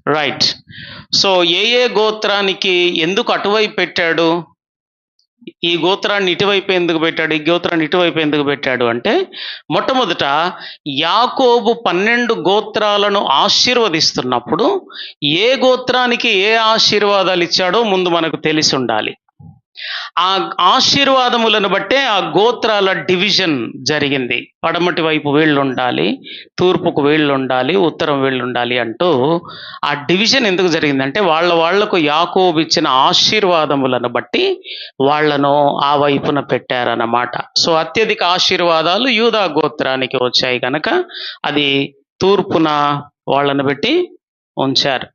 Right. So ఏ గోత్రానికి ఎందుకు అటువైపు పెట్టాడు? ఈ గోత్రాన్ని ఇటువైపు ఎందుకు పెట్టాడు, ఈ గోత్రాన్ని ఇటువైపు ఎందుకు పెట్టాడు అంటే, మొట్టమొదట యాకోబు 12 గోత్రాలను ఆశీర్వదిస్తున్నప్పుడు ఏ గోత్రానికి ఏ ఆశీర్వాదాలు ఇచ్చాడో ముందు మనకు తెలిసి ఉండాలి. ఆ ఆశీర్వాదములను బట్టే ఆ గోత్రాల డివిజన్ జరిగింది. పడమటి వైపు వీళ్ళు ఉండాలి, తూర్పుకు వీళ్ళు ఉండాలి, ఉత్తరం వీళ్ళు ఉండాలి అంటూ ఆ డివిజన్ ఎందుకు జరిగిందంటే, వాళ్లకు యాకోబు ఇచ్చిన ఆశీర్వాదములను బట్టి వాళ్లను ఆ వైపున పెట్టారన్నమాట. సో అత్యధిక ఆశీర్వాదాలు యూదా గోత్రానికి వచ్చాయి కనుక అది తూర్పున వాళ్ళను పెట్టి ఉంచారు.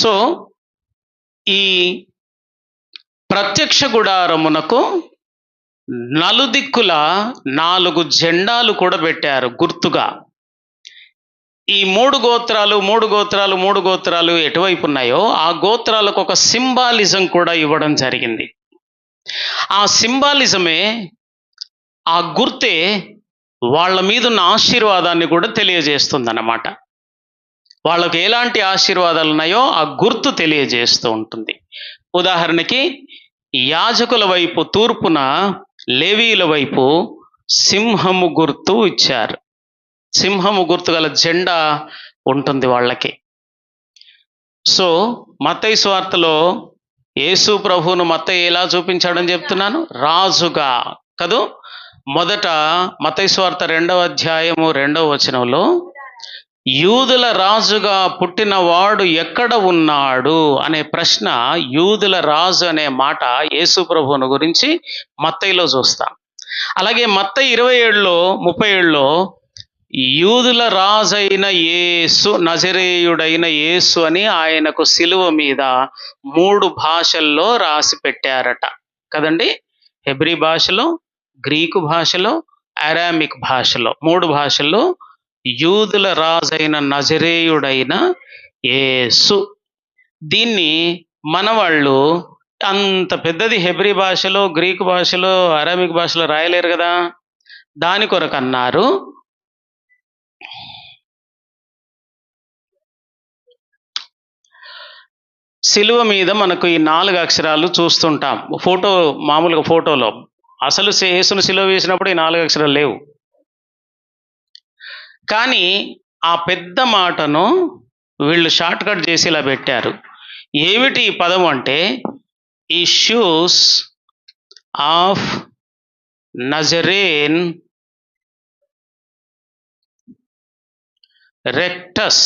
సో ఈ ప్రత్యక్ష గుడారమునకు నలుదిక్కుల 4 జెండాలు కూడా పెట్టారు గుర్తుగా. ఈ 3 గోత్రాలు ఎటువైపు ఉన్నాయో ఆ గోత్రాలకు ఒక సింబాలిజం కూడా ఇవ్వడం జరిగింది. ఆ సింబాలిజమే, ఆ గుర్తే వాళ్ళ మీద ఉన్న ఆశీర్వాదాన్ని కూడా తెలియజేస్తుందన్నమాట. వాళ్ళకు ఎలాంటి ఆశీర్వాదాలు ఉన్నాయో ఆ గుర్తు తెలియజేస్తూ ఉంటుంది. ఉదాహరణకి యాజకుల వైపు తూర్పున, లేవీల వైపు సింహము గుర్తు ఇచ్చారు. సింహము గుర్తు గల జెండా ఉంటుంది వాళ్ళకి. సో మత్తయి సువార్తలో యేసు ప్రభువును మత్తయి ఎలా చూపించాడని చెప్తున్నాను? రాజుగా కదూ. మొదట మత్తయి సువార్త 2వ అధ్యాయము 2వ వచనంలో యూదుల రాజుగా పుట్టినవాడు ఎక్కడ ఉన్నాడు అనే ప్రశ్న, యూదుల రాజు అనే మాట యేసు ప్రభువును గురించి మత్తయిలో చూస్తాం. అలాగే మత్తయి 27:37లో యూదుల రాజైన యేసు, నజరేయుడైన యేసు అని ఆయనకు సిలువ మీద 3 భాషల్లో రాసి పెట్టారట కదండి. హెబ్రీ భాషలో, గ్రీకు భాషలో, అరామిక్ భాషలో, 3 భాషల్లో యూదుల రాజైన నజరేయుడైన యేసు. దీన్ని మనవాళ్ళు అంత పెద్దది హెబ్రీ భాషలో, గ్రీకు భాషలో, అరామిక్ భాషలో రాయలేరు కదా. దాని కొరకు అన్నారు, సిలువ మీద మనకు ఈ 4 అక్షరాలు చూస్తుంటాం. మామూలుగా ఫోటోలో అసలు యేసును సిలువ వేసినప్పుడు ఈ 4 అక్షరాలు లేవు. కానీ ఆ పెద్ద మాటను వీళ్ళు షార్ట్ కట్ చేసి ఇలా పెట్టారు. ఏమిటి ఈ పదం అంటే, ఇష్యూస్ ఆఫ్ నజరేన్ రెక్టస్.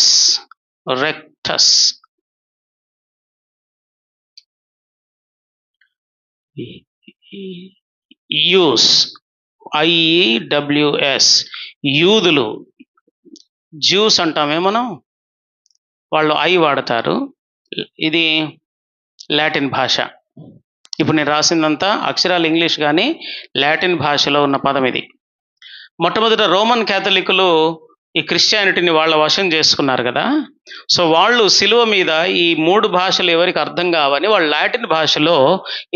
యూస్, IEWS, యూదులు, జ్యూస్ అంటామే మనం, వాళ్ళు ఐ వాడతారు. ఇది లాటిన్ భాష. ఇప్పుడు నేను రాసిందంతా అక్షరాలు ఇంగ్లీష్ కానీ లాటిన్ భాషలో ఉన్న పదం ఇది. మొట్టమొదట రోమన్ క్యాథలికులు ఈ క్రిస్టియానిటీని వాళ్ళ వశం చేసుకున్నారు కదా. సో వాళ్ళు సిలువ మీద ఈ 3 భాషలు ఎవరికి అర్థం కావని వాళ్ళు లాటిన్ భాషలో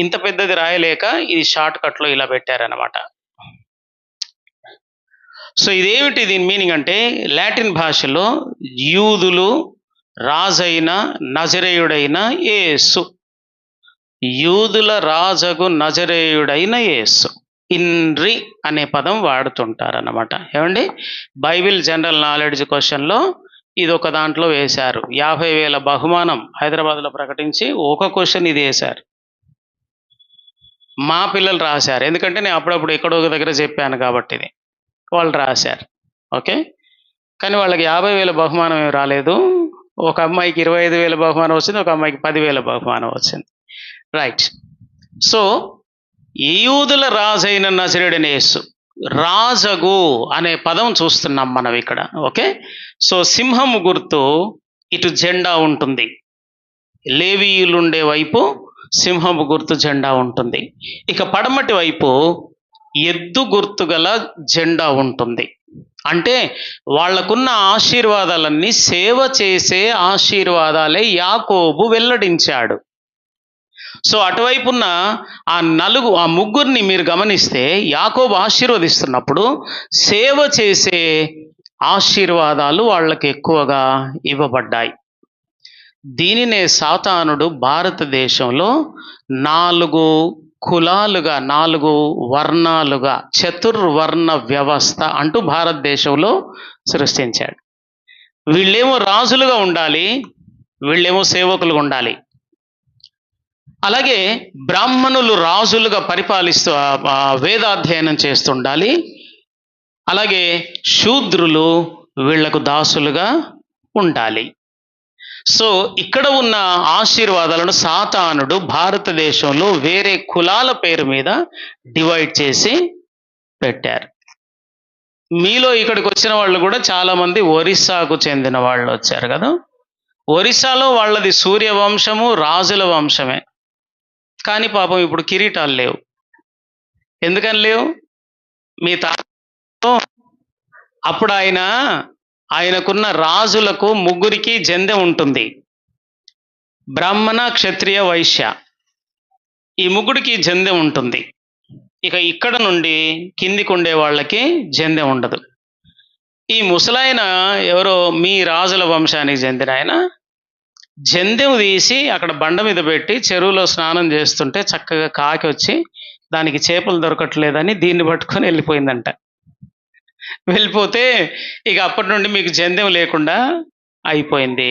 ఇంత పెద్దది రాయలేక ఇది షార్ట్ కట్లో ఇలా పెట్టారనమాట. సో ఇదేమిటి దీని మీనింగ్ అంటే, లాటిన్ భాషలో యూదులు రాజైన నజరేయుడైన యేసు, యూదుల రాజగు నజరేయుడైన యేసు, ఇన్రి అనే పదం వాడుతుంటారన్నమాట. ఏమండి, బైబిల్ జనరల్ నాలెడ్జ్ క్వశ్చన్లో ఇది ఒక దాంట్లో వేశారు. 50,000 బహుమానం హైదరాబాద్లో ప్రకటించి ఒక క్వశ్చన్ ఇది వేశారు. మా పిల్లలు రాశారు, ఎందుకంటే నేను అప్పుడప్పుడు ఎక్కడో ఒక దగ్గర చెప్పాను కాబట్టి ఇది వాళ్ళు రాశారు. ఓకే, కానీ వాళ్ళకి 50,000 బహుమానం ఏమి రాలేదు. ఒక అమ్మాయికి 25,000 బహుమానం వచ్చింది, ఒక అమ్మాయికి 10,000 బహుమానం వచ్చింది. రైట్. సో యూదుల రాజైన నజరేయుడైన యేసు, రాజగు అనే పదం చూస్తున్నాం మనం ఇక్కడ. ఓకే, సో సింహము గుర్తు ఇటు జెండా ఉంటుంది, లేవీయులుండే వైపు సింహము గుర్తు జెండా ఉంటుంది. ఇక పడమటి వైపు ఎద్దు గుర్తు గల జెండా ఉంటుంది. అంటే వాళ్లకున్న ఆశీర్వాదాలన్నీ సేవ చేసే ఆశీర్వాదాలే యాకోబు వెల్లడించాడు. సో అటువైపున్న ఆ ముగ్గురిని మీరు గమనిస్తే యాకోబు ఆశీర్వదిస్తున్నప్పుడు సేవ చేసే ఆశీర్వాదాలు వాళ్ళకి ఎక్కువగా ఇవ్వబడ్డాయి. దీనినే సాతానుడు భారతదేశంలో 4 కులాలుగా, 4 వర్ణాలుగా, చతుర్వర్ణ వ్యవస్థ అంటూ భారతదేశంలో సృష్టించాడు. వీళ్ళేమో రాజులుగా ఉండాలి, వీళ్ళేమో సేవకులుగా ఉండాలి. అలాగే బ్రాహ్మణులు రాజులుగా పరిపాలిస్తూ వేదాధ్యయనం చేస్తుండాలి. అలాగే శూద్రులు వీళ్లకు దాసులుగా ఉండాలి. సో ఇక్కడ ఉన్న ఆశీర్వాదాలను సాతానుడు భారతదేశంలో వేరే కులాల పేరు మీద డివైడ్ చేసి పెట్టారు. మీలో ఇక్కడికి వచ్చిన వాళ్ళు కూడా చాలా మంది ఒరిస్సాకు చెందిన వాళ్ళు వచ్చారు కదా. ఒరిస్సాలో వాళ్ళది సూర్యవంశము, రాజుల వంశమే. కానీ పాపం ఇప్పుడు కిరీటాలు లేవు. ఎందుకని లేవు? మీ తాత అప్పుడు ఆయనకున్న రాజులకు 3కి జెందె ఉంటుంది. బ్రాహ్మణ, క్షత్రియ, వైశ్య, ఈ 3కి జెందె ఉంటుంది. ఇక ఇక్కడ నుండి కిందికి ఉండే వాళ్ళకి జెందె ఉండదు. ఈ ముసలాయన ఎవరో మీ రాజుల వంశానికి చెందిన ఆయన జందెము తీసి అక్కడ బండ మీద పెట్టి చెరువులో స్నానం చేస్తుంటే చక్కగా కాకి వచ్చి దానికి చేపలు దొరకట్లేదని దీన్ని పట్టుకొని వెళ్ళిపోయిందంట. వెళ్ళిపోతే ఇక అప్పటి నుండి మీకు జందెం లేకుండా అయిపోయింది.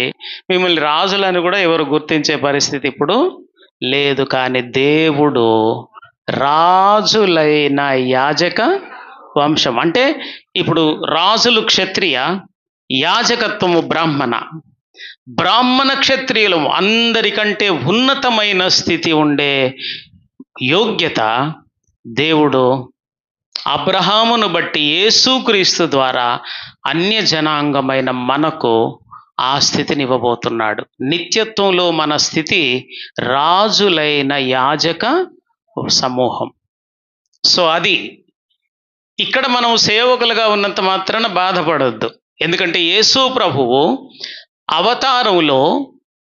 మిమ్మల్ని రాజులను కూడా ఎవరు గుర్తించే పరిస్థితి ఇప్పుడు లేదు. కానీ దేవుడు రాజులైన యాజక వంశం, అంటే ఇప్పుడు రాజులు క్షత్రియ, యాజకత్వము బ్రాహ్మణ. బ్రాహ్మణ క్షత్రియులు అందరికంటే ఉన్నతమైన స్థితి ఉండే యోగ్యత దేవుడు అబ్రహామును బట్టి యేసుక్రీస్తు ద్వారా అన్య జనాంగమైన మనకు ఆ స్థితిని ఇవ్వబోతున్నాడు. నిత్యత్వంలో మన స్థితి రాజులైన యాజక సమూహం. సో అది ఇక్కడ మనం సేవకులుగా ఉన్నంత మాత్రాన బాధపడొద్దు. ఎందుకంటే యేసు ప్రభువు అవతారంలో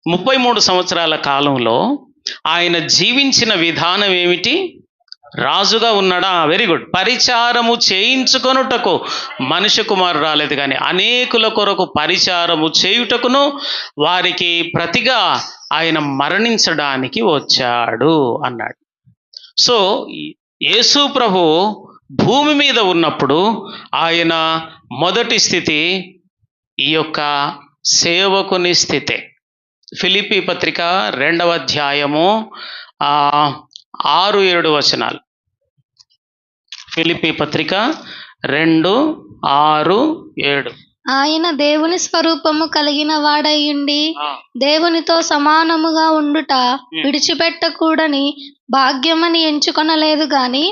33 సంవత్సరాల కాలంలో ఆయన జీవించిన విధానం ఏమిటి? రాజుగా ఉన్నాడా? Very good. పరిచారము చేయించుకొనుటకు మనుష్య కుమారుడు రాలేదు, కానీ అనేకుల కొరకు పరిచారము చేయుటకును వారికి ప్రతిగా ఆయన మరణించడానికి వచ్చాడు అన్నాడు. సో యేసు ప్రభు భూమి మీద ఉన్నప్పుడు ఆయన మొదటి స్థితి ఈ యొక్క సేవకుని స్థితే. ఫిలిప్పీ పత్రిక 2వ అధ్యాయము 6-7 వచనాలు. ఫిలిప్పీ పత్రిక 2:6-7. ఆయన దేవుని స్వరూపము కలిగిన వాడయుండి దేవునితో సమానముగా ఉండుట విడిచిపెట్టకూడని భాగ్యమని ఎంచుకొనలేదు గాని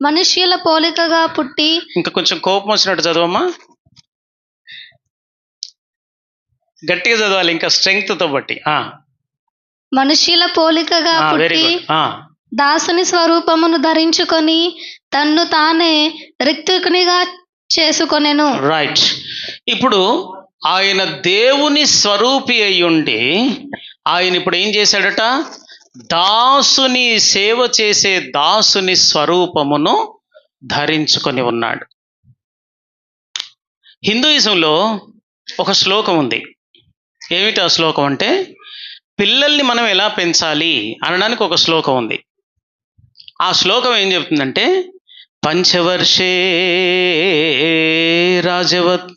మనుష్యుల పోలికగా పుట్టి. ఇంకా కొంచెం కోపం వచ్చినట్టు చదవమ్మా, గట్టిగా చదవాలి, ఇంకా స్ట్రెంగ్త్ తో బట్టి. మనుష్యుల పోలికగా పుట్టి దాసుని స్వరూపమును ధరించుకొని తన్ను తానే రిక్తునిగా చేసుకొనెను. రైట్. ఇప్పుడు ఆయన దేవుని స్వరూపి అయ్యుండి ఆయన ఇప్పుడు ఏం చేశాడట? దాసుని సేవ చేసే దాసుని స్వరూపమును ధరించుకొని ఉన్నాడు. హిందూయిజంలో ఒక శ్లోకం ఉంది. ఏమిటి ఆ శ్లోకం అంటే, పిల్లల్ని మనం ఎలా పెంచాలి అనడానికి ఒక శ్లోకం ఉంది. ఆ శ్లోకం ఏం చెప్తుందంటే, పంచవర్షే రాజవత్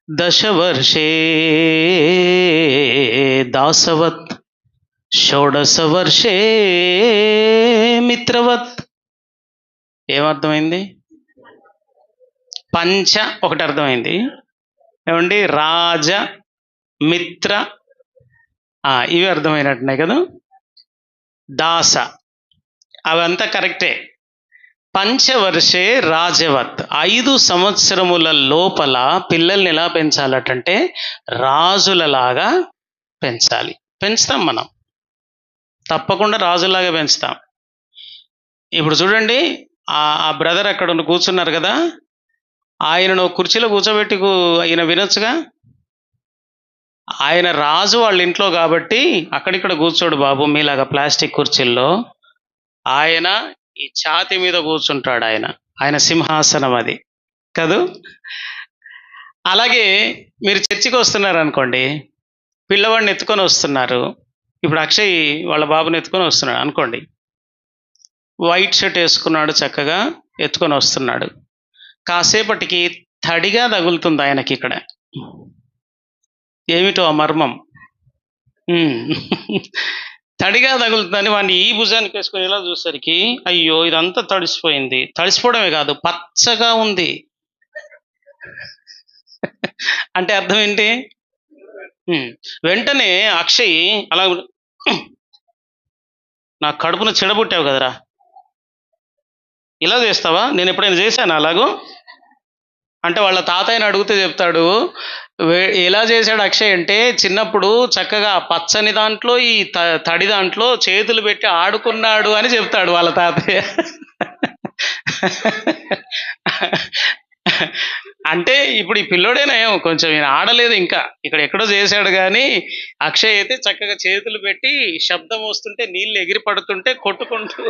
దశవర్షే దాసవత్ షోడశవర్షే మిత్రవత్. ఏమర్థమైంది? పంచ ఒకటి అర్థమైంది ఏమండి, రాజ, మిత్ర, ఇవి అర్థమైనట్టున్నాయి కదా. దాస, అవంతా కరెక్టే. పంచవర్షే రాజవత్, 5 సంవత్సరముల లోపల పిల్లల్ని ఎలా పెంచాలటంటే రాజులలాగా పెంచాలి. పెంచుతాం మనం, తప్పకుండా రాజులాగా పెంచుతాం. ఇప్పుడు చూడండి, ఆ బ్రదర్ అక్కడ కూర్చున్నారు కదా, ఆయనను కుర్చీలో కూర్చోబెట్టి ఆయన వినొచ్చుగా. ఆయన రాజు వాళ్ళ ఇంట్లో కాబట్టి అక్కడిక్కడ కూర్చోడు బాబు మీలాగా ప్లాస్టిక్ కుర్చీల్లో. ఆయన ఈ ఛాతి మీద కూర్చుంటాడు. ఆయన సింహాసనం అది కదూ. అలాగే మీరు చర్చికి వస్తున్నారు అనుకోండి, పిల్లవాడిని ఎత్తుకొని వస్తున్నారు. ఇప్పుడు అక్షయ్ వాళ్ళ బాబుని ఎత్తుకొని వస్తున్నాడు అనుకోండి. వైట్ షర్ట్ వేసుకున్నాడు, చక్కగా ఎత్తుకొని వస్తున్నాడు. కాసేపటికి తడిగా తగులుతుంది ఆయనకి ఇక్కడ. ఏమిటో ఆ మర్మం. తడిగా తగులుతుందని వాడిని ఈ భుజానికి వేసుకొని ఇలా చూసరికి అయ్యో ఇదంతా తడిసిపోయింది. తడిసిపోవడమే కాదు, పచ్చగా ఉంది. అంటే అర్థం ఏంటి? వెంటనే అక్షయ్ అలా, నా కడుపును చెడబుట్టావు కదరా, ఇలా చేస్తావా? నేను ఎప్పుడైనా చేశాను అలాగూ అంటే వాళ్ళ తాతయ్యని అడిగితే చెప్తాడు, ఎలా చేశాడు అక్షయ్ అంటే చిన్నప్పుడు చక్కగా పచ్చని దాంట్లో ఈ తడి దాంట్లో చేతులు పెట్టి ఆడుకున్నాడు అని చెప్తాడు వాళ్ళ తాతయ్య. అంటే ఇప్పుడు ఈ పిల్లోడేనేమో కొంచెం ఈయన ఆడలేదు, ఇంకా ఇక్కడ ఎక్కడో చేశాడు, కానీ అక్షయ్ అయితే చక్కగా చేతులు పెట్టి శబ్దం వస్తుంటే నీళ్ళు ఎగిరి పడుతుంటే కొట్టుకుంటూ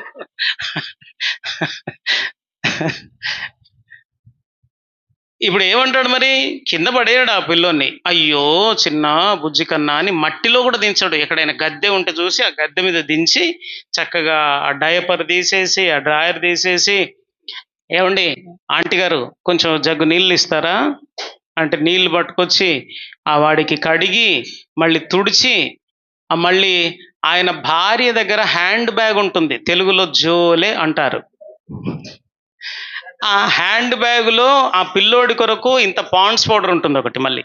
ఇప్పుడు ఏమంటాడు మరి? కింద పడేయాడు ఆ పిల్లోని. అయ్యో చిన్న బుజ్జి కన్నా అని మట్టిలో కూడా దించాడు. ఎక్కడైనా గద్దె ఉంటే చూసి ఆ గద్దె మీద దించి చక్కగా ఆ డయపర్ తీసేసి ఆ డ్రాయర్ తీసేసి, ఏమండి ఆంటీ గారు కొంచెం జగ్గు నీళ్ళు ఇస్తారా అంటే నీళ్లు పట్టుకొచ్చి ఆ వాడికి కడిగి మళ్ళీ తుడిచి, మళ్ళీ ఆయన భార్య దగ్గర హ్యాండ్ బ్యాగ్ ఉంటుంది, తెలుగులో జోలే అంటారు. ఆ హ్యాండ్ బ్యాగులో ఆ పిల్లోడి కొరకు ఇంత పాండ్స్ పౌడర్ ఉంటుంది ఒకటి. మళ్ళీ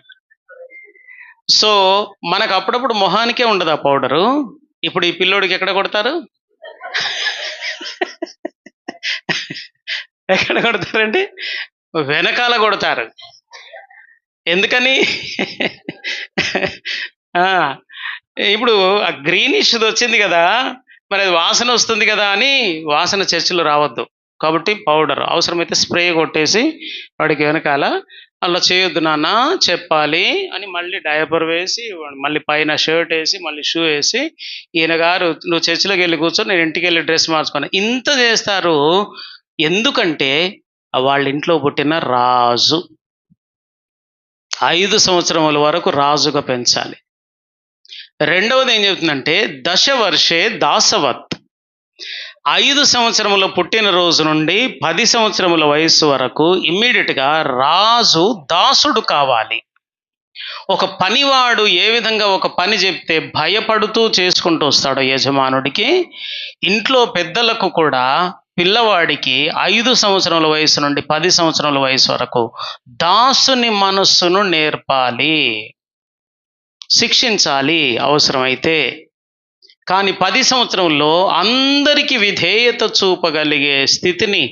సో మనకు అప్పుడప్పుడు మొహానికే ఉండదు ఆ పౌడరు. ఇప్పుడు ఈ పిల్లోడికి ఎక్కడ కొడతారు? ఎక్కడ కొడతారండి? వెనకాల కొడతారు. ఎందుకని? ఇప్పుడు ఆ గ్రీనిష్ వచ్చింది కదా, మరి అది వాసన వస్తుంది కదా అని వాసన చర్చిలో రావద్దు. కాబట్టి పౌడర్ అవసరమైతే స్ప్రే కొట్టేసి వాడికి వెనకాల అలా చేయొద్దు నాన్న చెప్పాలి అని మళ్ళీ డయపర్ వేసి మళ్ళీ పైన షర్ట్ వేసి మళ్ళీ షూ వేసి, ఈయన గారు నువ్వు చర్చిలోకి వెళ్ళి కూర్చొని నేను ఇంటికి వెళ్ళి డ్రెస్ మార్చుకున్నా. ఇంత చేస్తారు ఎందుకంటే వాళ్ళ ఇంట్లో పుట్టిన రాజు 5 సంవత్సరముల వరకు రాజుగా పెంచాలి. రెండవది ఏం చెబుతుందంటే దశవర్షే దాసవత్. 5 సంవత్సరముల పుట్టినరోజు నుండి 10 సంవత్సరముల వయస్సు వరకు ఇమ్మీడియట్గా రాజు దాసుడు కావాలి. ఒక పనివాడు ఏ విధంగా ఒక పని చెప్తే భయపడుతూ చేసుకుంటూ వస్తాడో యజమానుడికి, ఇంట్లో పెద్దలకు కూడా పిల్లవాడికి 5 సంవత్సరముల వయసు నుండి 10 సంవత్సరముల వయసు వరకు దాసుని మనస్సును నేర్పాలి, శిక్షించాలి అవసరమైతే. కానీ 10 సంవత్సరంలో అందరికీ విధేయత చూపగలిగే స్థితిని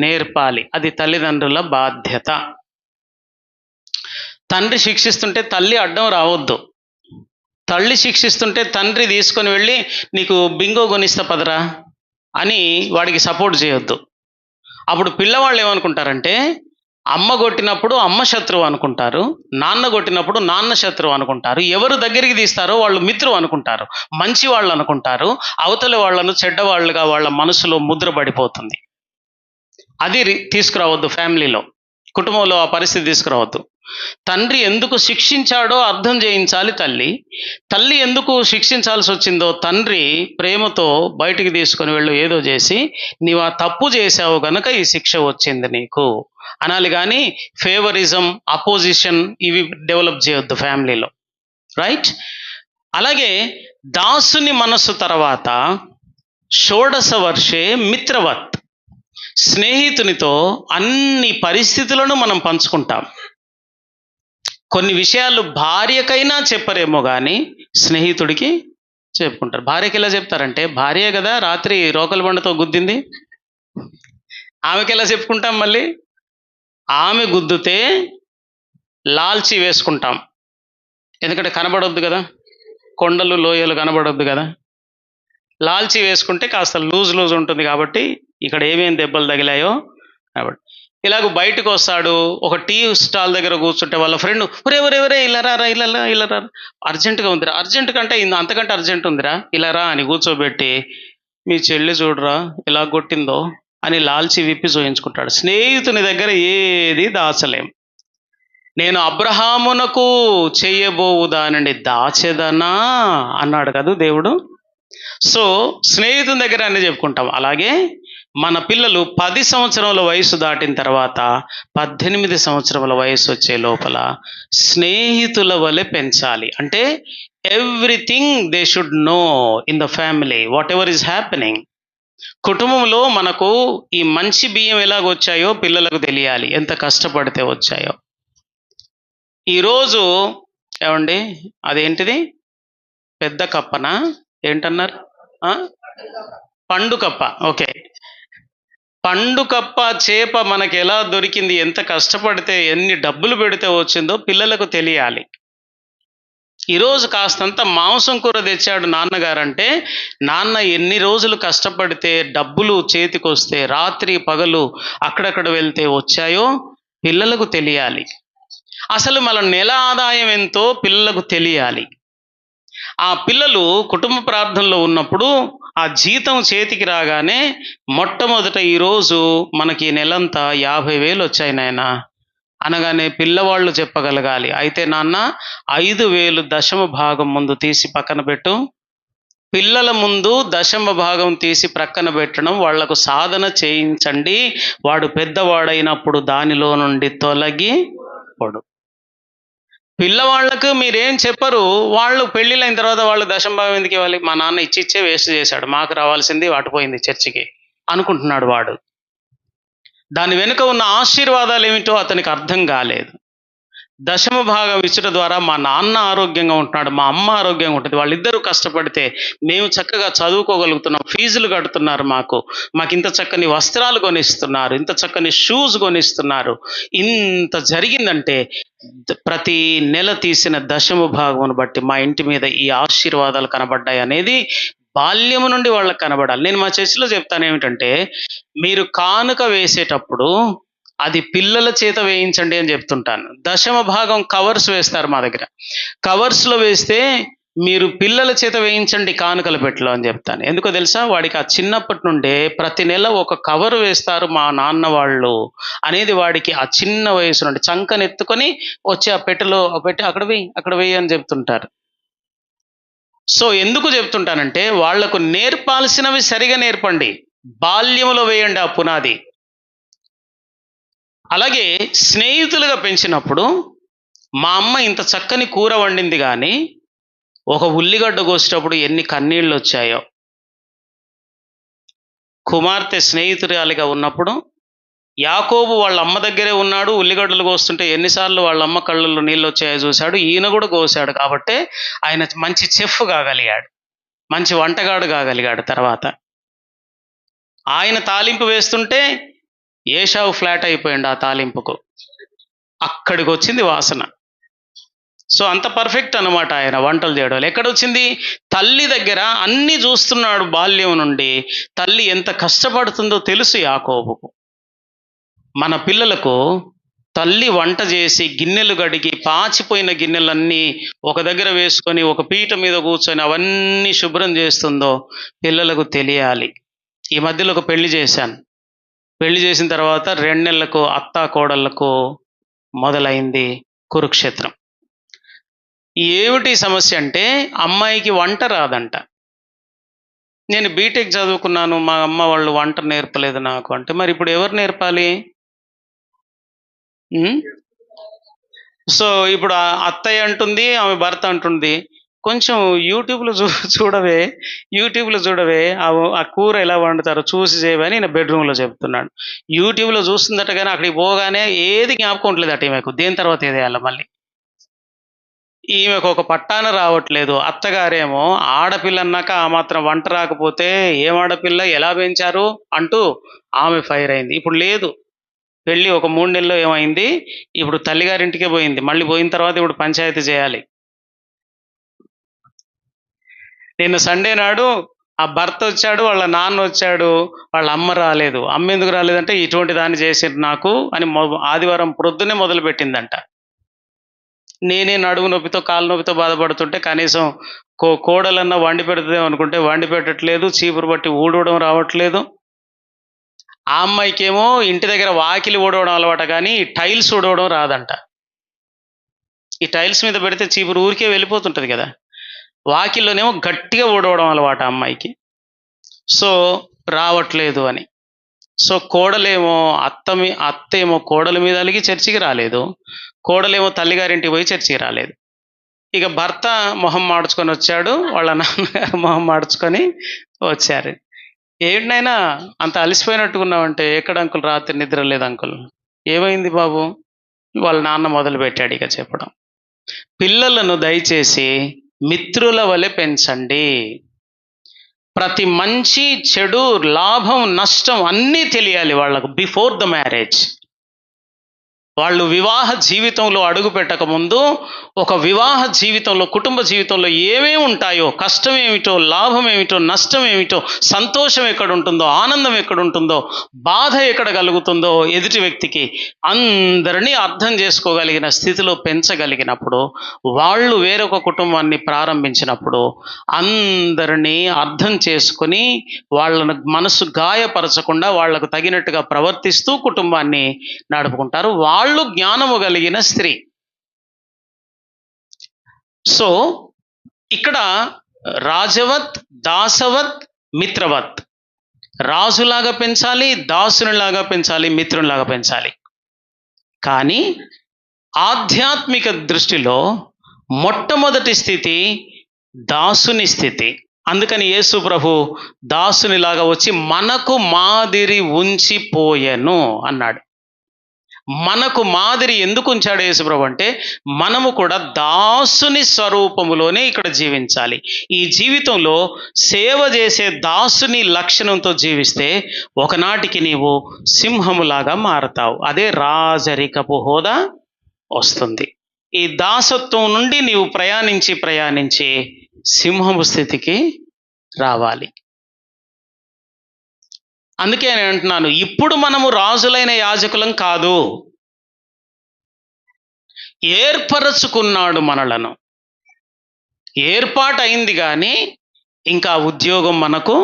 నేర్పాలి. అది తల్లిదండ్రుల బాధ్యత. తండ్రి శిక్షిస్తుంటే తల్లి అడ్డం రావద్దు. తల్లి శిక్షిస్తుంటే తండ్రి తీసుకొని వెళ్ళి నీకు బింగో కొనిస్తా పదరా అని వాడికి సపోర్ట్ చేయొద్దు. అప్పుడు పిల్లవాళ్ళు ఏమనుకుంటారంటే అమ్మ కొట్టినప్పుడు అమ్మ శత్రువు అనుకుంటారు, నాన్న కొట్టినప్పుడు నాన్న శత్రువు అనుకుంటారు. ఎవరు దగ్గరికి తీస్తారో వాళ్ళు మిత్రువు అనుకుంటారు, మంచి వాళ్ళు అనుకుంటారు. అవతలి వాళ్ళను చెడ్డవాళ్ళుగా వాళ్ళ మనసులో ముద్ర పడిపోతుంది. అది తీసుకురావద్దు. ఫ్యామిలీలో, కుటుంబంలో ఆ పరిస్థితి తీసుకురావద్దు. తండ్రి ఎందుకు శిక్షించాడో అర్థం చేయించాలి తల్లి. తల్లి ఎందుకు శిక్షించాల్సి వచ్చిందో తండ్రి ప్రేమతో బయటికి తీసుకొని వెళ్ళు ఏదో చేసి, నీవు ఆ తప్పు చేసావు గనక ఈ శిక్ష వచ్చింది నీకు అనాలి. కానీ ఫేవరిజం, అపోజిషన్ ఇవి డెవలప్ చేయొద్దు ఫ్యామిలీలో. రైట్? అలాగే దాసుని మనస్సు తర్వాత షోడశ వర్షే మిత్రవత్. స్నేహితునితో అన్ని పరిస్థితులను మనం పంచుకుంటాం. కొన్ని విషయాలు భార్యకైనా చెప్పరేమో కానీ స్నేహితుడికి చెప్పుకుంటారు. భార్యకి ఎలా చెప్తారంటే, భార్య కదా రాత్రి రోకల బండతో గుద్దింది, ఆమెకి ఎలా చెప్పుకుంటాం? మళ్ళీ ఆమె గుద్దుతే లాల్చి వేసుకుంటాం, ఎందుకంటే కనబడొద్దు కదా, కొండలు లోయలు కనబడొద్దు కదా. లాల్చి వేసుకుంటే కాస్త లూజ్ ఉంటుంది కాబట్టి ఇక్కడ ఏమేం దెబ్బలు తగిలాయో కాబట్టి. ఇలాగ బయటకు వస్తాడు, ఒక టీ స్టాల్ దగ్గర కూర్చుంటే వాళ్ళ ఫ్రెండ్ ఒరే ఇలా అర్జెంటుగా ఉందిరా, అర్జెంట్ కంటే అంతకంటే అర్జెంట్ ఉందిరా ఇలా అని కూర్చోబెట్టి, మీ చెల్లి చూడరా ఇలా కొట్టిందో అని లాల్చి విప్పి చూయించుకుంటాడు. స్నేహితుని దగ్గర ఏది దాచలేం. నేను అబ్రహామునకు చేయబోవు దానిని దాచెదనా అన్నాడు కదా దేవుడు. సో స్నేహితుని దగ్గర అన్నీ చెప్పుకుంటాం. అలాగే మన పిల్లలు 10 సంవత్సరముల వయసు దాటిన తర్వాత 18 సంవత్సరముల వయసు వచ్చే లోపల స్నేహితుల వలె పెంచాలి. అంటే everything they should know in the family, what ever is happening. కుటుంబంలో మనకు ఈ మంచి బియ్యం ఎలాగొచ్చాయో పిల్లలకు తెలియాలి, ఎంత కష్టపడితే వచ్చాయో. ఈరోజు ఏమండి అదేంటిది, పెద్ద కప్పనా ఏంటన్నారు, పండు కప్ప. ఓకే, పండు కప్ప చేప మనకి ఎలా దొరికింది, ఎంత కష్టపడితే ఎన్ని డబ్బులు పెడితే వచ్చిందో పిల్లలకు తెలియాలి. ఈరోజు కాస్తంత మాంసం కూర తెచ్చాడు నాన్నగారంటే, నాన్న ఎన్ని రోజులు కష్టపడితే డబ్బులు చేతికొస్తే రాత్రి పగలు అక్కడక్కడ వెళ్తే వచ్చాయో పిల్లలకు తెలియాలి. అసలు మన నెల ఆదాయం ఎంతో పిల్లలకు తెలియాలి. ఆ పిల్లలు కుటుంబ ప్రార్థనలో ఉన్నప్పుడు ఆ జీతం చేతికి రాగానే మొట్టమొదట ఈరోజు మనకి నెలంతా 50,000 వచ్చాయి నాయన అనగానే పిల్లవాళ్ళు చెప్పగలగాలి, అయితే నాన్న 5,000 దశమ భాగం ముందు తీసి పక్కన పెట్టు. పిల్లల ముందు దశమ భాగం తీసి ప్రక్కన పెట్టడం వాళ్లకు సాధన చేయించండి. వాడు పెద్దవాడైనప్పుడు దానిలో నుండి తొలగి పడు. పిల్లవాళ్ళకు మీరేం చెప్పరు, వాళ్ళు పెళ్ళిళ్ళైన తర్వాత వాళ్ళు దశంభాగం ఎందుకు ఇవ్వాలి, మా నాన్న ఇచ్చే వేస్ట్ చేశాడు, మాకు రావాల్సింది వాటిపోయింది చర్చికి అనుకుంటున్నాడు వాడు. దాని వెనుక ఉన్న ఆశీర్వాదాలు ఏమిటో అతనికి అర్థం కాలేదు. దశమ భాగం ఇచ్చడం ద్వారా మా నాన్న ఆరోగ్యంగా ఉంటున్నాడు, మా అమ్మ ఆరోగ్యంగా ఉంటుంది, వాళ్ళిద్దరూ కష్టపడితే మేము చక్కగా చదువుకోగలుగుతున్నాం, ఫీజులు కడుతున్నారు, మాకు ఇంత చక్కని వస్త్రాలు కొనిస్తున్నారు, ఇంత చక్కని షూస్ కొనిస్తున్నారు. ఇంత జరిగిందంటే ప్రతి నెల తీసిన దశమ భాగమును బట్టి మా ఇంటి మీద ఈ ఆశీర్వాదాలు కనబడ్డాయి అనేది బాల్యము నుండి వాళ్ళకి కనబడాలి. నేను మా చర్చిలో చెప్తాను ఏమిటంటే, మీరు కానుక వేసేటప్పుడు అది పిల్లల చేత వేయించండి అని చెప్తుంటాను. దశమ భాగం కవర్స్ వేస్తారు మా దగ్గర, కవర్స్లో వేస్తే మీరు పిల్లల చేత వేయించండి కానుకల పెట్టలో అని చెప్తాను. ఎందుకో తెలుసా, వాడికి ఆ చిన్నప్పటి నుండే ప్రతి నెల ఒక కవర్ వేస్తారు మా నాన్న వాళ్ళు అనేది వాడికి ఆ చిన్న వయసు నుండి చంకనెత్తుకొని వచ్చి ఆ పెట్టెలో పెట్టి అక్కడ వేయి అని చెప్తుంటారు. సో ఎందుకు చెప్తుంటానంటే, వాళ్లకు నేర్పాల్సినవి సరిగా నేర్పండి, బాల్యములో వేయండి ఆ పునాది. అలాగే స్నేహితులుగా పెంచినప్పుడు మా అమ్మ ఇంత చక్కని కూర వండింది కానీ ఒక ఉల్లిగడ్డ కోసేటప్పుడు ఎన్ని కన్నీళ్ళు వచ్చాయో. కుమార్తె స్నేహితురాలిగా ఉన్నప్పుడు యాకోబు వాళ్ళ అమ్మ దగ్గరే ఉన్నాడు, ఉల్లిగడ్డలు కోస్తుంటే ఎన్నిసార్లు వాళ్ళ అమ్మ కళ్ళల్లో నీళ్ళు వచ్చాయో చూశాడు. ఈయన కూడా కోసాడు కాబట్టి ఆయన మంచి చెఫ్ కాగలిగాడు, మంచి వంటగాడు కాగలిగాడు. తర్వాత ఆయన తాలింపు వేస్తుంటే ఏషావు ఫ్లాట్ అయిపోయింది ఆ తాలింపుకు, అక్కడికి వచ్చింది వాసన. సో అంత పర్ఫెక్ట్ అన్నమాట ఆయన వంటలు చేయడం. ఎక్కడొచ్చింది, తల్లి దగ్గర అన్నీ చూస్తున్నాడు బాల్యం నుండి. తల్లి ఎంత కష్టపడుతుందో తెలుసు యాకోబుకు. మన పిల్లలకు తల్లి వంట చేసి గిన్నెలు గడిగి పాచిపోయిన గిన్నెలన్నీ ఒక దగ్గర వేసుకొని ఒక పీట మీద కూర్చొని అవన్నీ శుభ్రం చేస్తుందో పిల్లలకు తెలియాలి. ఈ మధ్యలో ఒక పెళ్లి చేశాను. పెళ్లి చేసిన తర్వాత 2 నెలలకు అత్తా కోడళ్లకు మొదలైంది కురుక్షేత్రం. ఏమిటి సమస్య అంటే, అమ్మాయికి వంట రాదంట. నేను బీటెక్ చదువుకున్నాను, మా అమ్మ వాళ్ళు వంట నేర్పలేదు నాకు అంటే, మరి ఇప్పుడు ఎవరు నేర్పాలి? సో ఇప్పుడు అత్తయ్య అంటుంది, ఆమె భర్త అంటుంది, కొంచెం యూట్యూబ్లో చూడవే ఆ కూర ఎలా వండుతారో చూసి చేయవని నేను బెడ్రూమ్లో చెప్తున్నాడు. యూట్యూబ్లో చూస్తుందట కానీ అక్కడికి పోగానే ఏది జ్ఞాపకం ఉండలేదట ఈమెకు, దేని తర్వాత ఏది వేయాలి మళ్ళీ. ఈమెకు ఒక పట్టాన రావట్లేదు. అత్తగారేమో ఆడపిల్ల అన్నాక ఆ మాత్రం వంట రాకపోతే ఏం ఆడపిల్ల, ఎలా పెంచారు అంటూ ఆమె ఫైర్ అయింది. ఇప్పుడు లేదు, పెళ్ళి ఒక 3 నెలల్లో ఏమైంది, ఇప్పుడు తల్లిగారింటికే పోయింది. మళ్ళీ పోయిన తర్వాత ఇప్పుడు పంచాయతీ చేయాలి. నిన్న సండే నాడు ఆ భర్త వచ్చాడు, వాళ్ళ నాన్న వచ్చాడు, వాళ్ళ అమ్మ రాలేదు. అమ్మ ఎందుకు రాలేదంటే, ఇటువంటి దాన్ని చేసింది నాకు అని ఆదివారం ప్రొద్దునే మొదలు పెట్టిందంట. నేనే నడుము నొప్పితో కాలు నొప్పితో బాధపడుతుంటే కనీసం కోడలన్నా వండి పెడుతుందేమో అనుకుంటే వండి పెట్టట్లేదు, చీపురు బట్టి ఊడవడం రావట్లేదు. ఆ అమ్మాయికేమో ఇంటి దగ్గర వాకిలి ఊడవడం అలవాట కానీ టైల్స్ ఊడవడం రాదంట. ఈ టైల్స్ మీద పెడితే చీపురు ఊరికే వెళ్ళిపోతుంటుంది కదా. వాకిల్లోనేమో గట్టిగా ఊడవడం అలవాటు ఆ అమ్మాయికి. సో రావట్లేదు అని. సో కోడలేమో అత్తేమో కోడల మీద అలిగి చర్చికి రాలేదు, కోడలేమో తల్లిగారింటికి పోయి చర్చికి రాలేదు. ఇక భర్త మొహం మార్చుకొని వచ్చాడు, వాళ్ళ నాన్నగారు మొహం మార్చుకొని వచ్చారు. ఏంటైనా అంత అలసిపోయినట్టుకున్నామంటే, ఎక్కడ అంకుల్ రాత్రి నిద్ర లేదు అంకుల్, ఏమైంది బాబు? వాళ్ళ నాన్న మొదలు పెట్టాడు ఇక చెప్పడం. పిల్లలను దయచేసి మిత్రుల వలె పెంచండి. ప్రతి మంచి చెడు, లాభం నష్టం అన్నీ తెలియాలి వాళ్ళకు బిఫోర్ ద మ్యారేజ్. వాళ్ళు వివాహ జీవితంలో అడుగు పెట్టక ముందు ఒక వివాహ జీవితంలో, కుటుంబ జీవితంలో ఏమేమి ఉంటాయో, కష్టం ఏమిటో, లాభం ఏమిటో, నష్టం ఏమిటో, సంతోషం ఎక్కడ ఉంటుందో, ఆనందం ఎక్కడ ఉంటుందో, బాధ ఎక్కడ కలుగుతుందో ఎదుటి వ్యక్తికి అందరినీ అర్థం చేసుకోగలిగిన స్థితిలో పెంచగలిగినప్పుడు, వాళ్ళు వేరొక కుటుంబాన్ని ప్రారంభించినప్పుడు అందరినీ అర్థం చేసుకుని వాళ్ళను మనసు గాయపరచకుండా వాళ్లకు తగినట్టుగా ప్రవర్తిస్తూ కుటుంబాన్ని నడుపుకుంటారు. వాళ్ళు జ్ఞానము కలిగిన స్త్రీ. సో ఇక్కడ రాజవత్, దాసవత్, మిత్రవత్. రాజులాగా పెంచాలి, దాసునిలాగా పెంచాలి, మిత్రునిలాగా పెంచాలి. కానీ ఆధ్యాత్మిక దృష్టిలో మొట్టమొదటి స్థితి దాసుని స్థితి. అందుకని యేసు ప్రభు దాసునిలాగా వచ్చి మనకు మాదిరి ఉంచిపోయెను అన్నాడు. మనకు మాదిరి ఎందుకు ఉంచాడు యేసుప్రభు అంటే, మనము కూడా దాసుని స్వరూపములోనే ఇక్కడ జీవించాలి. ఈ జీవితంలో సేవ చేసే దాసుని లక్షణంతో జీవిస్తే ఒకనాటికి నీవు సింహములాగా మారతావు. అదే రాజరికపు హోదా వస్తుంది. ఈ దాసత్వం నుండి నీవు ప్రయాణించి సింహము స్థితికి రావాలి. అందుకే నేను అంటున్నాను, ఇప్పుడు మనము రాజులైన యాజకులం కాదు, ఏర్పరచుకున్నాడు మనలను. ఏర్పాటు అయింది కానీ ఇంకా ఉద్యోగం మనకు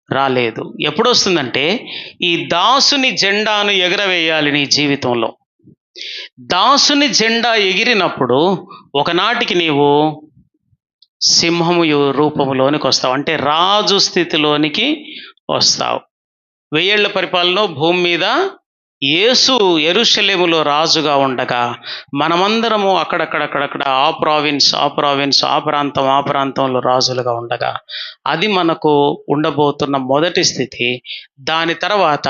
రాలేదు. ఎప్పుడు వస్తుందంటే, ఈ దాసుని జెండాను ఎగరవేయాలి నీ జీవితంలో. దాసుని జెండా ఎగిరినప్పుడు ఒకనాటికి నీవు సింహము రూపంలోనికి వస్తావు, అంటే రాజు స్థితిలోనికి వస్తావు. 1000 ఏళ్ల పరిపాలన భూమి మీద యేసు యెరూషలేములో రాజుగా ఉండగా మనమందరము అక్కడక్కడ ఆ ప్రావిన్స్ ఆ ప్రాంతంలో రాజులుగా ఉండగా, అది మనకు ఉండబోతున్న మొదటి స్థితి. దాని తర్వాత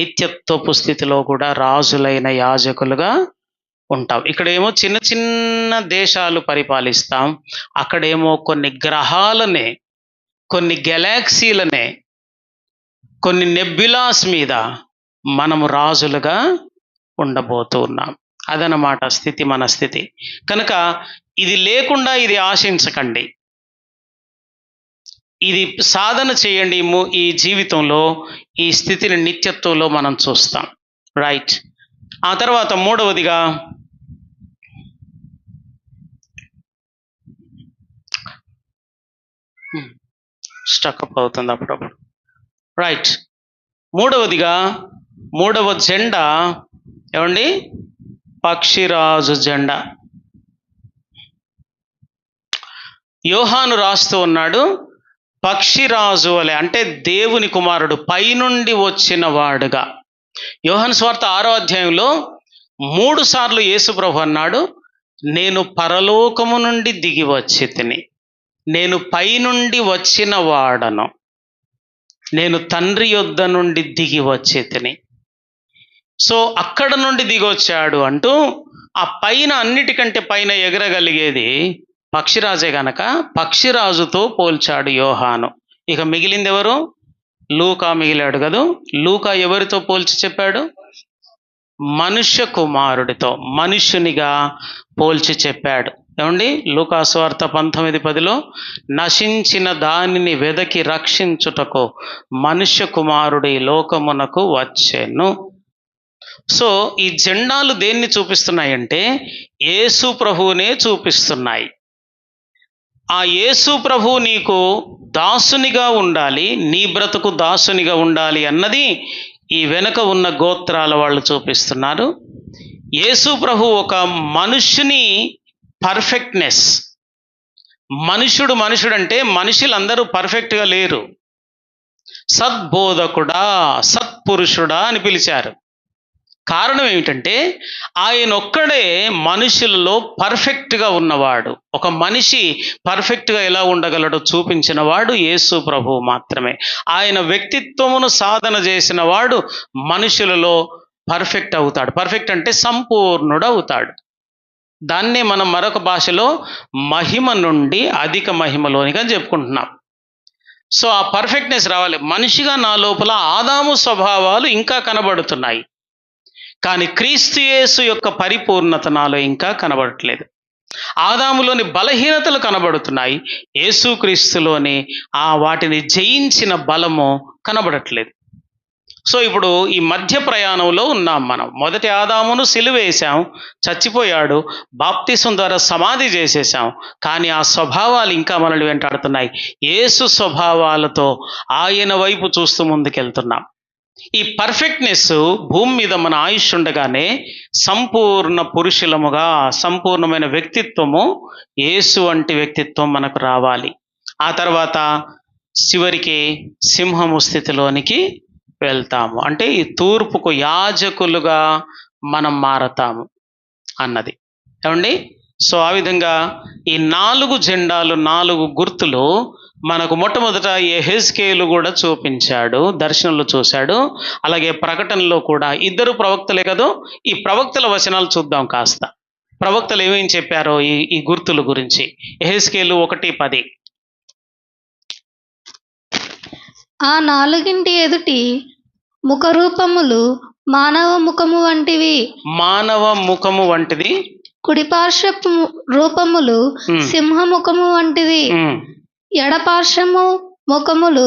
నిత్యత్వపు స్థితిలో కూడా రాజులైన యాజకులుగా ఉంటాం. ఇక్కడేమో చిన్న చిన్న దేశాలు పరిపాలిస్తాం, అక్కడేమో కొన్ని గ్రహాలనే, కొన్ని గెలాక్సీలనే, కొన్ని నెబ్యులాస్ మీద మనము రాజులుగా ఉండబోతూ ఉన్నాం. అదనమాట స్థితి, మన స్థితి. కనుక ఇది లేకుండా ఇది ఆశించకండి, ఇది సాధన చేయండి. ఈ జీవితంలో ఈ స్థితిని నిత్యత్వంలో మనం చూస్తాం. రైట్. ఆ తర్వాత మూడవదిగా స్టక్అప్ అవుతుంది అప్పుడప్పుడు. రైట్. మూడవ జెండా ఏమండి? పక్షిరాజు జెండా. యోహాను రాస్తూ ఉన్నాడు, పక్షిరాజు వలె, అంటే దేవుని కుమారుడు, పైనుండి వచ్చిన వాడుగా. యోహాను సువార్త 6వ అధ్యాయంలో 3 సార్లు యేసు ప్రభు అన్నాడు, నేను పరలోకము నుండి దిగి వచ్చి తిని, నేను పైనుండి వచ్చిన వాడను, నేను తండ్రి యొద్ద నుండి దిగి వచ్చి తిని. సో అక్కడ నుండి దిగి వచ్చాడు అంటూ, ఆ పైన అన్నిటికంటే పైన ఎగరగలిగేది పక్షిరాజే గనక పక్షిరాజుతో పోల్చాడు యోహాను. ఇక మిగిలింది ఎవరు? లూకా మిగిలాడు కదా. లూకా ఎవరితో పోల్చి చెప్పాడు? మనుష్య కుమారుడితో, మనుష్యునిగా పోల్చి చెప్పాడు. ఏమండి? లూకా సువార్త 19:10లో నశించిన దానిని వెదకి రక్షించుటకు మనుష్య కుమారుడు ఈ లోకమునకు వచ్చెను. సో ఈ జెండాలు దేన్ని చూపిస్తున్నాయంటే యేసు ప్రభువునే చూపిస్తున్నాయి. ఆ యేసు ప్రభువు నీకు దాసునిగా ఉండాలి, నీ బ్రతుకు దాసునిగా ఉండాలి అన్నది ఈ వెనుక ఉన్న గోత్రాల వాళ్ళు చూపిస్తున్నారు. యేసు ప్రభు ఒక మనుష్యుని పర్ఫెక్ట్నెస్. మనుషుడంటే మనుషులందరూ పర్ఫెక్ట్గా లేరు. సద్బోధకుడా, సత్పురుషుడా అని పిలిచారు. కారణం ఏమిటంటే ఆయన ఒక్కడే మనుషులలో పర్ఫెక్ట్గా ఉన్నవాడు. ఒక మనిషి పర్ఫెక్ట్గా ఎలా ఉండగలడో చూపించిన వాడు యేసు ప్రభువు మాత్రమే. ఆయన వ్యక్తిత్వమును సాధన చేసిన వాడు మనుషులలో పర్ఫెక్ట్ అవుతాడు. పర్ఫెక్ట్ అంటే సంపూర్ణుడు అవుతాడు. దాన్నే మనం మరొక భాషలో మహిమ నుండి అధిక మహిమలోనిగా చెప్పుకుంటున్నాం. సో ఆ పర్ఫెక్ట్నెస్ రావాలి. మనిషిగా నా లోపల ఆదాము స్వభావాలు ఇంకా కనబడుతున్నాయి, కానీ క్రీస్తు యేసు యొక్క పరిపూర్ణత నాలో ఇంకా కనబడట్లేదు. ఆదాములోని బలహీనతలు కనబడుతున్నాయి, యేసుక్రీస్తులోని వాటిని జయించిన బలము కనబడట్లేదు. సో ఇప్పుడు ఈ మధ్య ప్రయాణంలో ఉన్నాం మనం. మొదటి ఆదామును సిలువేశాం, చచ్చిపోయాడు, బాప్తిసం ద్వారా సమాధి చేసేసాం, కానీ ఆ స్వభావాలు ఇంకా మనల్ని వెంటాడుతున్నాయి. యేసు స్వభావాలతో ఆయన వైపు చూస్తూ ముందుకెళ్తున్నాం. ఈ పర్ఫెక్ట్నెస్ భూమి మీద మన ఆయుష్ ఉండగానే సంపూర్ణ పురుషులముగా, సంపూర్ణమైన వ్యక్తిత్వము, యేసు వంటి వ్యక్తిత్వం మనకు రావాలి. ఆ తర్వాత చివరికి సింహము స్థితిలోనికి వెళ్తాము. అంటే ఈ తూర్పుకు యాజకులుగా మనం మారతాము అన్నది. ఏమండి? సో ఆ విధంగా ఈ 4 జెండాలు, 4 గుర్తులు మనకు మొట్టమొదట యెహెజ్కేలు కూడా చూపించాడు, దర్శనంలో చూశాడు. అలాగే ప్రకటనలో కూడా 2 ప్రవక్తలే కదా. ఈ ప్రవక్తల వచనాలు చూద్దాం కాస్త. ప్రవక్తలు ఏమేం చెప్పారో ఈ గుర్తుల గురించి. యెహెజ్కేలు 1:10. ఆ 4 ఎదుటి ముఖరూపములు మానవ ముఖము వంటివి. మానవ ముఖము వంటిది. కుడిపార్శ్వపు రూపములు సింహముఖము వంటిది. ఎడపార్శ్వము ముఖములు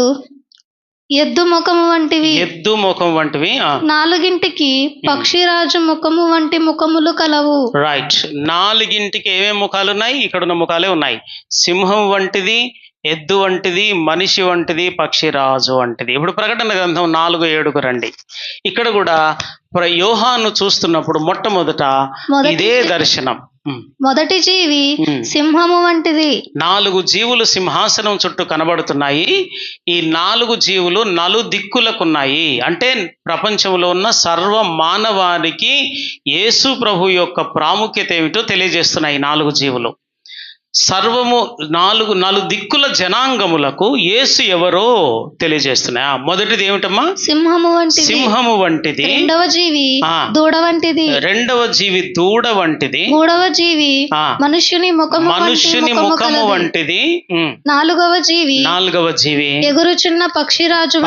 ఎద్దు ముఖము వంటివి. ఎద్దు ముఖం వంటివి. 4 పక్షిరాజు ముఖము వంటి ముఖములు కలవు. రైట్. 4 ఏమేమి ముఖాలు ఉన్నాయి? ఇక్కడున్న ముఖాలే ఉన్నాయి. సింహం వంటిది, ఎద్దు వంటిది, మనిషి వంటిది, పక్షిరాజు వంటిది. ఇప్పుడు ప్రకటన గ్రంథం 4:7 రండి. ఇక్కడ కూడా యోహాను చూస్తున్నప్పుడు మొట్టమొదట ఇదే దర్శనం. మొదటి జీవి సింహము వంటిది. 4 జీవులు సింహాసనం చుట్టూ కనబడుతున్నాయి. ఈ 4 జీవులు నలుదిక్కులకున్నాయి. అంటే ప్రపంచంలో ఉన్న సర్వ మానవానికి యేసు ప్రభు యొక్క ప్రాముఖ్యత ఏమిటో తెలియజేస్తున్నాయి 4 జీవులు. సర్వము 4 దిక్కుల జనాంగములకు యేసు ఎవరో తెలియజేస్తున్నాయి. మొదటిది ఏమిటమ్మా? సింహము వంటిది. సింహము వంటిది. రెండవ జీవి దూడ వంటిది. రెండవ జీవి దూడ వంటిది. మూడవ జీవి మనుష్యుని ముఖము వంటిది. నాలుగవ జీవి ఎగురుచున్న పక్షిరాజు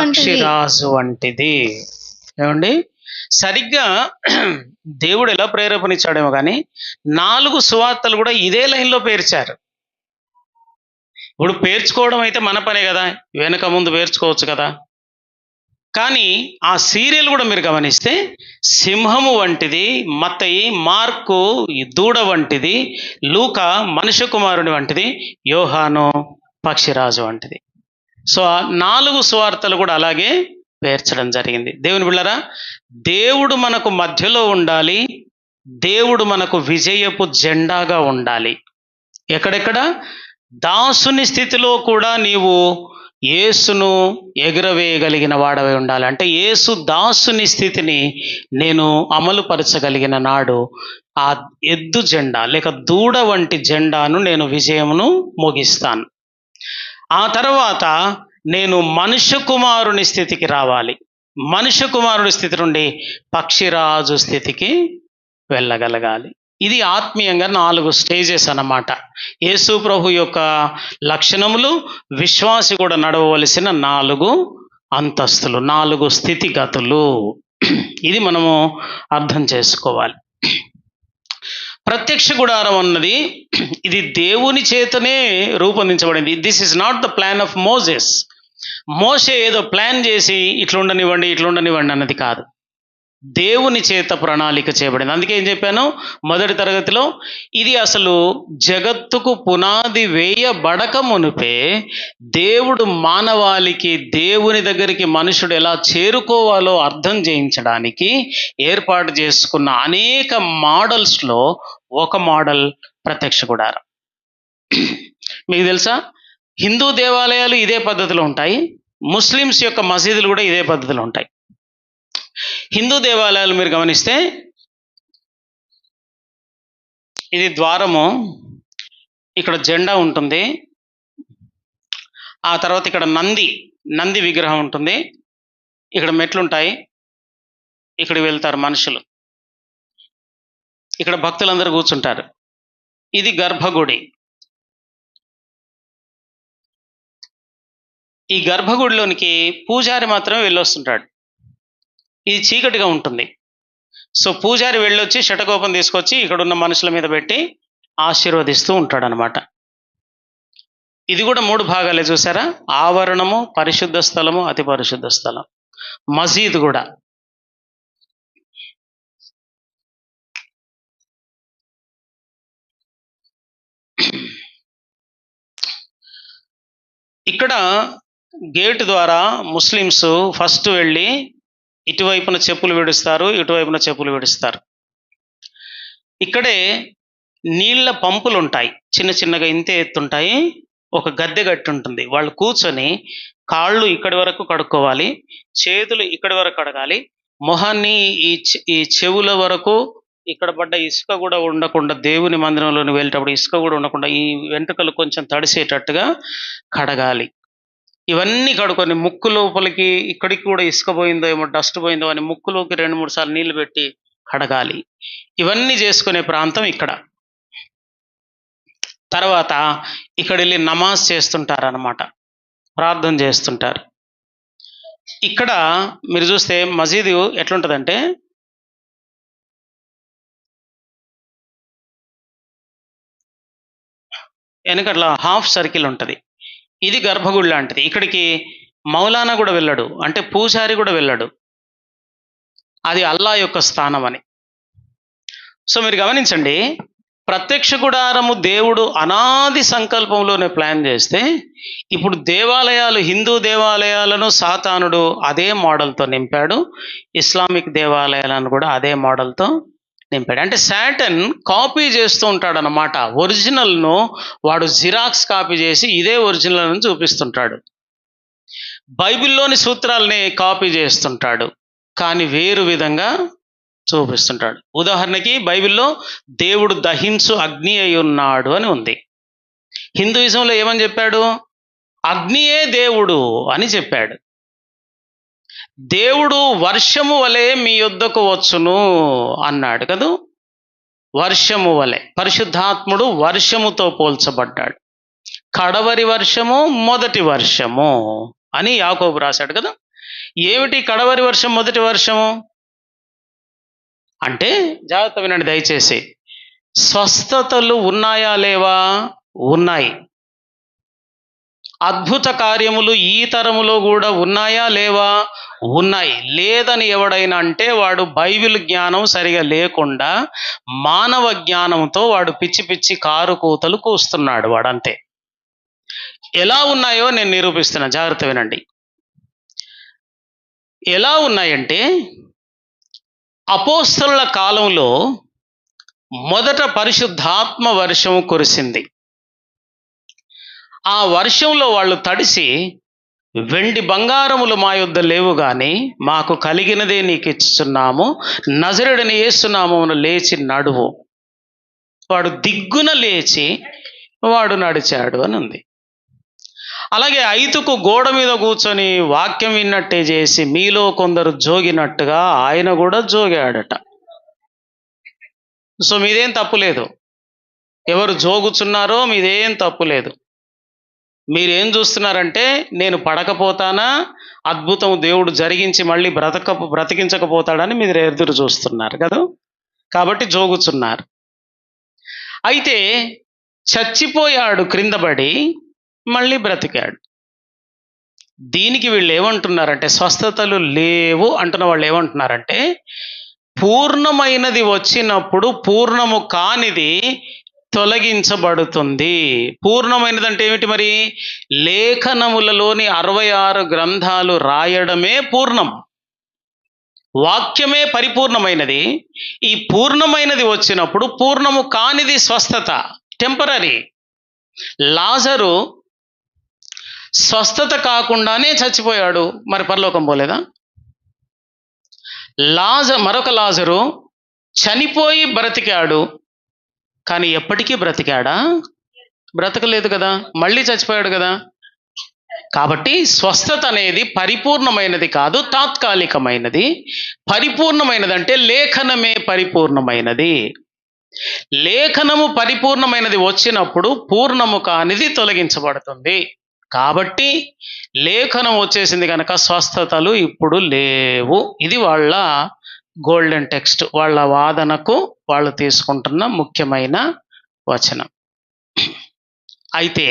వంటిది. ఏమండి? సరిగ్గా దేవుడు ఎలా ప్రేరేపణిచ్చాడేమో కానీ 4 సువార్తలు కూడా ఇదే లైన్లో పేర్చారు. ఇప్పుడు పేర్చుకోవడం అయితే మన పనే కదా, వెనక ముందు పేర్చుకోవచ్చు కదా. కానీ ఆ సీరియల్ కూడా మీరు గమనిస్తే సింహము వంటిది, మత్తయి, మార్కు దూడ వంటిది, లూకా మనుష్య కుమారుని వంటిది, యోహాను పక్షిరాజు వంటిది. సో 4 సువార్తలు కూడా అలాగే పేర్చడం జరిగింది. దేవుని బిళ్ళరా, దేవుడు మనకు మధ్యలో ఉండాలి. దేవుడు మనకు విజయపు జెండాగా ఉండాలి. ఎక్కడెక్కడ? దాసుని స్థితిలో కూడా నీవు యేసును ఎగురవేయగలిగిన వాడవై ఉండాలి. అంటే యేసు దాసుని స్థితిని నేను అమలుపరచగలిగిన నాడు ఆ ఎద్దు జెండా లేక దూడ వంటి జెండాను నేను విజయమును ముగిస్తాను. ఆ తర్వాత నేను మనుష్య కుమారుని స్థితికి రావాలి. మనుష్య కుమారుని స్థితి నుండి పక్షిరాజు స్థితికి వెళ్ళగలగాలి. ఇది ఆత్మీయంగా 4 స్టేజెస్ అన్నమాట. యేసు ప్రభు యొక్క లక్షణములు, విశ్వాసి కూడా నడవవలసిన 4 అంతస్తులు, 4 స్థితిగతులు. ఇది మనము అర్థం చేసుకోవాలి. ప్రత్యక్ష గుడారం అన్నది ఇది దేవుని చేతనే రూపొందించబడింది. This is not the plan of Moses. మోసే ఏదో ప్లాన్ చేసి ఇట్లా ఉండనివ్వండి అన్నది కాదు. దేవుని చేత ప్రణాళిక చేయబడింది. అందుకే ఏం చెప్పాను మొదటి తరగతిలో, ఇది అసలు జగత్తుకు పునాది వేయబడక మునిపే దేవుడు మానవాళికి దేవుని దగ్గరికి మనుషుడు ఎలా చేరుకోవాలో అర్థం చేయించడానికి ఏర్పాటు చేసుకున్న అనేక మోడల్స్లో ఒక మోడల్ ప్రత్యక్ష గుడారం. మీకు తెలుసా, హిందూ దేవాలయాలు ఇదే పద్ధతిలో ఉంటాయి, ముస్లిమ్స్ యొక్క మసీదులు కూడా ఇదే పద్ధతిలో ఉంటాయి. హిందూ దేవాలయాలు మీరు గమనిస్తే ఇది ద్వారము, ఇక్కడ జెండా ఉంటుంది, ఆ తర్వాత ఇక్కడ నంది విగ్రహం ఉంటుంది, ఇక్కడ మెట్లుంటాయి, ఇక్కడికి వెళ్తారు మనుషులు, ఇక్కడ భక్తులందరూ కూర్చుంటారు. ఇది గర్భగుడి. ఈ గర్భగుడిలోనికి పూజారి మాత్రమే వెళ్ళొస్తుంటాడు. ఇది చీకటిగా ఉంటుంది. సో పూజారి వెళ్ళొచ్చి షటకోపం తీసుకొచ్చి ఇక్కడ ఉన్న మనుషుల మీద పెట్టి ఆశీర్వదిస్తూ ఉంటాడు అనమాట. ఇది కూడా 3 భాగాలే చూసారా, ఆవరణము, పరిశుద్ధ స్థలము, అతి పరిశుద్ధ స్థలం, మసీద్ కూడా. ఇక్కడ గేట్ ద్వారా ముస్లిమ్స్ ఫస్ట్ వెళ్ళి ఇటువైపున చెప్పులు విడుస్తారు, ఇటువైపున చెప్పులు విడుస్తారు. ఇక్కడే నీళ్ల పంపులు ఉంటాయి, చిన్న చిన్నగా ఇంతే ఎత్తుంటాయి, ఒక గద్దె గట్టి ఉంటుంది. వాళ్ళు కూర్చొని కాళ్ళు ఇక్కడి వరకు కడుక్కోవాలి, చేతులు ఇక్కడి వరకు కడగాలి, మొహాన్ని ఈ చెవుల వరకు, ఇక్కడ పడ్డ ఇసుక కూడా ఉండకుండా, దేవుని మందిరంలోని వెళ్ళేటప్పుడు ఇసుక కూడా ఉండకుండా ఈ వెంట్రుకలు కొంచెం తడిసేటట్టుగా కడగాలి. ఇవన్నీ కడుక్కొని ముక్కు లోపలికి ఇక్కడికి కూడా ఇసుక పోయిందో ఏమో, డస్ట్ పోయిందో అని ముక్కులోకి 2-3 సార్లు నీళ్లు పెట్టి కడగాలి. ఇవన్నీ చేసుకునే ప్రాంతం ఇక్కడ. తర్వాత ఇక్కడ వెళ్ళి నమాజ్ చేస్తుంటారన్నమాట, ప్రార్థన చేస్తుంటారు. ఇక్కడ మీరు చూస్తే మసీదు ఎట్లుంటుందంటే, వెనకట్లా హాఫ్ సర్కిల్ ఉంటుంది. ఇది గర్భగుడి లాంటిది. ఇక్కడికి మౌలానా కూడా వెళ్ళాడు, అంటే పూజారి కూడా వెళ్ళాడు. అది అల్లా యొక్క స్థానం అని. సో మీరు గమనించండి, ప్రత్యక్ష గుడారము దేవుడు అనాది సంకల్పంలోనే ప్లాన్ చేస్తే, ఇప్పుడు దేవాలయాలు, హిందూ దేవాలయాలను సాతానుడు అదే మోడల్తో నింపాడు, ఇస్లామిక్ దేవాలయాలను కూడా అదే మోడల్తో నింపాడు. అంటే శాటన్ కాపీ చేస్తూ ఉంటాడు అన్నమాట. ఒరిజినల్ను వాడు జిరాక్స్ కాపీ చేసి ఇదే ఒరిజినల్ అని చూపిస్తుంటాడు. బైబిల్లోని సూత్రాలని కాపీ చేస్తుంటాడు, కానీ వేరు విధంగా చూపిస్తుంటాడు. ఉదాహరణకి బైబిల్లో దేవుడు దహించు అగ్ని అయి ఉన్నాడు అని ఉంది. హిందూయిజంలో ఏమని చెప్పాడు? అగ్నియే దేవుడు అని చెప్పాడు. దేవుడు వర్షము వలె మీ యొద్దకు వచ్చును అన్నాడు కదూ. వర్షము వలె, పరిశుద్ధాత్ముడు వర్షముతో పోల్చబడ్డాడు. కడవరి వర్షము, మొదటి వర్షము అని యాకోబు రాశాడు కదా. ఏమిటి కడవరి వర్షం, మొదటి వర్షము అంటే? జాగ్రత్త వినండి దయచేసి. స్వస్థతలు ఉన్నాయా లేవా? ఉన్నాయి. అద్భుత కార్యములు ఈ తరములో కూడా ఉన్నాయా లేవా? ఉన్నాయి. లేదని ఎవడైనా అంటే వాడు బైబిల్ జ్ఞానం సరిగా లేకుండా మానవ జ్ఞానంతో వాడు పిచ్చి పిచ్చి కారు కూతలు కూస్తున్నాడు వాడంతే. ఎలా ఉన్నాయో నేను నిరూపిస్తున్నా, జాగ్రత్త వినండి. ఎలా ఉన్నాయంటే, అపోస్తలుల కాలంలో మొదట పరిశుద్ధాత్మ వర్షం కురిసింది. ఆ వర్షంలో వాళ్ళు తడిసి, వెండి బంగారములు మా యొద్ద లేవు గాని మాకు కలిగినదే నీకు ఇచ్చుచున్నాము, నజరేయుడైన యేసు నామమున లేచి నడువు. వాడు దిగ్గున లేచి వాడు నడిచాడు అని ఉంది. అలాగే ఐతుకు గోడ మీద కూర్చొని వాక్యం విన్నట్టే చేసి మీలో కొందరు జోగినట్టుగా ఆయన కూడా జోగాడట. సో మీదేం తప్పు లేదు, ఎవరు జోగుచున్నారో మీదేం తప్పు లేదు. మీరేం చూస్తున్నారంటే, నేను పడకపోతానా, అద్భుతం దేవుడు జరిగించి మళ్ళీ బ్రతికించకపోతాడని మీరు ఎదురు చూస్తున్నారు కదా, కాబట్టి జోగుచున్నారు. అయితే చచ్చిపోయాడు, క్రిందపడి మళ్ళీ బ్రతికాడు. దీనికి వీళ్ళు ఏమంటున్నారంటే, స్వస్థతలు లేవు అంటున్న వాళ్ళు ఏమంటున్నారంటే, పూర్ణమైనది వచ్చినప్పుడు పూర్ణము కానిది తొలగించబడుతుంది. పూర్ణమైనది అంటే ఏమిటి మరి? లేఖనములలోని 66 గ్రంథాలు రాయడమే పూర్ణం. వాక్యమే పరిపూర్ణమైనది. ఈ పూర్ణమైనది వచ్చినప్పుడు పూర్ణము కానిది స్వస్థత, టెంపరరీ. లాజరు స్వస్థత కాకుండానే చచ్చిపోయాడు, మరి పరలోకం పోలేదా? మరొక లాజరు చనిపోయి బ్రతికాడు, కానీ ఎప్పటికీ బ్రతికాడా? బ్రతకలేదు కదా, మళ్ళీ చచ్చిపోయాడు కదా. కాబట్టి స్వస్థత అనేది పరిపూర్ణమైనది కాదు, తాత్కాలికమైనది. పరిపూర్ణమైనది అంటే లేఖనమే పరిపూర్ణమైనది. లేఖనము పరిపూర్ణమైనది వచ్చినప్పుడు పూర్ణము కానిది తొలగించబడుతుంది. కాబట్టి లేఖనం వచ్చేసింది కనుక స్వస్థతలు ఇప్పుడు లేవు. ఇది వాళ్ళ గోల్డెన్ టెక్స్ట్, వాళ్ళ వాదనకు వాళ్ళు తీసుకుంటున్న ముఖ్యమైన వచనం. అయితే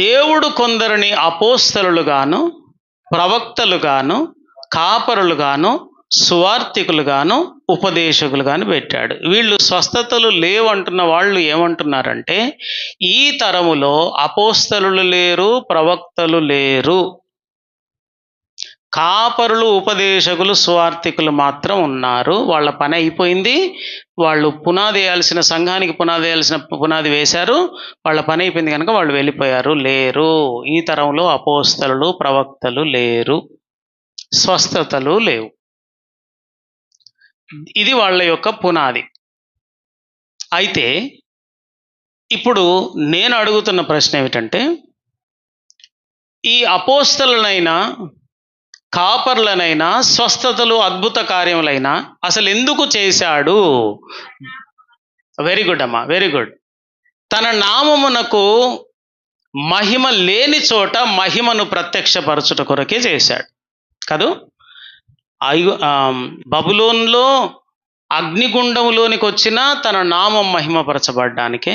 దేవుడు కొందరిని అపోస్తలులుగాను, ప్రవక్తలుగాను, కాపరులుగాను, సువార్తికులుగాను, ఉపదేశకులుగాను పెట్టాడు. వీళ్ళు స్వస్థతలు లేవంటున్న వాళ్ళు ఏమంటున్నారంటే, ఈ తరములో అపోస్తలులు లేరు, ప్రవక్తలు లేరు, కాపరులు, ఉపదేశకులు, సువార్తికులు మాత్రం ఉన్నారు. వాళ్ళ పని అయిపోయింది. వాళ్ళు పునాది వేయాల్సిన, సంఘానికి పునాది వేయాల్సిన పునాది వేశారు. వాళ్ళ పని అయిపోయింది కనుక వాళ్ళు వెళ్ళిపోయారు. లేరు, ఈ తరంలో అపోస్తలులు, ప్రవక్తలు లేరు, స్వస్థతలు లేవు. ఇది వాళ్ళ యొక్క పునాది. అయితే ఇప్పుడు నేను అడుగుతున్న ప్రశ్న ఏమిటంటే, ఈ అపోస్తలునైనా కాపర్లనైనా స్వస్థతలు, అద్భుత కార్యములైనా అసలు ఎందుకు చేశాడు? వెరీ గుడ్ అమ్మా, వెరీ గుడ్. తన నామమునకు మహిమ లేని చోట మహిమను ప్రత్యక్షపరచుట కొరకే చేశాడు కదూ. బబులోన్లో అగ్నిగుండంలోనికి వచ్చిన తన నామం మహిమపరచబడ్డానికే,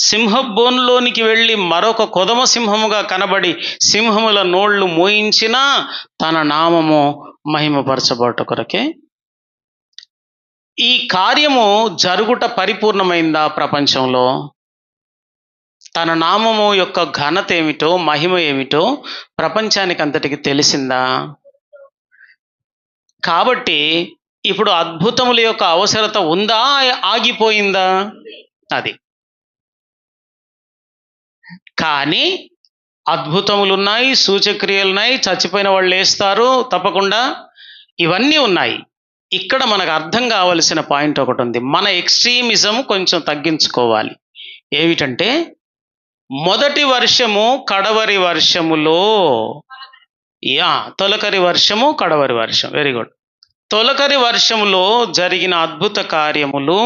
సింహబోన్లోనికి వెళ్ళి మరొక కొదమ సింహముగా కనబడి సింహముల నోళ్లు మోయించిన తన నామము మహిమపరచబడుట కొరకే. ఈ కార్యము జరుగుట పరిపూర్ణమైందా? ప్రపంచంలో తన నామము యొక్క ఘనత ఏమిటో, మహిమ ఏమిటో ప్రపంచానికి అంతటికి తెలిసిందా? కాబట్టి ఇప్పుడు అద్భుతముల యొక్క అవసరత ఉందా, ఆగిపోయిందా? అది. కానీ అద్భుతములు ఉన్నాయి, సూచక్రియలు ఉన్నాయి, చచ్చిపోయిన వాళ్ళు లేస్తారు తప్పకుండా, ఇవన్నీ ఉన్నాయి. ఇక్కడ మనకు అర్థం కావలసిన పాయింట్ ఒకటి ఉంది. మన ఎక్స్ట్రీమిజం కొంచెం తగ్గించుకోవాలి. ఏమిటంటే, మొదటి వర్షము కడవరి వర్షములో, తొలకరి వర్షము కడవరి వర్షం, వెరీ గుడ్. తొలకరి వర్షములో జరిగిన అద్భుత కార్యములు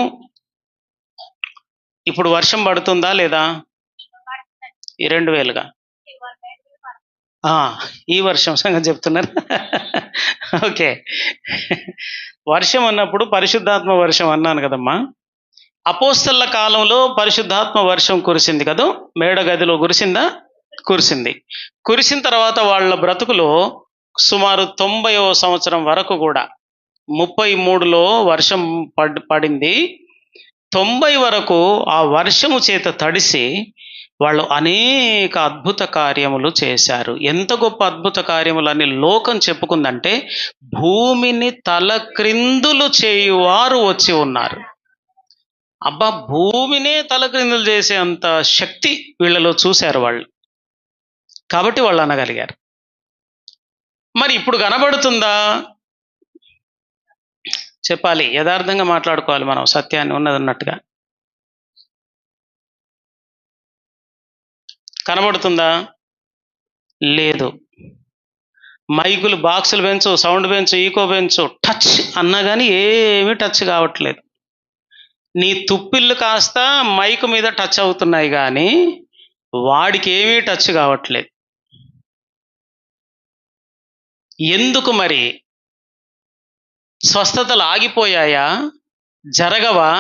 ఇప్పుడు వర్షం పడుతుందా లేదా? ఈ 2000గా ఈ వర్షం సంగతి చెప్తున్నారు. ఓకే, వర్షం అన్నప్పుడు పరిశుద్ధాత్మ వర్షం అన్నాను కదమ్మా. అపోస్తలుల కాలంలో పరిశుద్ధాత్మ వర్షం కురిసింది కదా, మేడగదిలో కురిసిందా? కురిసింది. కురిసిన తర్వాత వాళ్ళ బ్రతుకులో సుమారు 90వ సంవత్సరం వరకు కూడా, 33లో వర్షం పడింది. 90 వరకు ఆ వర్షము చేత తడిసి వాళ్ళు అనేక అద్భుత కార్యములు చేశారు. ఎంత గొప్ప అద్భుత కార్యములని లోకం చెప్పుకుందంటే, భూమిని తలక్రిందులు చేయువారు వచ్చి ఉన్నారు. అబ్బా, భూమినే తలక్రిందులు చేసే అంత శక్తి వీళ్ళలో చూశారు వాళ్ళు. కాబట్టి వాళ్ళు అనగలిగారు. మరి ఇప్పుడు కనబడుతుందా? చెప్పాలి, యథార్థంగా మాట్లాడుకోవాలి మనం, సత్యాన్ని ఉన్నది ఉన్నట్టుగా. కనబడుతుందా? లేదు. మైకులు, బాక్సులు పెంచు, సౌండ్ పెంచు, ఈకో పెంచు, టచ్ అన్నా కానీ ఏమీ టచ్ కావట్లేదు. నీ తుప్పిళ్ళు కాస్త మైకు మీద టచ్ అవుతున్నాయి కానీ వాడికి ఏమీ టచ్ కావట్లేదు. ఎందుకు మరి? స్వస్థతలు ఆగిపోయాయా? జరగవా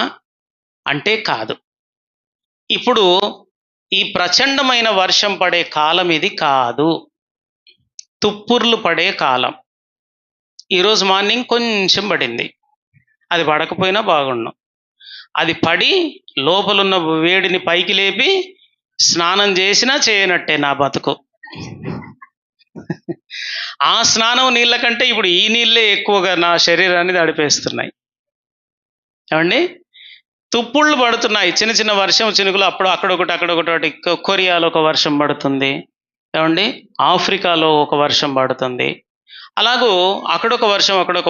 అంటే కాదు. ఇప్పుడు ఈ ప్రచండమైన వర్షం పడే కాలం ఇది కాదు, తుప్పుర్లు పడే కాలం. ఈరోజు మార్నింగ్ కొంచెం పడింది, అది పడకపోయినా బాగుండు. అది పడి లోపలున్న వేడిని పైకి లేపి స్నానం చేసినా చేయనట్టే నా బతుకు. ఆ స్నానం నీళ్ళ కంటే ఇప్పుడు ఈ నీళ్ళే ఎక్కువగా నా శరీరాన్ని తడిపేస్తున్నాయి. ఏమండి? తుప్పుళ్ళు పడుతున్నాయి, చిన్న చిన్న వర్షం చినుకులు. అప్పుడు అక్కడొకటి కొరియాలో ఒక వర్షం పడుతుంది, ఏమండి, ఆఫ్రికాలో ఒక వర్షం పడుతుంది. అలాగూ అక్కడొక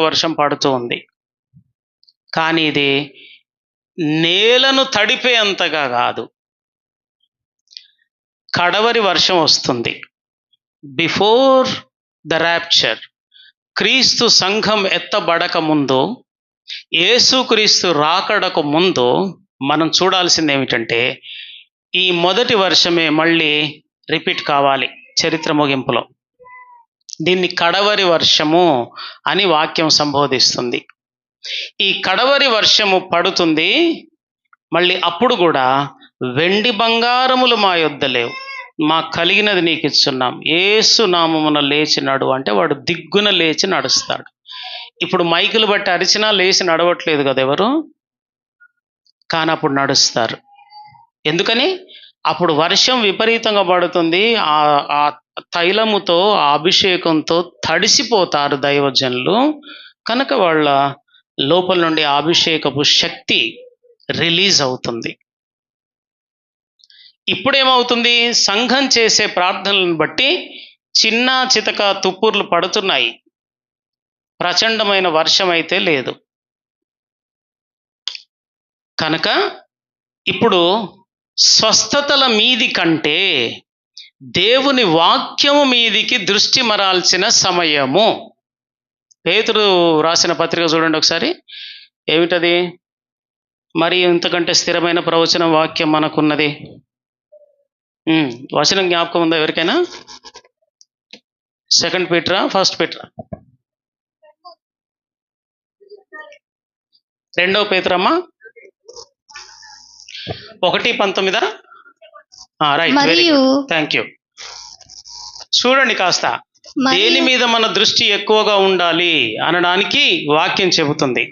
వర్షం పడుతూ ఉంది. కానీ ఇది నేలను తడిపేంతగా కాదు. కడవరి వర్షం వస్తుంది. బిఫోర్ ద ర్యాప్చర్, క్రీస్తు సంఘం ఎత్తబడక ముందు, యేసుక్రీస్తు రాకడకు ముందు మనం చూడాల్సింది ఏమిటంటే, ఈ మొదటి వర్షమే మళ్ళీ రిపీట్ కావాలి చరిత్ర ముగింపులో. దీన్ని కడవరి వర్షము అని వాక్యం సంబోధిస్తుంది. ఈ కడవరి వర్షము పడుతుంది. మళ్ళీ అప్పుడు కూడా వెండి బంగారములు మా యొద్ద లేవు, మాకు కలిగినది నీకు ఇచ్చున్నాం, యేసు నామమున లేచి నడు అంటే వాడు దిగ్గున లేచి నడుస్తాడు. ఇప్పుడు మైకులు బట్టి అరిచినా లేచి నడవట్లేదు కదా ఎవరు, కానీ అప్పుడు నడుస్తారు. ఎందుకని? అప్పుడు వర్షం విపరీతంగా పడుతుంది. ఆ తైలముతో, ఆ అభిషేకంతో తడిసిపోతారు దైవజనులు. కనుక వాళ్ళ లోపల నుండి ఆ అభిషేకపు శక్తి రిలీజ్ అవుతుంది. ఇప్పుడేమవుతుంది? సంఘం చేసే ప్రార్థనలను బట్టి చిన్న చితక తుప్పుర్లు పడుతున్నాయి, ప్రచండమైన వర్షం అయితే లేదు. కనుక ఇప్పుడు స్వస్థతల మీది కంటే దేవుని వాక్యము మీదికి దృష్టి మరాల్సిన సమయము. పేతురు రాసిన పత్రిక చూడండి ఒకసారి, ఏమిటది? మరి ఇంతకంటే స్థిరమైన ప్రవచన వాక్యం మనకున్నది. వచనం జ్ఞాపకం ఉందా ఎవరికైనా? 2 పీటరా 1 పీటరా? 2 పేతురమ్మా 1:19. Right, very good, thank you. చూడండి కాస్త, దేని మీద మన దృష్టి ఎక్కువగా ఉండాలి అనడానికి వాక్యం చెబుతుంది.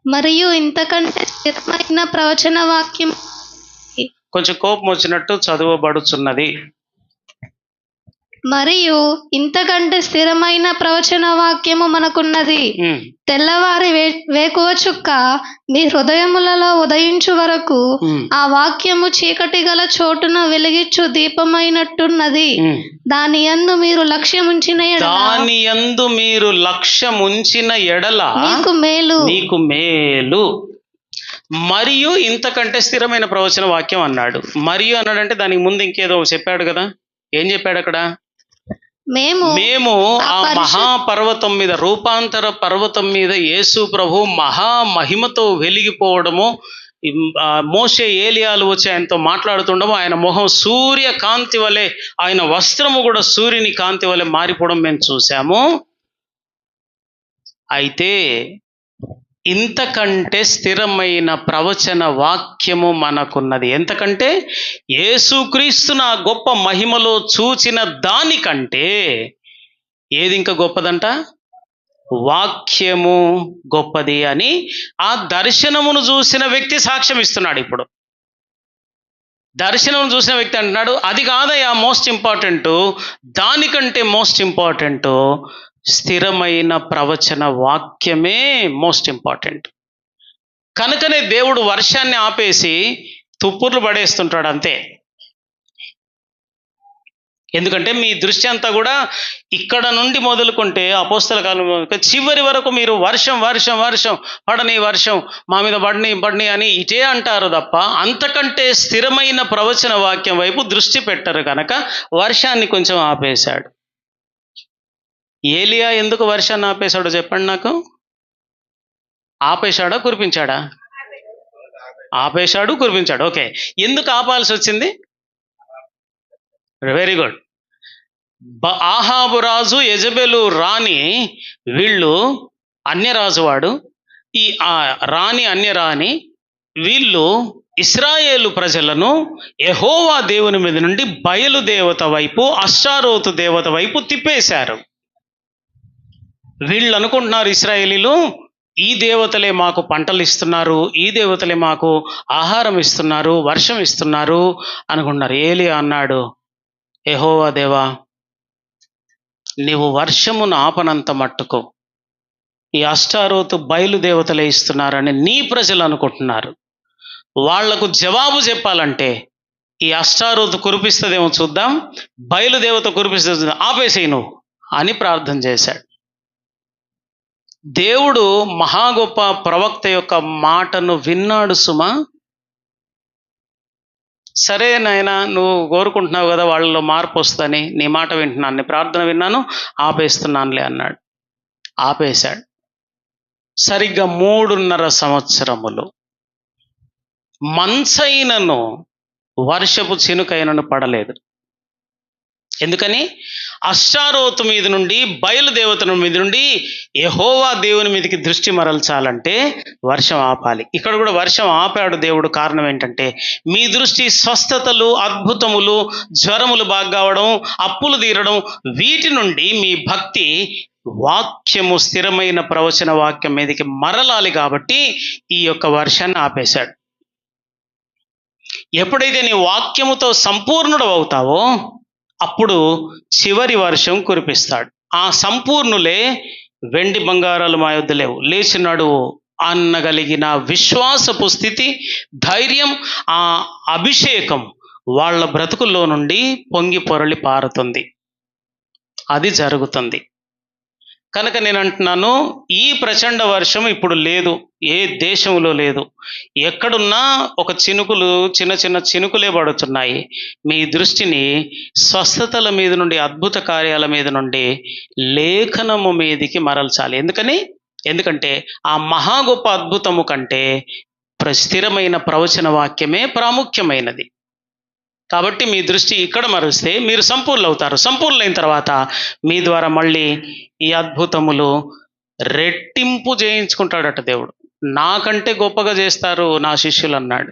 మరియు ఇంతకంటే స్థిరమైన ప్రవచన వాక్యం, కొంచెం కోపం వచ్చినట్టు చదువబడుచున్నది. మరియు ఇంతకంటే స్థిరమైన ప్రవచన వాక్యము మనకున్నది. తెల్లవారి వేకువ చుక్క మీ హృదయములలో ఉదయించు వరకు ఆ వాక్యము చీకటి గల చోటున వెలిగిచ్చు దీపమైనట్టున్నది. దాని యందు మీరు లక్ష్యముంచిన ఎడల మీకు మేలు. మరియు ఇంతకంటే స్థిరమైన ప్రవచన వాక్యం అన్నాడు. మరియు అన్నాడంటే దానికి ముందు ఇంకేదో చెప్పాడు కదా. ఏం చెప్పాడు అక్కడ? మేము ఆ మహాపర్వతం మీద, రూపాంతర పర్వతం మీద యేసు ప్రభు మహామహిమతో వెలిగిపోవడము, మోషే ఏలియాలు వచ్చి ఆయనతో మాట్లాడుతుండము, ఆయన మొహం సూర్య కాంతి వలె, ఆయన వస్త్రము కూడా సూర్యుని కాంతి వలె మారిపోవడం మేము చూసాము. అయితే ఇంతకంటే స్థిరమైన ప్రవచన వాక్యము మనకున్నది. ఎంతకంటే? యేసుక్రీస్తు నా గొప్ప మహిమలో చూచిన దానికంటే ఏది ఇంకా గొప్పదంట? వాక్యము గొప్పది అని ఆ దర్శనమును చూసిన వ్యక్తి సాక్ష్యం ఇస్తున్నాడు. ఇప్పుడు దర్శనమును చూసిన వ్యక్తి అంటున్నాడు, అది కాదయ్యా మోస్ట్ ఇంపార్టెంట్, దానికంటే మోస్ట్ ఇంపార్టెంట్ స్థిరమైన ప్రవచన వాక్యమే మోస్ట్ ఇంపార్టెంట్. కనుకనే దేవుడు వర్షాన్ని ఆపేసి తుప్పుర్లు పడేస్తుంటాడు అంతే. ఎందుకంటే మీ దృష్టి అంతా కూడా ఇక్కడ నుండి మొదలుకుంటే అపోస్తల కాలం చివరి వరకు మీరు వర్షం వర్షం వర్షం పడని, వర్షం మా మీద పడని అని ఇటే అంటారు తప్ప అంతకంటే స్థిరమైన ప్రవచన వాక్యం వైపు దృష్టి పెట్టరు. కనుక వర్షాన్ని కొంచెం ఆపేశాడు. ఏలియా ఎందుకు వర్షాన్ని ఆపేశాడో చెప్పండి నాకు. ఆపేశాడా కురిపించాడా? ఆపేశాడు, కురిపించాడు. ఓకే, ఎందుకు ఆపాల్సి వచ్చింది? Very good. ఆహాబు రాజు, యెజబెలు రాణి, వీళ్ళు అన్యరాజు వాడు, ఈ రాణి అన్యరాణి, వీళ్ళు ఇశ్రాయేలు ప్రజలను యెహోవా దేవుని మీద నుండి బయలు దేవత వైపు, అష్టారోతు దేవత వైపు తిప్పేశారు. వీళ్ళు అనుకుంటున్నారు ఇశ్రాయేలీలు, ఈ దేవతలే మాకు పంటలు ఇస్తున్నారు, ఈ దేవతలే మాకు ఆహారం ఇస్తున్నారు, వర్షం ఇస్తున్నారు అనుకుంటున్నారు. ఏలియా అన్నాడు, యెహోవా దేవా, నీవు వర్షమును ఆపనంత మట్టుకు ఈ అష్టారోతు బయలుదేవతలే ఇస్తున్నారని నీ ప్రజలు అనుకుంటున్నారు. వాళ్లకు జవాబు చెప్పాలంటే ఈ అష్టారోతు కురిపిస్తుందేమో చూద్దాం, బయలుదేవత కురిపిస్తుంది చూద్దాం, ఆపేసేయి నువ్వు అని ప్రార్థన చేశాడు. దేవుడు మహా గొప్ప ప్రవక్త యొక్క మాటను విన్నాడు సుమా. సరే నాయనా, నువ్వు కోరుకుంటున్నావు కదా వాళ్ళలో మార్పు వస్తుందని, నీ మాట వింటున్నాను, నీ ప్రార్థన విన్నాను, ఆపేస్తున్నానులే అన్నాడు. ఆపేశాడు. సరిగ్గా 3.5 సంవత్సరములు మంచైనను వర్షపు చినుకైనను పడలేదు. ఎందుకని? అష్టారోతు మీద నుండి, బయలుదేవతల మీద నుండి యెహోవా దేవుని మీదకి దృష్టి మరల్చాలంటే వర్షం ఆపాలి. ఇక్కడ కూడా వర్షం ఆపాడు దేవుడు. కారణం ఏంటంటే మీ దృష్టి స్వస్థతలు, అద్భుతములు, జ్వరములు బాగా కావడం, అప్పులు తీరడం, వీటి నుండి మీ భక్తి వాక్యము, స్థిరమైన ప్రవచన వాక్యం మీదకి మరలాలి. కాబట్టి ఈ యొక్క వర్షాన్ని ఆపేశాడు. ఎప్పుడైతే నీ వాక్యముతో సంపూర్ణుడు అవుతావో అప్పుడు చివరి వర్షం కురిపిస్తాడు. ఆ సంపూర్ణులే వెండి బంగారాలు మా యొద్ద లేవు, లేచినాడు అనగలిగిన విశ్వాసపు స్థితి, ధైర్యం, ఆ అభిషేకం వాళ్ళ బ్రతుకుల్లో నుండి పొంగి పొరలి పారుతుంది. అది జరుగుతుంది. కనుక నేను అంటున్నాను, ఈ ప్రచండ వర్షం ఇప్పుడు లేదు, ఏ దేశంలో లేదు. ఎక్కడున్నా ఒక చినుకులు, చిన్న చిన్న చినుకులే పడుతున్నాయి. మీ దృష్టిని స్వస్థతల మీద నుండి, అద్భుత కార్యాల మీద నుండి లేఖనము మీదికి మరల్చాలి. ఎందుకంటే ఆ మహా గొప్ప అద్భుతము కంటే స్థిరమైన ప్రవచన వాక్యమే ప్రాముఖ్యమైనది. కాబట్టి మీ దృష్టి ఇక్కడ మరిస్తే మీరు సంపూర్ణులు అవుతారు. సంపూర్ణులైన తర్వాత మీ ద్వారా మళ్ళీ ఈ అద్భుతములు రెట్టింపు చేయించుకుంటాడట దేవుడు. నాకంటే గొప్పగా చేస్తారు నా శిష్యులు అన్నాడు.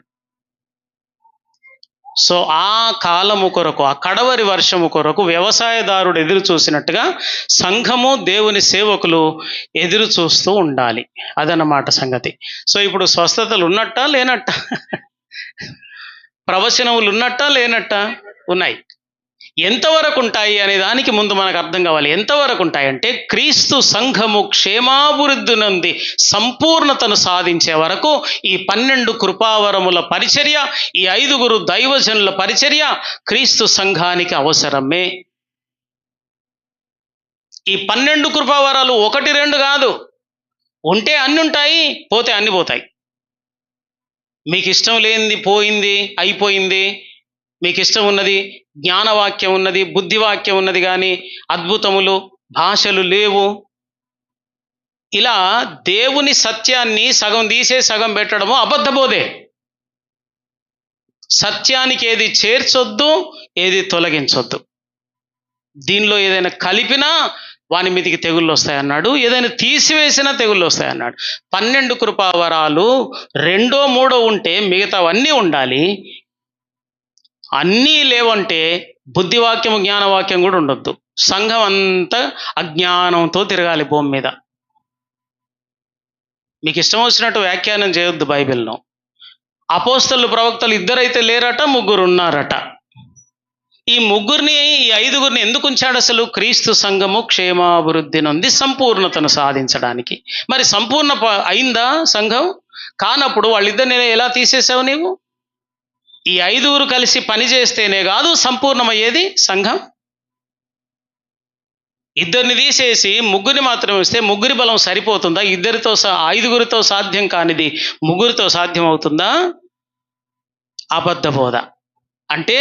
సో ఆ కాలము కొరకు, ఆ కడవరి వర్షము కొరకు వ్యవసాయదారుడు ఎదురు చూసినట్టుగా సంఘము, దేవుని సేవకులు ఎదురు చూస్తూ ఉండాలి. అదన్నమాట సంగతి. సో ఇప్పుడు స్వస్థతలు ఉన్నట్టా లేనట్టా? ప్రవచనములు ఉన్నట్టా లేనట్టా? ఉన్నాయి. ఎంతవరకు ఉంటాయి అనే దానికి ముందు మనకు అర్థం కావాలి. ఎంతవరకు ఉంటాయంటే క్రీస్తు సంఘము క్షేమాభివృద్ధి నుండి సంపూర్ణతను సాధించే వరకు ఈ 12 కృపావరముల పరిచర్య, ఈ 5 దైవజనుల పరిచర్య క్రీస్తు సంఘానికి అవసరమే. ఈ 12 కృపావరాలు 1, 2 కాదు. ఉంటే అన్ని ఉంటాయి, పోతే అన్ని పోతాయి. మీకు ఇష్టం లేనిది పోయింది, అయిపోయింది. మీకు ఇష్టం ఉన్నది, జ్ఞానవాక్యం ఉన్నది, బుద్ధివాక్యం ఉన్నది, కానీ అద్భుతములు, భాషలు లేవు. ఇలా దేవుని సత్యాన్ని సగం తీసే సగం పెట్టడము అబద్ధబోధే. సత్యానికి ఏది చేర్చొద్దు, ఏది తొలగించొద్దు. దీనిలో ఏదైనా కలిపినా వాని మీదికి తెగుళ్ళు వస్తాయన్నాడు, ఏదైనా తీసివేసినా తెగుళ్ళు వస్తాయన్నాడు. 12 కృపావరాలు 2, 3 ఉంటే మిగతావన్నీ ఉండాలి. అన్నీ లేవంటే బుద్ధివాక్యము, జ్ఞానవాక్యం కూడా ఉండొద్దు. సంఘం అంతా అజ్ఞానంతో తిరగాలి భూమి మీద. మీకు ఇష్టం వచ్చినట్టు వ్యాఖ్యానం చేయొద్దు బైబిల్ను. అపోస్తలు, ప్రవక్తలు 2 అయితే లేరట, 3 ఉన్నారట. ఈ 3 ఈ 5 ఎందుకు ఉంచాడు అసలు? క్రీస్తు సంఘము క్షేమాభివృద్ధి నుండి సంపూర్ణతను సాధించడానికి. మరి సంపూర్ణ అయిందా సంఘం? కానప్పుడు వాళ్ళిద్దరిని ఎలా తీసేసావు నీవు? ఈ 5 కలిసి పని చేస్తేనే కాదు సంపూర్ణమయ్యేది సంఘం. 2 తీసేసి 3 మాత్రం ఇస్తే 3 బలం సరిపోతుందా? 5 సాధ్యం కానిది 3 సాధ్యం అవుతుందా? అబద్ధ బోధ. అంటే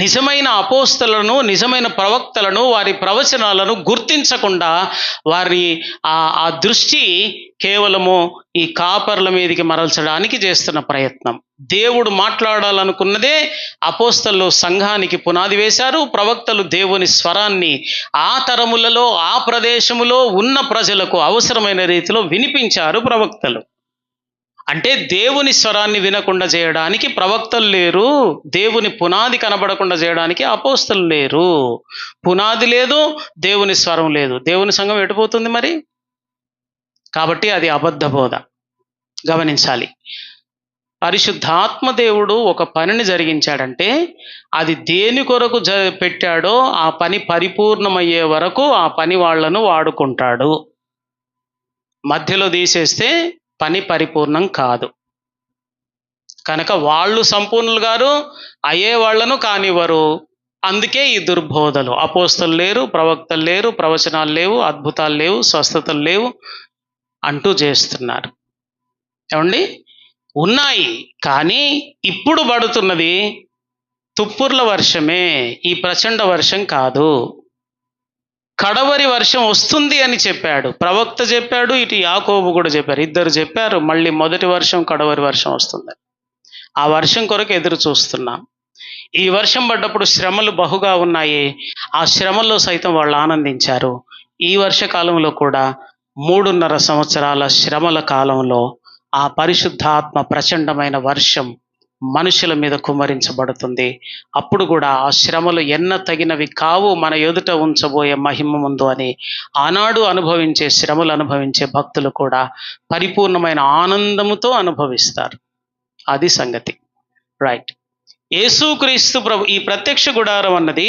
నిజమైన అపోస్తలను, నిజమైన ప్రవక్తలను, వారి ప్రవచనాలను గుర్తించకుండా వారి ఆ దృష్టి కేవలము ఈ కాపర్ల మీదకి మరల్చడానికి చేస్తున్న ప్రయత్నం. దేవుడు మాట్లాడాలనుకున్నదే అపోస్తలు సంఘానికి పునాది వేశారు. ప్రవక్తలు దేవుని స్వరాన్ని ఆ తరములలో, ఆ ప్రదేశములో ఉన్న ప్రజలకు అవసరమైన రీతిలో వినిపించారు ప్రవక్తలు. అంటే దేవుని స్వరాన్ని వినకుండా చేయడానికి ప్రవక్తలు లేరు, దేవుని పునాది కనబడకుండా చేయడానికి అపోస్తలు లేరు. పునాది లేదు, దేవుని స్వరం లేదు, దేవుని సంఘం ఎటుపోతుంది మరి? కాబట్టి అది అబద్ధ బోధ. గమనించాలి. పరిశుద్ధాత్మ దేవుడు ఒక పనిని జరిగించాడంటే అది దేని కొరకు పెట్టాడో ఆ పని పరిపూర్ణమయ్యే వరకు ఆ పని వాళ్లను వాడుకుంటాడు. మధ్యలో తీసేస్తే పని పరిపూర్ణం కాదు. కనుక వాళ్ళు సంపూర్ణులు గారు, అయ్యే వాళ్ళను కానివ్వరు. అందుకే ఈ దుర్బోధలు. అపోస్తలు లేరు, ప్రవక్తలు లేరు, ప్రవచనాలు లేవు, అద్భుతాలు లేవు, స్వస్థతలు లేవు అంటూ చేస్తున్నారు. ఏమండి? ఉన్నాయి, కానీ ఇప్పుడు పడుతున్నది తుప్పుర్ల వర్షమే, ఈ ప్రచండ వర్షం కాదు. కడవరి వర్షం వస్తుంది అని చెప్పాడు, ప్రవక్త చెప్పాడు, ఇటు యాకోబు కూడా చెప్పారు. ఇద్దరు చెప్పారు, మళ్ళీ మొదటి వర్షం, కడవరి వర్షం వస్తుంది. ఆ వర్షం కొరకు ఎదురు చూస్తున్నాం. ఈ వర్షం పడ్డప్పుడు శ్రమలు బహుగా ఉన్నాయి. ఆ శ్రమల్లో సైతం వాళ్ళు ఆనందించారు. ఈ వర్షకాలంలో కూడా 3.5 సంవత్సరాల శ్రమల కాలంలో ఆ పరిశుద్ధాత్మ ప్రచండమైన వర్షం మనుషుల మీద కుమ్మరించబడుతుంది. అప్పుడు కూడా ఆ శ్రమలు ఎన్న తగినవి కావు మన ఎదుట ఉంచబోయే మహిమ ముందు అని ఆనాడు అనుభవించే శ్రమలు అనుభవించే భక్తులు కూడా పరిపూర్ణమైన ఆనందముతో అనుభవిస్తారు. అది సంగతి. రైట్. యేసుక్రీస్తు ప్రభు ఈ ప్రత్యక్ష గుడారం అన్నది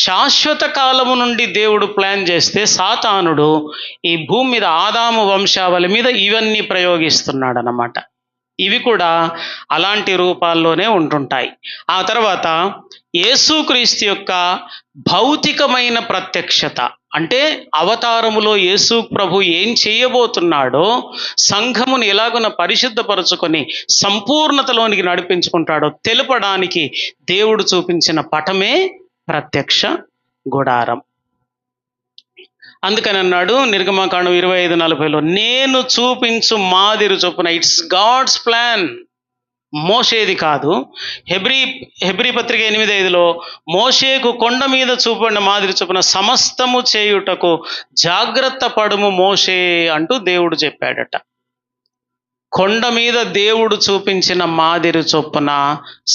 శాశ్వత కాలము నుండి దేవుడు ప్లాన్ చేస్తే సాతానుడు ఈ భూమి మీద ఆదాము వంశావళి మీద ఇవన్నీ ప్రయోగిస్తున్నాడు అన్నమాట. ఇవి కూడా అలాంటి రూపాల్లోనే ఉంటుంటాయి. ఆ తర్వాత యేసుక్రీస్తు యొక్క భౌతికమైన ప్రత్యక్షత అంటే అవతారములో యేసు ప్రభు ఏం చేయబోతున్నాడో, సంఘమును ఎలాగున పరిశుద్ధపరచుకొని సంపూర్ణతలోనికి నడిపించుకుంటాడో తెలుపడానికి దేవుడు చూపించిన పటమే ప్రత్యక్ష గుడారం. అందుకని అన్నాడు నిర్గమకాండం 25:40లో, నేను చూపించు మాదిరి చొప్పున. ఇట్స్ గాడ్స్ ప్లాన్, మోషేది కాదు. హెబ్రీ పత్రిక 8:5లో మోషేకు కొండ మీద చూపడిన మాదిరి చొప్పున సమస్తము చేయుటకు జాగ్రత్త పడుము మోషే అంటూ దేవుడు చెప్పాడట. కొండ మీద దేవుడు చూపించిన మాదిరి చొప్పున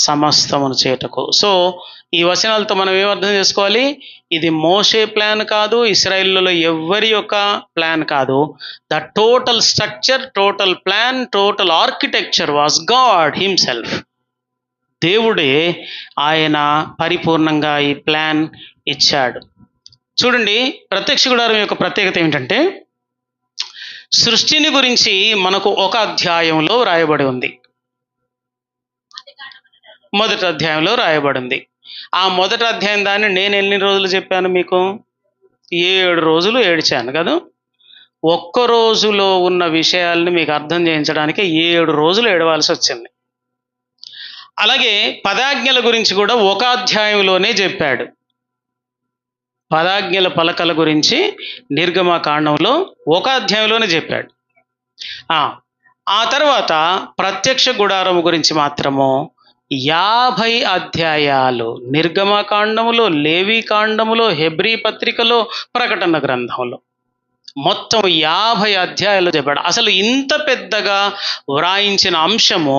సమస్తమును చేయుటకు. సో ఈ వచనాలతో మనం ఏమర్థం చేసుకోవాలి? ఇది మోషే ప్లాన్ కాదు, ఇశ్రాయేలులో ఎవ్వరి యొక్క ప్లాన్ కాదు. The total structure, total plan, total architecture was God himself. దేవుడే ఆయన పరిపూర్ణంగా ఈ ప్లాన్ ఇచ్చాడు. చూడండి, ప్రత్యక్ష గుడారం యొక్క ప్రత్యేకత ఏమిటంటే, సృష్టిని గురించి మనకు ఒక అధ్యాయంలో రాయబడి ఉంది. మొదటి అధ్యాయంలో రాయబడి ఉంది. ఆ మొదటి అధ్యాయం దాన్ని నేను ఎన్ని రోజులు చెప్పాను మీకు? 7 రోజులు ఏడ్చాను కదా. ఒక్క రోజులో ఉన్న విషయాల్ని మీకు అర్థం చేయించడానికి 7 రోజులు ఏడవాల్సి వచ్చింది. అలాగే 10 ఆజ్ఞల గురించి కూడా ఒక అధ్యాయంలోనే చెప్పాడు. 10 ఆజ్ఞల పలకల గురించి నిర్గమకాండంలో ఒక అధ్యాయంలోనే చెప్పాడు. ఆ తర్వాత ప్రత్యక్ష గుడారం గురించి మాత్రము 50 అధ్యాయాలు నిర్గమకాండములో, లేవీకాండములో, హెబ్రీ పత్రికలో, ప్రకటన గ్రంథంలో మొత్తం 50 అధ్యాయాలు చెప్పాడు. అసలు ఇంత పెద్దగా వ్రాయించిన అంశము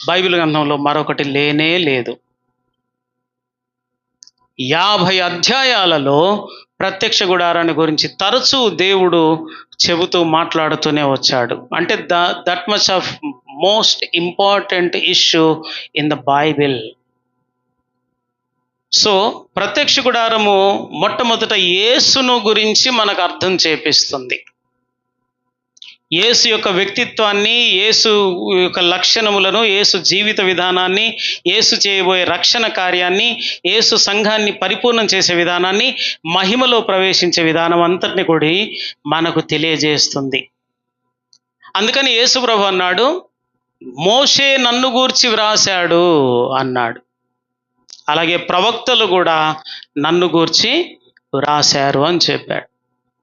బైబిల్ గ్రంథంలో మరొకటి లేనే లేదు. 50 అధ్యాయాలలో ప్రత్యక్ష గుడారాన్ని గురించి తరచూ దేవుడు చెబుతూ మాట్లాడుతూనే వచ్చాడు. అంటే that much of most important issue in the Bible. So ప్రత్యక్ష గుడారము మొట్టమొదట యేసును గురించి మనకు అర్థం చేపిస్తుంది. యేసు యొక్క వ్యక్తిత్వాన్ని, యేసు యొక్క లక్షణములను, యేసు జీవిత విధానాన్ని, యేసు చేయబోయే రక్షణ కార్యాన్ని, యేసు సంఘాన్ని పరిపూర్ణం చేసే విధానాన్ని, మహిమలో ప్రవేశించే విధానం అంతటిని కూడా మనకు తెలియజేస్తుంది. అందుకని యేసు ప్రభు అన్నాడు, మోషే నన్ను గూర్చి వ్రాశాడు అన్నాడు. అలాగే ప్రవక్తలు కూడా నన్ను గూర్చి వ్రాశారు అని చెప్పాడు.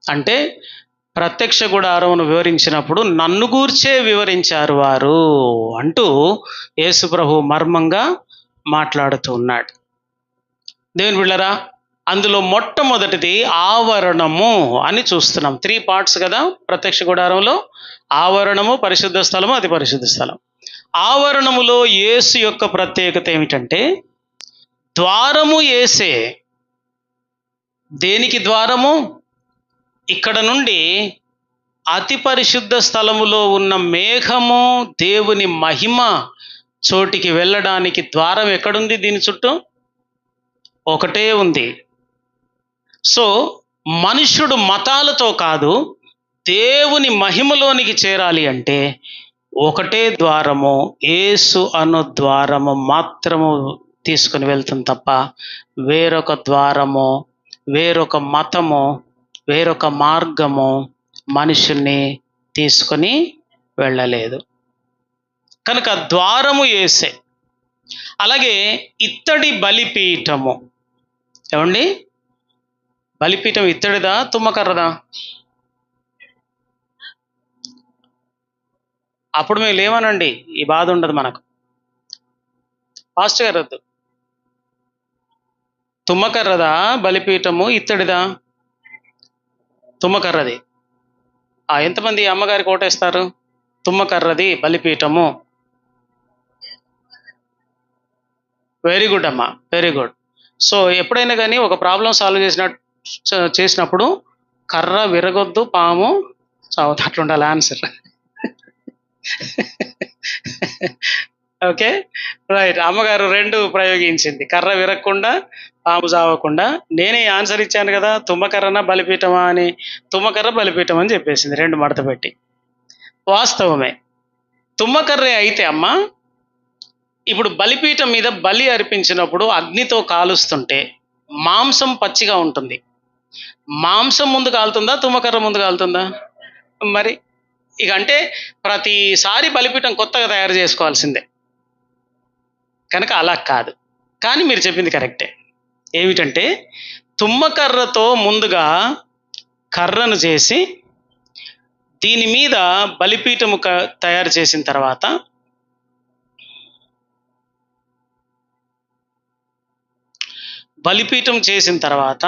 అంటే ప్రత్యక్ష గుడారమును వివరించినప్పుడు నన్ను గూర్చే వివరించారు వారు అంటూ యేసు ప్రభు మర్మంగా మాట్లాడుతూ ఉన్నాడు. దేవుని బిడ్డలారా, అందులో మొట్టమొదటిది ఆవరణము అని చూస్తున్నాం. 3 పార్ట్స్ కదా ప్రత్యక్ష గుడారంలో. ఆవరణము, పరిశుద్ధ స్థలము, అతి పరిశుద్ధ స్థలం. ఆవరణములో యేసు యొక్క ప్రత్యేకత ఏమిటంటే, ద్వారము యేసే. దేనికి ద్వారము? ఇక్కడ నుండి అతి పరిశుద్ధ స్థలములో ఉన్న మేఘము, దేవుని మహిమ చోటికి వెళ్ళడానికి ద్వారం ఎక్కడుంది? దీని చుట్టూ ఒకటే ఉంది. సో మనుష్యుడు మతాలతో కాదు, దేవుని మహిమలోనికి చేరాలి అంటే ఒకటే ద్వారము, యేసు అను ద్వారము మాత్రము తీసుకుని వెళ్తుంది తప్ప వేరొక ద్వారము, వేరొక మతము, వేరొక మార్గము మనుషుల్ని తీసుకొని వెళ్ళలేదు. కనుక ద్వారము యేసే. అలాగే ఇత్తడి బలిపీఠము, ఏమండి బలిపీఠం ఇత్తడిదా తుమ్మకర్రదా? అప్పుడు మేము లేవనండి, ఈ బాధ ఉండదు మనకు. పాస్టర్ గారు వద్దు. తుమ్మకర్రదా బలిపీఠము, ఇత్తడిదా? తుమ్మకర్రది. ఎంతమంది అమ్మగారికి ఓటేస్తారు? తుమ్మకర్రది బలిపీఠము. వెరీ గుడ్ అమ్మా, వెరీ గుడ్. సో ఎప్పుడైనా కానీ ఒక ప్రాబ్లం సాల్వ్ చేసినప్పుడు కర్ర విరగొద్దు, పాము చావద్దు, అట్లుండాలి ఆన్సర్. Okay right. అమ్మగారు రెండు ప్రయోగించింది, కర్ర విరగకుండా పాము చావకుండా. నేనే ఆన్సర్ ఇచ్చాను కదా, తుమ్మకర్రనా బలిపీఠమా అని. తుమ్మకర్ర బలిపీఠం అని చెప్పేసింది, రెండు మడత పెట్టి. వాస్తవమే, తుమ్మకర్రే అయితే అమ్మ, ఇప్పుడు బలిపీఠం మీద బలి అర్పించినప్పుడు అగ్నితో కాలుస్తుంటే మాంసం పచ్చిగా ఉంటుంది. మాంసం ముందు కాలుతుందా, తుమ్మకర్ర ముందు కాలుతుందా? మరి ఇక అంటే ప్రతిసారి బలిపీఠం కొత్తగా తయారు చేసుకోవాల్సిందే. కనుక అలా కాదు. కానీ మీరు చెప్పింది కరెక్టే. ఏమిటంటే తుమ్మకర్రతో ముందుగా కర్రను చేసి దీని మీద బలిపీఠము తయారు చేసిన తర్వాత బలిపీఠం చేసిన తర్వాత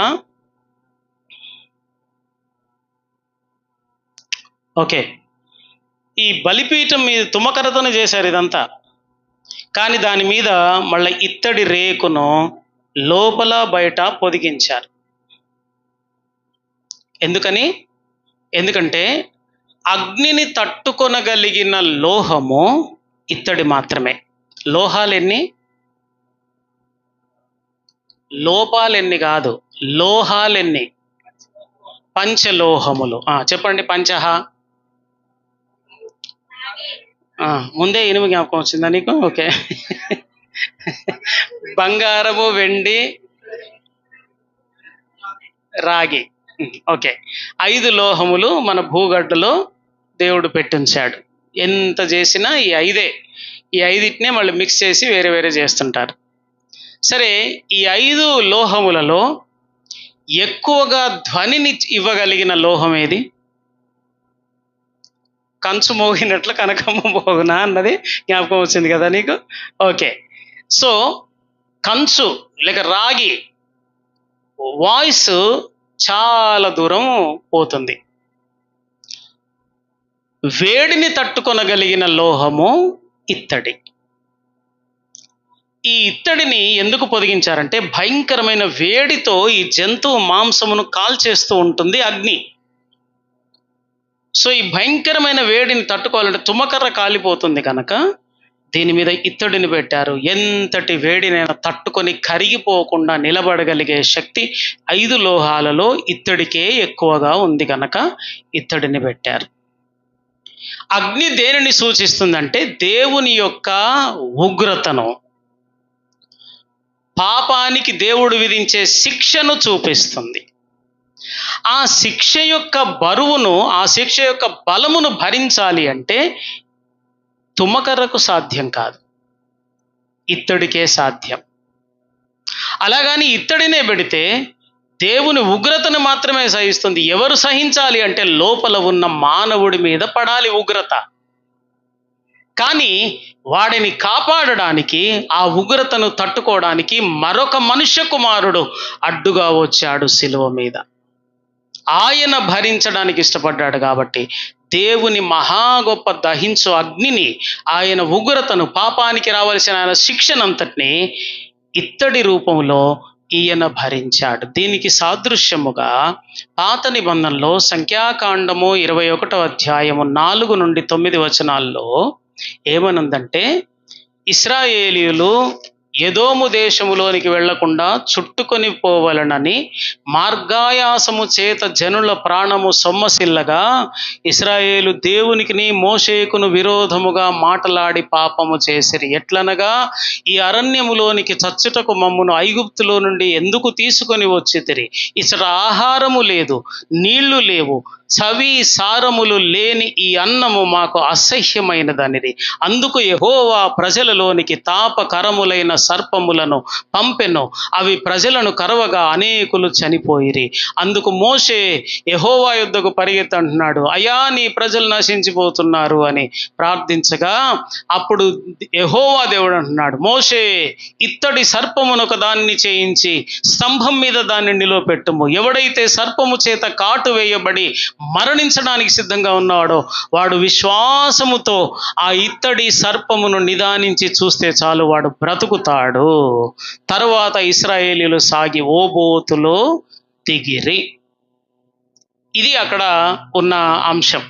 ఓకే, ఈ బలిపీఠం మీద తుమ్మకర్రతోనే చేశారు ఇదంతా. కానీ దాని మీద మళ్ళీ ఇత్తడి రేకును లోపల బయట పొదిగించారు. ఎందుకంటే అగ్నిని తట్టుకొనగలిగిన లోహము ఇత్తడి మాత్రమే. లోహాలెన్ని? లోపాలెన్ని కాదు, లోహాలెన్ని? పంచలోహములు. చెప్పండి. పంచహ. ముందే ఇనుము జ్ఞాపకం వచ్చిందా నీకు? ఓకే. బంగారము, వెండి, రాగి. ఓకే, 5 లోహములు మన భూగడ్డలో దేవుడు పెట్టించాడు. ఎంత చేసినా ఈ 5ఏ. ఈ 5టినే మళ్ళీ మిక్స్ చేసి వేరే వేరే చేస్తుంటారు. సరే, ఈ 5 లోహములలో ఎక్కువగా ధ్వనిని ఇవ్వగలిగిన లోహం ఏది? కంచు మోగినట్లు కనకమ్మ మోగునా అన్నది జ్ఞాపకం వచ్చింది కదా నీకు? ఓకే. సో కంచు లేక రాగి వాయిస్ చాలా దూరం పోతుంది. వేడిని తట్టుకొనగలిగిన లోహము ఇత్తడి. ఈ ఇత్తడిని ఎందుకు పొదిగించారంటే భయంకరమైన వేడితో ఈ జంతువు మాంసమును కాల్చేస్తూ ఉంటుంది అగ్ని. సో ఈ భయంకరమైన వేడిని తట్టుకోవాలంటే తుమ్మకర్ర కాలిపోతుంది కనుక దీని మీద ఇత్తడిని పెట్టారు. ఎంతటి వేడినైనా తట్టుకొని కరిగిపోకుండా నిలబడగలిగే శక్తి 5 లోహాలలో ఇత్తడికే ఎక్కువగా ఉంది కనుక ఇత్తడిని పెట్టారు. అగ్ని దేనిని సూచిస్తుందంటే దేవుని యొక్క ఉగ్రతను, పాపానికి దేవుడు విధించే శిక్షను చూపిస్తుంది. ఆ శిక్ష యొక్క బరువును, ఆ శిక్ష యొక్క బలమును భరించాలి అంటే తుమ్మకర్రకు సాధ్యం కాదు, ఇత్తడికే సాధ్యం. అలాగని ఇత్తడినే పెడితే దేవుని ఉగ్రతను మాత్రమే సహిస్తుంది. ఎవరు సహించాలి అంటే లోపల ఉన్న మానవుడి మీద పడాలి ఉగ్రత. కానీ వాడిని కాపాడడానికి, ఆ ఉగ్రతను తట్టుకోవడానికి మరొక మనుష్య కుమారుడు అడ్డుగా వచ్చాడు శిలువ మీద. ఆయన భరించడానికి ఇష్టపడ్డాడు కాబట్టి దేవుని మహా గొప్ప దహించు అగ్నిని, ఆయన ఉగ్రతను, పాపానికి రావాల్సిన ఆయన శిక్షనంతటిని ఇత్తడి రూపంలో ఈయన భరించాడు. దీనికి సాదృశ్యముగా పాత నిబంధనలో సంఖ్యాకాండము 21వ అధ్యాయము 4 నుండి 9 వచనాల్లో ఏమనుందంటే, ఇశ్రాయేలీయులు ఎదోము దేశములోనికి వెళ్లకుండా చుట్టుకొని పోవలనని మార్గాయాసము చేత జనుల ప్రాణము సొమ్మసిల్లగా ఇశ్రాయేలు దేవునికిని మోషేకును విరోధముగా మాటలాడి పాపము చేసిరి. ఎట్లనగా, ఈ అరణ్యములోనికి చచ్చుటకు మమ్మును ఐగుప్తులో నుండి ఎందుకు తీసుకొని వచ్చితిరి? ఇచ్చట ఆహారము లేదు, నీళ్లు లేవు, చవి సారములు లేని ఈ అన్నము మాకు అసహ్యమైనదనిది. అందుకు యెహోవా ప్రజలలోనికి తాపకరములైన సర్పములను పంపెను, అవి ప్రజలను కరవగా అనేకులు చనిపోయిరి. అందుకు మోషే యెహోవా యొద్దకు పరిగెత్తంటున్నాడు, అయ్యా నీ ప్రజలు నశించిపోతున్నారు అని ప్రార్థించగా, అప్పుడు యెహోవా దేవుడు అంటున్నాడు, మోషే ఇత్తడి సర్పమునొక దాన్ని చేయించి స్తంభం మీద దాన్ని నిలవపెట్టుము. ఎవడైతే సర్పము చేత కాటు వేయబడి మరణించడానికి సిద్ధంగా ఉన్నాడో వాడు విశ్వాసముతో ఆ ఇత్తడి సర్పమును నిదానించి చూస్తే చాలు, వాడు బ్రతుకుతాడు. తరువాత ఇశ్రాయేలీయులు సాగి ఓబోతులో దిగిరి. ఇది అక్కడ ఉన్న అంశం.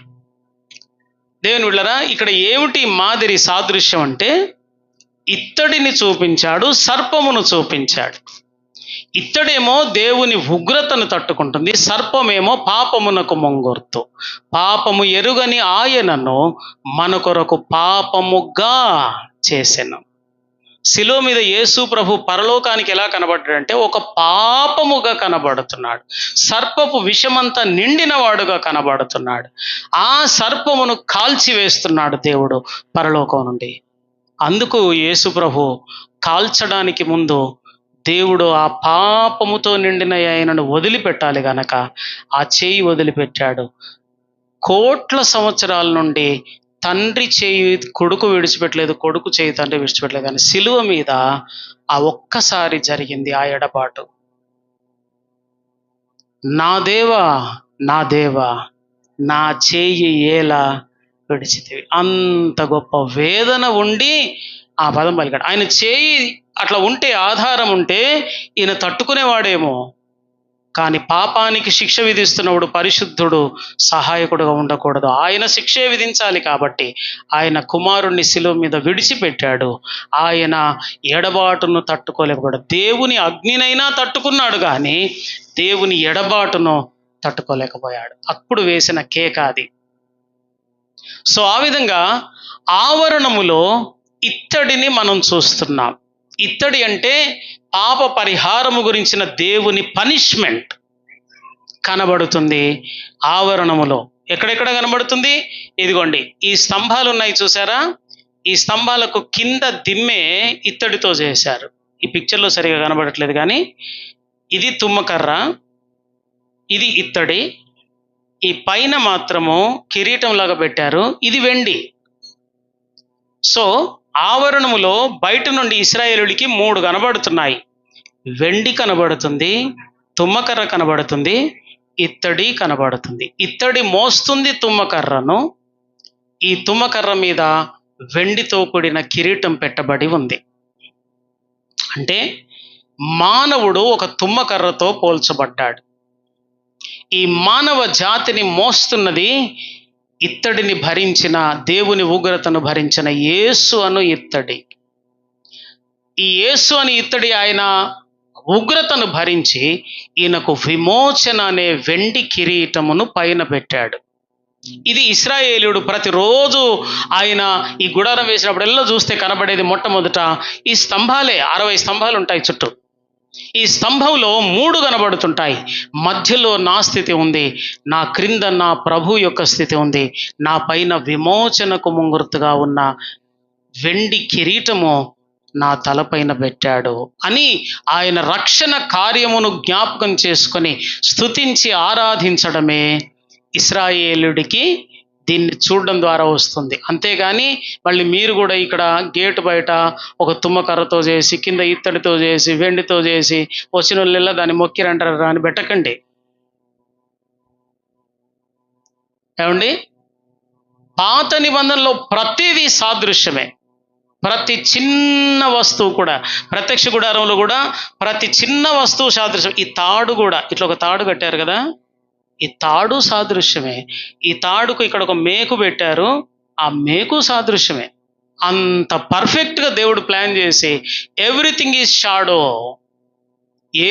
దేవుని బిడ్డలారా, ఇక్కడ ఏమిటి మాదిరి సాదృశ్యం అంటే, ఇత్తడిని చూపించాడు, సర్పమును చూపించాడు. ఇత్తడేమో దేవుని ఉగ్రతను తట్టుకుంటుంది, సర్పమేమో పాపమునకు మొంగొర్తు. పాపము ఎరుగని ఆయనను మన కొరకు పాపముగా చేసెను. శిలువ మీద యేసు ప్రభు పరలోకానికి ఎలా కనబడ్డాడంటే ఒక పాపముగా కనబడుతున్నాడు. సర్పపు విషమంతా నిండిన వాడుగా కనబడుతున్నాడు. ఆ సర్పమును కాల్చివేస్తున్నాడు దేవుడు పరలోకం నుండి. అందుకు యేసు ప్రభు కాల్చడానికి ముందు దేవుడు ఆ పాపముతో నిండిన ఆయనను వదిలిపెట్టాలి గనక ఆ చేయి వదిలిపెట్టాడు. కోట్ల సంవత్సరాల నుండి తండ్రి చేయి కొడుకు విడిచిపెట్టలేదు, కొడుకు చేయి తండ్రి విడిచిపెట్టలేదు, కానీ సిలువ మీద ఆ ఒక్కసారి జరిగింది ఆ ఎడబాటు. నా దేవా నా దేవా నా చేయి ఏలా విడిచితివి. అంత గొప్ప వేదన ఉండి ఆ పదం పలికాడు. ఆయన చేయి అట్లా ఉంటే, ఆధారం ఉంటే ఈయన తట్టుకునేవాడేమో, కానీ పాపానికి శిక్ష విధిస్తున్నప్పుడు పరిశుద్ధుడు సహాయకుడుగా ఉండకూడదు, ఆయన శిక్షే విధించాలి. కాబట్టి ఆయన కుమారుణ్ణి శిలువ మీద విడిచిపెట్టాడు. ఆయన ఎడబాటును తట్టుకోలేకపోయాడు. దేవుని అగ్నినైనా తట్టుకున్నాడు కానీ దేవుని ఎడబాటును తట్టుకోలేకపోయాడు. అప్పుడు వేసిన కేక అది. సో ఆ విధంగా ఆవరణములో ఇత్తడిని మనం చూస్తున్నాం. ఇత్తడి అంటే పాప పరిహారము గురించిన దేవుని పనిష్మెంట్ కనబడుతుంది ఆవరణములో. ఎక్కడెక్కడ కనబడుతుంది? ఇదిగోండి, ఈ స్తంభాలు ఉన్నాయి చూసారా, ఈ స్తంభాలకు కింద దిమ్మే ఇత్తడితో చేశారు. ఈ పిక్చర్లో సరిగా కనబడట్లేదు కానీ ఇది తుమ్మకర్ర, ఇది ఇత్తడి, ఈ పైన మాత్రము కిరీటం లాగా పెట్టారు, ఇది వెండి. సో ఆవరణములో బయట నుండి ఇశ్రాయేలుడికి 3 కనబడుతున్నాయి. వెండి కనబడుతుంది, తుమ్మకర్ర కనబడుతుంది, ఇత్తడి కనబడుతుంది. ఇత్తడి మోస్తుంది తుమ్మకర్రను, ఈ తుమ్మకర్ర మీద వెండితో కూడిన కిరీటం పెట్టబడి ఉంది. అంటే మానవుడు ఒక తుమ్మకర్రతో పోల్చబడ్డాడు. ఈ మానవ జాతిని మోస్తున్నది ఇత్తడిని భరించిన, దేవుని ఉగ్రతను భరించిన యేసు అను ఇత్తడి. ఈ యేసు అని ఇత్తడి ఆయన ఉగ్రతను భరించి ఈయనకు విమోచన అనే వెండి కిరీటమును పైన పెట్టాడు. ఇది ఇశ్రాయేలుడు ప్రతిరోజు ఆయన ఈ గుడారం వేసినప్పుడల్లా చూస్తే కనబడేది మొట్టమొదట ఈ స్తంభాలే. 60 స్తంభాలు ఉంటాయి చుట్టూ. ఈ స్తంభంలో 3 కనబడుతుంటాయి. మధ్యలో నా స్థితి ఉంది, నా క్రింద నా ప్రభు యొక్క స్థితి ఉంది, నా పైన విమోచనకు ముంగుర్తుగా ఉన్న వెండి కిరీటము నా తలపైన పెట్టాడు అని ఆయన రక్షణ కార్యమును జ్ఞాపకం చేసుకొని స్తుతించి ఆరాధించడమే ఇశ్రాయేలుడికి దీన్ని చూడడం ద్వారా వస్తుంది. అంతేగాని మళ్ళీ మీరు కూడా ఇక్కడ గేటు బయట ఒక తుమ్మకర్రతో చేసి, కింద ఇత్తడితో చేసి, వెండితో చేసి వచ్చిన వాళ్ళెల్లా దాన్ని మొక్కిరంటారు అని పెట్టకండి. ఏమండి, పాత నిబంధనలో ప్రతిదీ సాదృశ్యమే. ప్రతి చిన్న వస్తువు కూడా, ప్రత్యక్ష గుడారంలో కూడా ప్రతి చిన్న వస్తువు సాదృశ్యం. ఈ తాడు కూడా, ఇట్లా ఒక తాడు కట్టారు కదా, ఈ తాడు సాదృశ్యమే. ఈ తాడుకు ఇక్కడ ఒక మేకు పెట్టారు, ఆ మేకు సాదృశ్యమే. అంత పర్ఫెక్ట్గా దేవుడు ప్లాన్ చేసి ఎవ్రీథింగ్ ఈజ్ షాడో,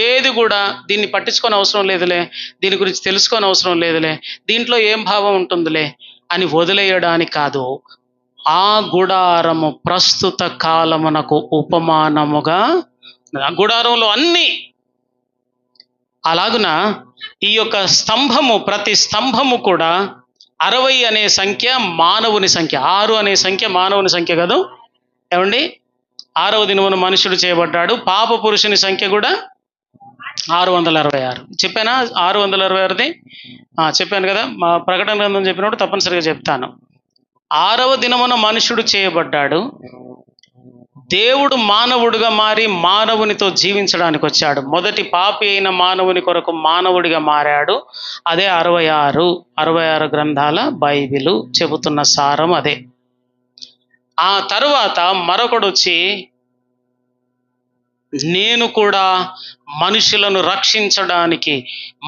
ఏది కూడా దీన్ని పట్టించుకొని అవసరం లేదులే, దీని గురించి తెలుసుకొని అవసరం లేదులే, దీంట్లో ఏం భావం ఉంటుందిలే అని వదిలేయడానికి కాదు, ఆ గుడారము ప్రస్తుత కాలమునకు ఉపమానముగా, ఆ గుడారంలో అన్ని అలాగున ఈ యొక్క స్తంభము, ప్రతి స్తంభము కూడా 60 అనే సంఖ్య మానవుని సంఖ్య, 6 అనే సంఖ్య మానవుని సంఖ్య కదా ఏమండి. 6వ దినమున మనుషుడు చేయబడ్డాడు. పాప పురుషుని సంఖ్య కూడా 666. చెప్పానా 666ది? చెప్పాను కదా, మా ప్రకటన గ్రంథం చెప్పినప్పుడు తప్పనిసరిగా చెప్తాను. 6వ దినమున మనుషుడు చేయబడ్డాడు. దేవుడు మానవుడిగా మారి మానవునితో జీవించడానికి వచ్చాడు. మొదటి పాపి అయిన మానవుని కొరకు మానవుడిగా మారాడు. అదే 66 గ్రంథాల బైబిలు చెబుతున్న సారం అదే. ఆ తరువాత మరొకడు వచ్చి, నేను కూడా మనుషులను రక్షించడానికి,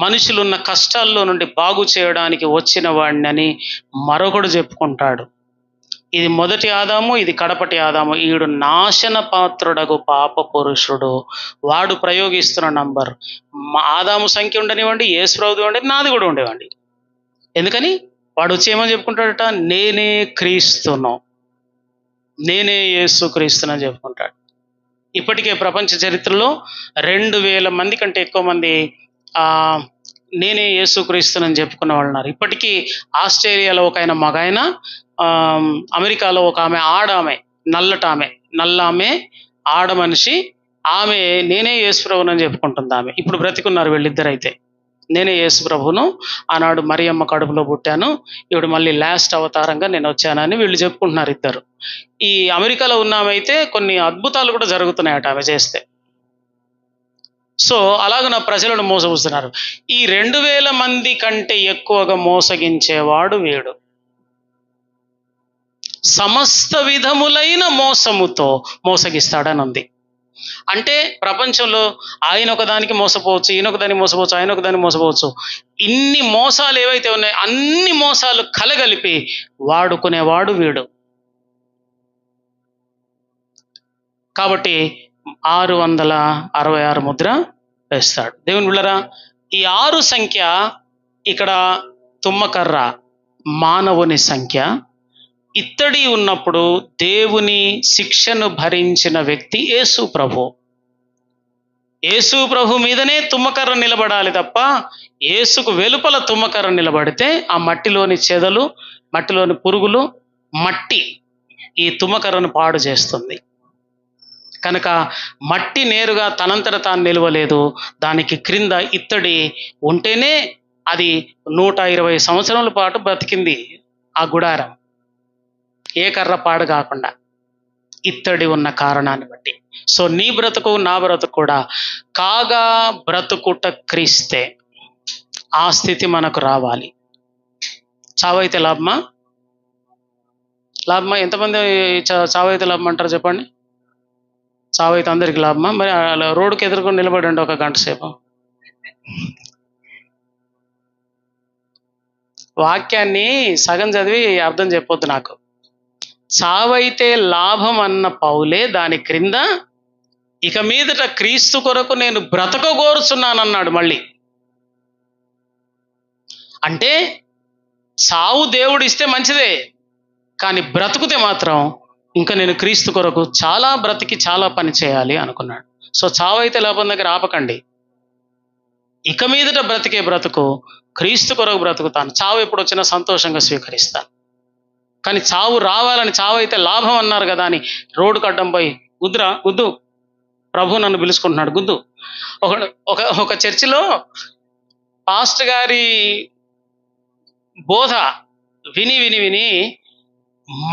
మనుషులున్న కష్టాల్లో నుండి బాగు చేయడానికి వచ్చిన వాడిని మరొకడు చెప్పుకుంటాడు. ఇది మొదటి ఆదాము, ఇది కడపటి ఆదాము. ఈడు నాశన పాత్రుడగు పాప పురుషుడు. వాడు ప్రయోగిస్తున్న నంబర్ ఆదాము సంఖ్య ఉండనివ్వండి, యేసుప్రభుది ఉండేది, నాది కూడా ఉండేవండి. ఎందుకని వాడు వచ్చి ఏమని చెప్పుకుంటాడట, నేనే క్రీస్తును, నేనే యేసు క్రీస్తునని చెప్పుకుంటాడు. ఇప్పటికే ప్రపంచ చరిత్రలో 2000 మంది కంటే ఎక్కువ మంది నేనే యేసు క్రీస్తునని చెప్పుకున్న వాళ్ళు ఉన్నారు. ఇప్పటికీ ఆస్ట్రేలియాలో ఒక ఆయన మగాయన, అమెరికాలో ఒక ఆమె ఆడామె, నల్లామె ఆడ మనిషి, ఆమె నేనే యేసు ప్రభునని చెప్పుకుంటుంది. ఆమె ఇప్పుడు బ్రతికున్నారు వీళ్ళిద్దరైతే. నేనే యేసు ప్రభును, ఆనాడు మరియమ్మ కడుపులో పుట్టాను, ఇప్పుడు మళ్ళీ లాస్ట్ అవతారంగా నేను వచ్చానని వీళ్ళు చెప్పుకుంటున్నారు ఇద్దరు. ఈ అమెరికాలో ఉన్నామైతే కొన్ని అద్భుతాలు కూడా జరుగుతున్నాయట ఆమె చేస్తే. సో అలాగ నా ప్రజలను మోసపుస్తున్నారు. ఈ 2000 మంది కంటే ఎక్కువగా మోసగించేవాడు వీడు. సమస్త విధములైన మోసముతో మోసగిస్తాడని ఉంది. అంటే ప్రపంచంలో ఆయన ఒకదానికి మోసపోవచ్చు, ఈయన ఒకదానికి మోసపోవచ్చు, ఆయన ఒకదానికి మోసపోవచ్చు. ఇన్ని మోసాలు ఏవైతే ఉన్నాయో అన్ని మోసాలు కలగలిపి వాడుకునేవాడు వీడు. కాబట్టి 666 ముద్ర వేస్తాడు. దేవుని బిడ్డలారా, ఈ 6 సంఖ్య ఇక్కడ తుమ్మకర్ర మానవుని సంఖ్య. ఇత్తడి ఉన్నప్పుడు దేవుని శిక్షను భరించిన వ్యక్తి యేసు ప్రభు. యేసు ప్రభు మీదనే తుమ్మకర్ర నిలబడాలి తప్ప యేసుకు వెలుపల తుమ్మకర్ర నిలబడితే ఆ మట్టిలోని చెదలు, మట్టిలోని పురుగులు, మట్టి ఈ తుమ్మకర్రను పాడు చేస్తుంది. కనుక మట్టి నేరుగా తనంతట తాను నిలవలేదు. దానికి క్రింద ఇత్తడి ఉంటేనే అది 120 సంవత్సరాల పాటు బ్రతికింది ఆ గుడారం, ఏ కర్ర పాడు కాకుండా, ఇత్తడి ఉన్న కారణాన్ని బట్టి. సో నీ బ్రతుకు నా బ్రతుకు కూడా కాగా బ్రతుకుట క్రీస్తే. ఆ స్థితి మనకు రావాలి. చావైతే లాభమా? ఎంతమంది చావైతే లాభం అంటారు చెప్పండి? చావైతే అందరికి లాభమా? మరి రోడ్డుకి ఎదురుకొని నిలబడండి ఒక గంట సేపు. వాక్యాన్ని సగం చదివి అర్థం చెప్పొద్దు నాకు. చావైతే లాభం అన్న పౌలే దాని క్రింద ఇక మీదట క్రీస్తు కొరకు నేను బ్రతకగోరుచున్నానన్నాడు మళ్ళీ. అంటే చావు దేవుడు ఇస్తే మంచిదే, కానీ బ్రతుకుతే మాత్రం ఇంకా నేను క్రీస్తు కొరకు చాలా బ్రతికి చాలా పని చేయాలి అనుకున్నాడు. సో చావైతే లాభం దగ్గర ఆపకండి. ఇక మీదట బ్రతికే బ్రతుకు క్రీస్తు కొరకు బ్రతుకుతాను. చావు ఎప్పుడు వచ్చినా సంతోషంగా స్వీకరిస్తాను. కానీ చావు రావాలని, చావైతే లాభం అన్నారు కదా అని రోడ్డుకు అడ్డం పోయి గుద్దు, ప్రభు నన్ను పిలుచుకుంటున్నాడు, గుద్దు. ఒక చర్చిలో పాస్టర్ గారి బోధ విని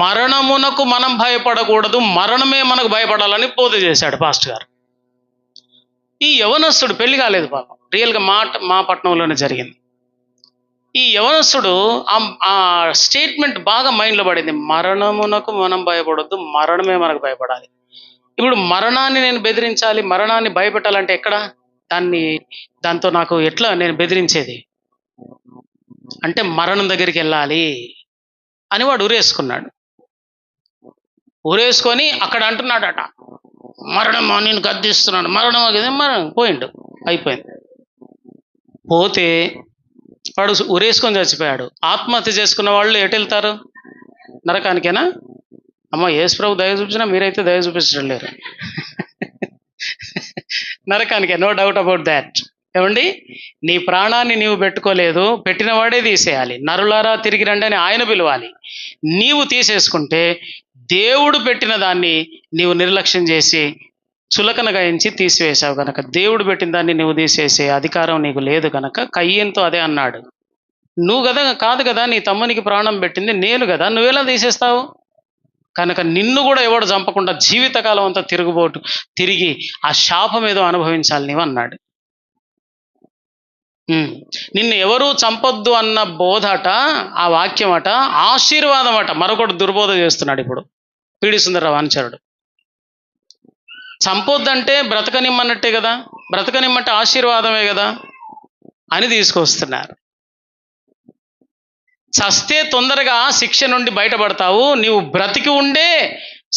మరణమునకు మనం భయపడకూడదు, మరణమే మనకు భయపడాలని బోధ చేశాడు పాస్టర్ గారు. ఈ యవనస్తుడు, పెళ్లి కాలేదు పాపం, రియల్గా మా పట్టణంలోనే జరిగింది. ఈ యవనస్తుడు ఆ స్టేట్మెంట్ బాగా మైండ్లో పడింది. మరణమునకు మనం భయపడొద్దు, మరణమే మనకు భయపడాలి. ఇప్పుడు మరణాన్ని నేను బెదిరించాలి, మరణాన్ని భయపెట్టాలంటే ఎక్కడ? దాంతో నాకు ఎట్లా నేను బెదిరించేది? అంటే మరణం దగ్గరికి వెళ్ళాలి అని వాడు ఉరేసుకున్నాడు. ఊరేసుకొని అక్కడ అంటున్నాడట, మరణమా నేను గద్దిస్తున్నాను, మరణమా మరణం పోయిండు, అయిపోయింది. పోతే వాడు ఊరేసుకొని చచ్చిపోయాడు. ఆత్మహత్య చేసుకున్న వాళ్ళు ఎటు వెళ్తారు? నరకానికేనా? అమ్మ యేసు ప్రభు దయ చూపించినా మీరైతే దయ చూపించడం లేరు. నరకానికే, నో డౌట్ అబౌట్ దాట్. ఏమండి, నీ ప్రాణాన్ని నీవు పెట్టుకోలేదు, పెట్టిన వాడే తీసేయాలి. నరులారా తిరిగి రండి అని ఆయన పిలవాలి. నీవు తీసేసుకుంటే దేవుడు పెట్టిన దాన్ని నీవు నిర్లక్ష్యం చేసి చులకన గాయించి తీసివేశావు కనుక, దేవుడు పెట్టిన దాన్ని నువ్వు తీసేసే అధికారం నీకు లేదు కనుక కయ్యేనుతో అదే అన్నాడు. నువ్వు కదా కాదు కదా నీ తమ్మునికి ప్రాణం పెట్టింది నేను కదా, నువ్వెలా తీసేస్తావు? కనుక నిన్ను కూడా ఎవడు చంపకుండా జీవితకాలం అంతా తిరిగి ఆ శాపం ఏదో అనుభవించాలి నీవు అన్నాడు. నిన్ను ఎవరూ చంపొద్దు అన్న బోధట, ఆ వాక్యం అట ఆశీర్వాదం అట. మరొకటి దుర్బోధ చేస్తున్నాడు ఇప్పుడు పీడి సుందరరావు అనుచరుడు. చంపొద్దంటే బ్రతకనిమ్మన్నట్టే కదా, బ్రతకనిమ్మంటే ఆశీర్వాదమే కదా అని తీసుకొస్తున్నారు. చస్తే తొందరగా శిక్ష నుండి బయటపడతావు, నీవు బ్రతికి ఉండే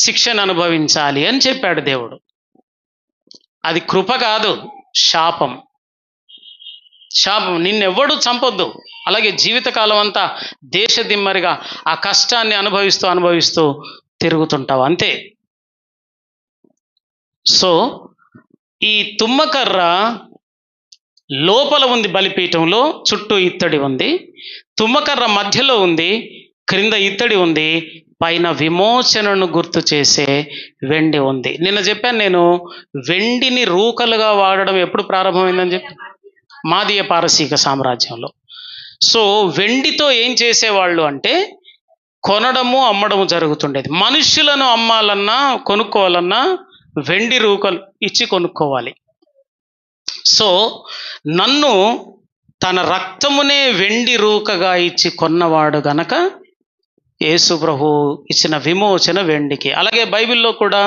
శిక్షను అనుభవించాలి అని చెప్పాడు దేవుడు. అది కృప కాదు, శాపం. శాపం. నిన్నెవ్వడు చంపొద్దు, అలాగే జీవితకాలం అంతా దేశదిమ్మరిగా ఆ కష్టాన్ని అనుభవిస్తూ తిరుగుతుంటావు అంతే. సో ఈ తుమ్మకర్ర లోపల ఉంది బలిపీఠంలో, చుట్టూ ఇత్తడి ఉంది. తుమ్మకర్ర మధ్యలో ఉంది, క్రింద ఇత్తడి ఉంది, పైన విమోచనను గుర్తు చేసే వెండి ఉంది. నిన్న చెప్పాను నేను, వెండిని రూకలుగా వాడడం ఎప్పుడు ప్రారంభమైందని చెప్పి, మాదీయ పారసీక సామ్రాజ్యంలో. సో వెండితో ఏం చేసేవాళ్ళు అంటే కొనడము అమ్మడము జరుగుతుండేది. మనుషులను అమ్మాలన్నా కొనుక్కోవాలన్నా వెండి రూకలు ఇచ్చి కొనుక్కోవాలి. సో నన్ను తన రక్తమునే వెండి రూకగా ఇచ్చి కొన్నవాడు గనక యేసు ప్రభు ఇచ్చిన విమోచన వెండికి. అలాగే బైబిల్లో కూడా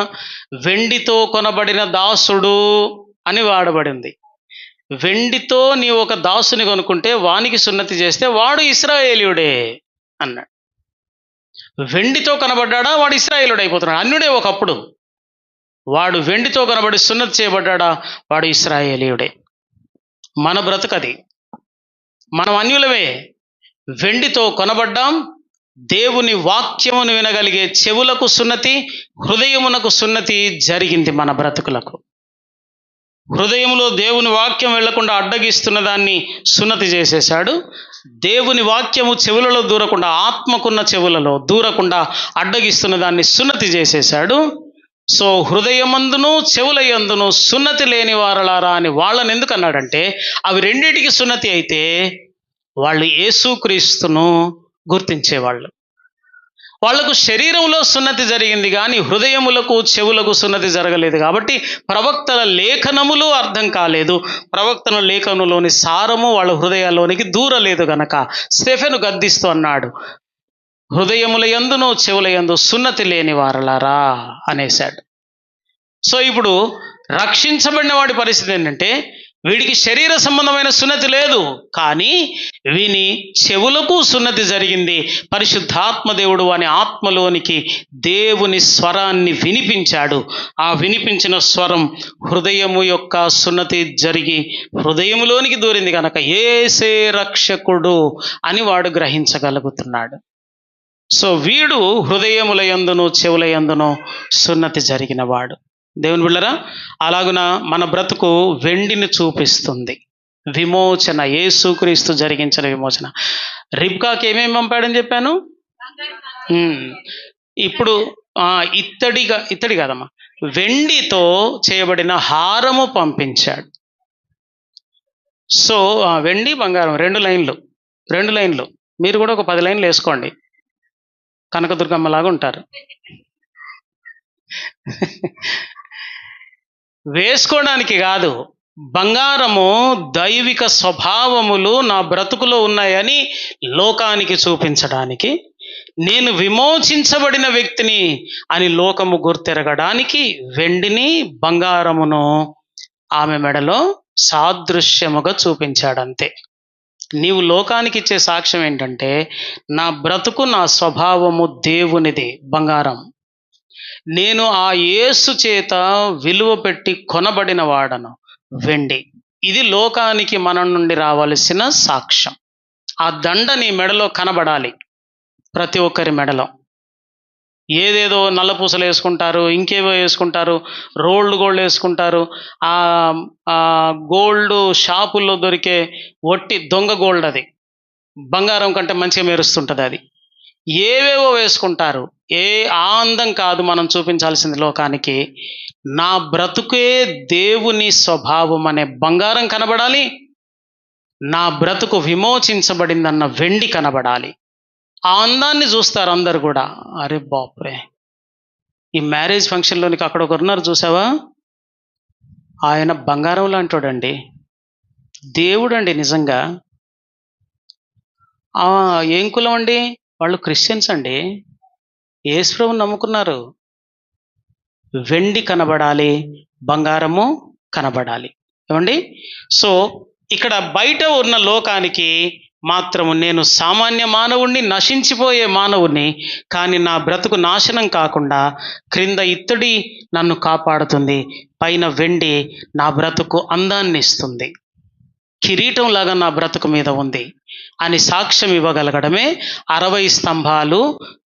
వెండితో కొనబడిన దాసుడు అని వాడబడింది. వెండితో నీవు ఒక దాసుని కొనుక్కుంటే వానికి సున్నతి చేస్తే వాడు ఇశ్రాయేలీయుడే అన్నాడు. వెండితో కనబడ్డాడా వాడు ఇశ్రాయేలుడు అయిపోతున్నాడు. అన్యుడే ఒకప్పుడు. వాడు వెండితో కనబడి సున్నతి చేయబడ్డాడా వాడు ఇశ్రాయేలీయుడే. మన బ్రతుకది. మనం అన్యులమే, వెండితో కొనబడ్డాం. దేవుని వాక్యమును వినగలిగే చెవులకు సున్నతి, హృదయమునకు సున్నతి జరిగింది మన బ్రతుకులకు. హృదయంలో దేవుని వాక్యం వెళ్లకుండా అడ్డగిస్తున్న దాన్ని సున్నతి చేసేశాడు. దేవుని వాక్యము చెవులలో దూరకుండా, ఆత్మకున్న చెవులలో దూరకుండా అడ్డగిస్తున్న దాన్ని సున్నతి చేసేశాడు. సో హృదయమందును చెవులయందును సున్నతి లేని వారలారా అని వాళ్ళని ఎందుకు అన్నాడంటే, అవి రెండిటికి సున్నతి అయితే వాళ్ళు యేసుక్రీస్తును గుర్తించేవాళ్ళు. వాళ్లకు శరీరంలో సున్నతి జరిగింది కానీ హృదయములకు చెవులకు సున్నతి జరగలేదు. కాబట్టి ప్రవక్తల లేఖనములు అర్థం కాలేదు. ప్రవక్తల లేఖనములోని సారము వాళ్ళ హృదయాల్లోనికి దూరలేదు గనక స్టెఫెను గద్దిస్తూ అన్నాడు, హృదయముల యందును చెవుల యందు సున్నతి లేని వారలారా అనేశాడు. సో ఇప్పుడు రక్షించబడిన వాడి పరిస్థితి ఏంటంటే, వీడికి శరీర సంబంధమైన సున్నతి లేదు, కానీ వీని చెవులకు సున్నతి జరిగింది. పరిశుద్ధాత్మ దేవుడు వాని ఆత్మలోనికి దేవుని స్వరాన్ని వినిపించాడు. ఆ వినిపించిన స్వరం హృదయము యొక్క సున్నతి జరిగి హృదయములోనికి దూరింది కనుక యేసే రక్షకుడు అని వాడు గ్రహించగలుగుతున్నాడు. సో వీడు హృదయముల యందును చెవుల యందును సున్నతి జరిగిన వాడు. దేవుని బిళ్ళరా, అలాగున మన బ్రతుకు వెండిని చూపిస్తుంది. విమోచన, యేసుక్రీస్తు జరిగించిన విమోచన. రిబ్కాకి ఏమేమి పంపాడని చెప్పాను? ఇప్పుడు ఇత్తడి కాదమ్మా, వెండితో చేయబడిన హారము పంపించాడు. సో వెండి బంగారం 2 లైన్లు. మీరు కూడా ఒక 10 లైన్లు వేసుకోండి, కనకదుర్గమ్మలాగా ఉంటారు. వేసుకోవడానికి కాదు, బంగారము దైవిక స్వభావములు నా బ్రతుకులో ఉన్నాయని లోకానికి చూపించడానికి, నేను విమోచించబడిన వ్యక్తిని అని లోకము గుర్తెరగడానికి వెండిని బంగారమును ఆమె మెడలో సాదృశ్యముగా చూపించాడంతే. నీవు లోకానికి ఇచ్చే సాక్ష్యం ఏంటంటే, నా బ్రతుకు నా స్వభావము దేవునిది బంగారం. నేను ఆ యేసు చేత విలువ పెట్టి కొనబడిన వాడను. వెండి, ఇది లోకానికి మన నుండి రావలసిన సాక్ష్యం. ఆ దండ నీ మెడలో కనబడాలి, ప్రతి ఒక్కరి మెడలో. ఏదేదో నల్లపూసలు వేసుకుంటారు, ఇంకేవో వేసుకుంటారు, రోల్డ్ గోల్డ్ వేసుకుంటారు. ఆ గోల్డ్ షాపుల్లో దొరికే ఒట్టి దొంగ గోల్డ్, అది బంగారం కంటే మంచిగా మెరుస్తుంటుంది. అది ఏవేవో వేసుకుంటారు. ఆ అందం కాదు మనం చూపించాల్సింది లోకానికి. నా బ్రతుకే దేవుని స్వభావం అనే బంగారం కనబడాలి, నా బ్రతుకు విమోచించబడిందన్న వెండి కనబడాలి. ఆ అందాన్ని చూస్తారు అందరు కూడా. అరే బాప్రే, ఈ మ్యారేజ్ ఫంక్షన్లోనికి అక్కడ ఒకరు ఉన్నారు చూసావా, ఆయన బంగారం లాంటోడండి, దేవుడు అండి నిజంగా. ఏం కులం అండి? వాళ్ళు క్రిస్టియన్స్ అండి, యేసుప్రభుని నమ్ముకున్నారు. వెండి కనబడాలి, బంగారము కనబడాలి. ఏమండి? సో ఇక్కడ బయట ఉన్న లోకానికి మాత్రము నేను సామాన్య మానవుణ్ణి, నశించిపోయే మానవుణ్ణి, కానీ నా బ్రతుకు నాశనం కాకుండా క్రింద ఇత్తడి నన్ను కాపాడుతుంది, పైన వెండి నా బ్రతుకు అందాన్ని ఇస్తుంది, కిరీటంలాగా నా బ్రతుకు మీద ఉంది అని సాక్ష్యం ఇవ్వగలగడమే 60 స్తంభాలు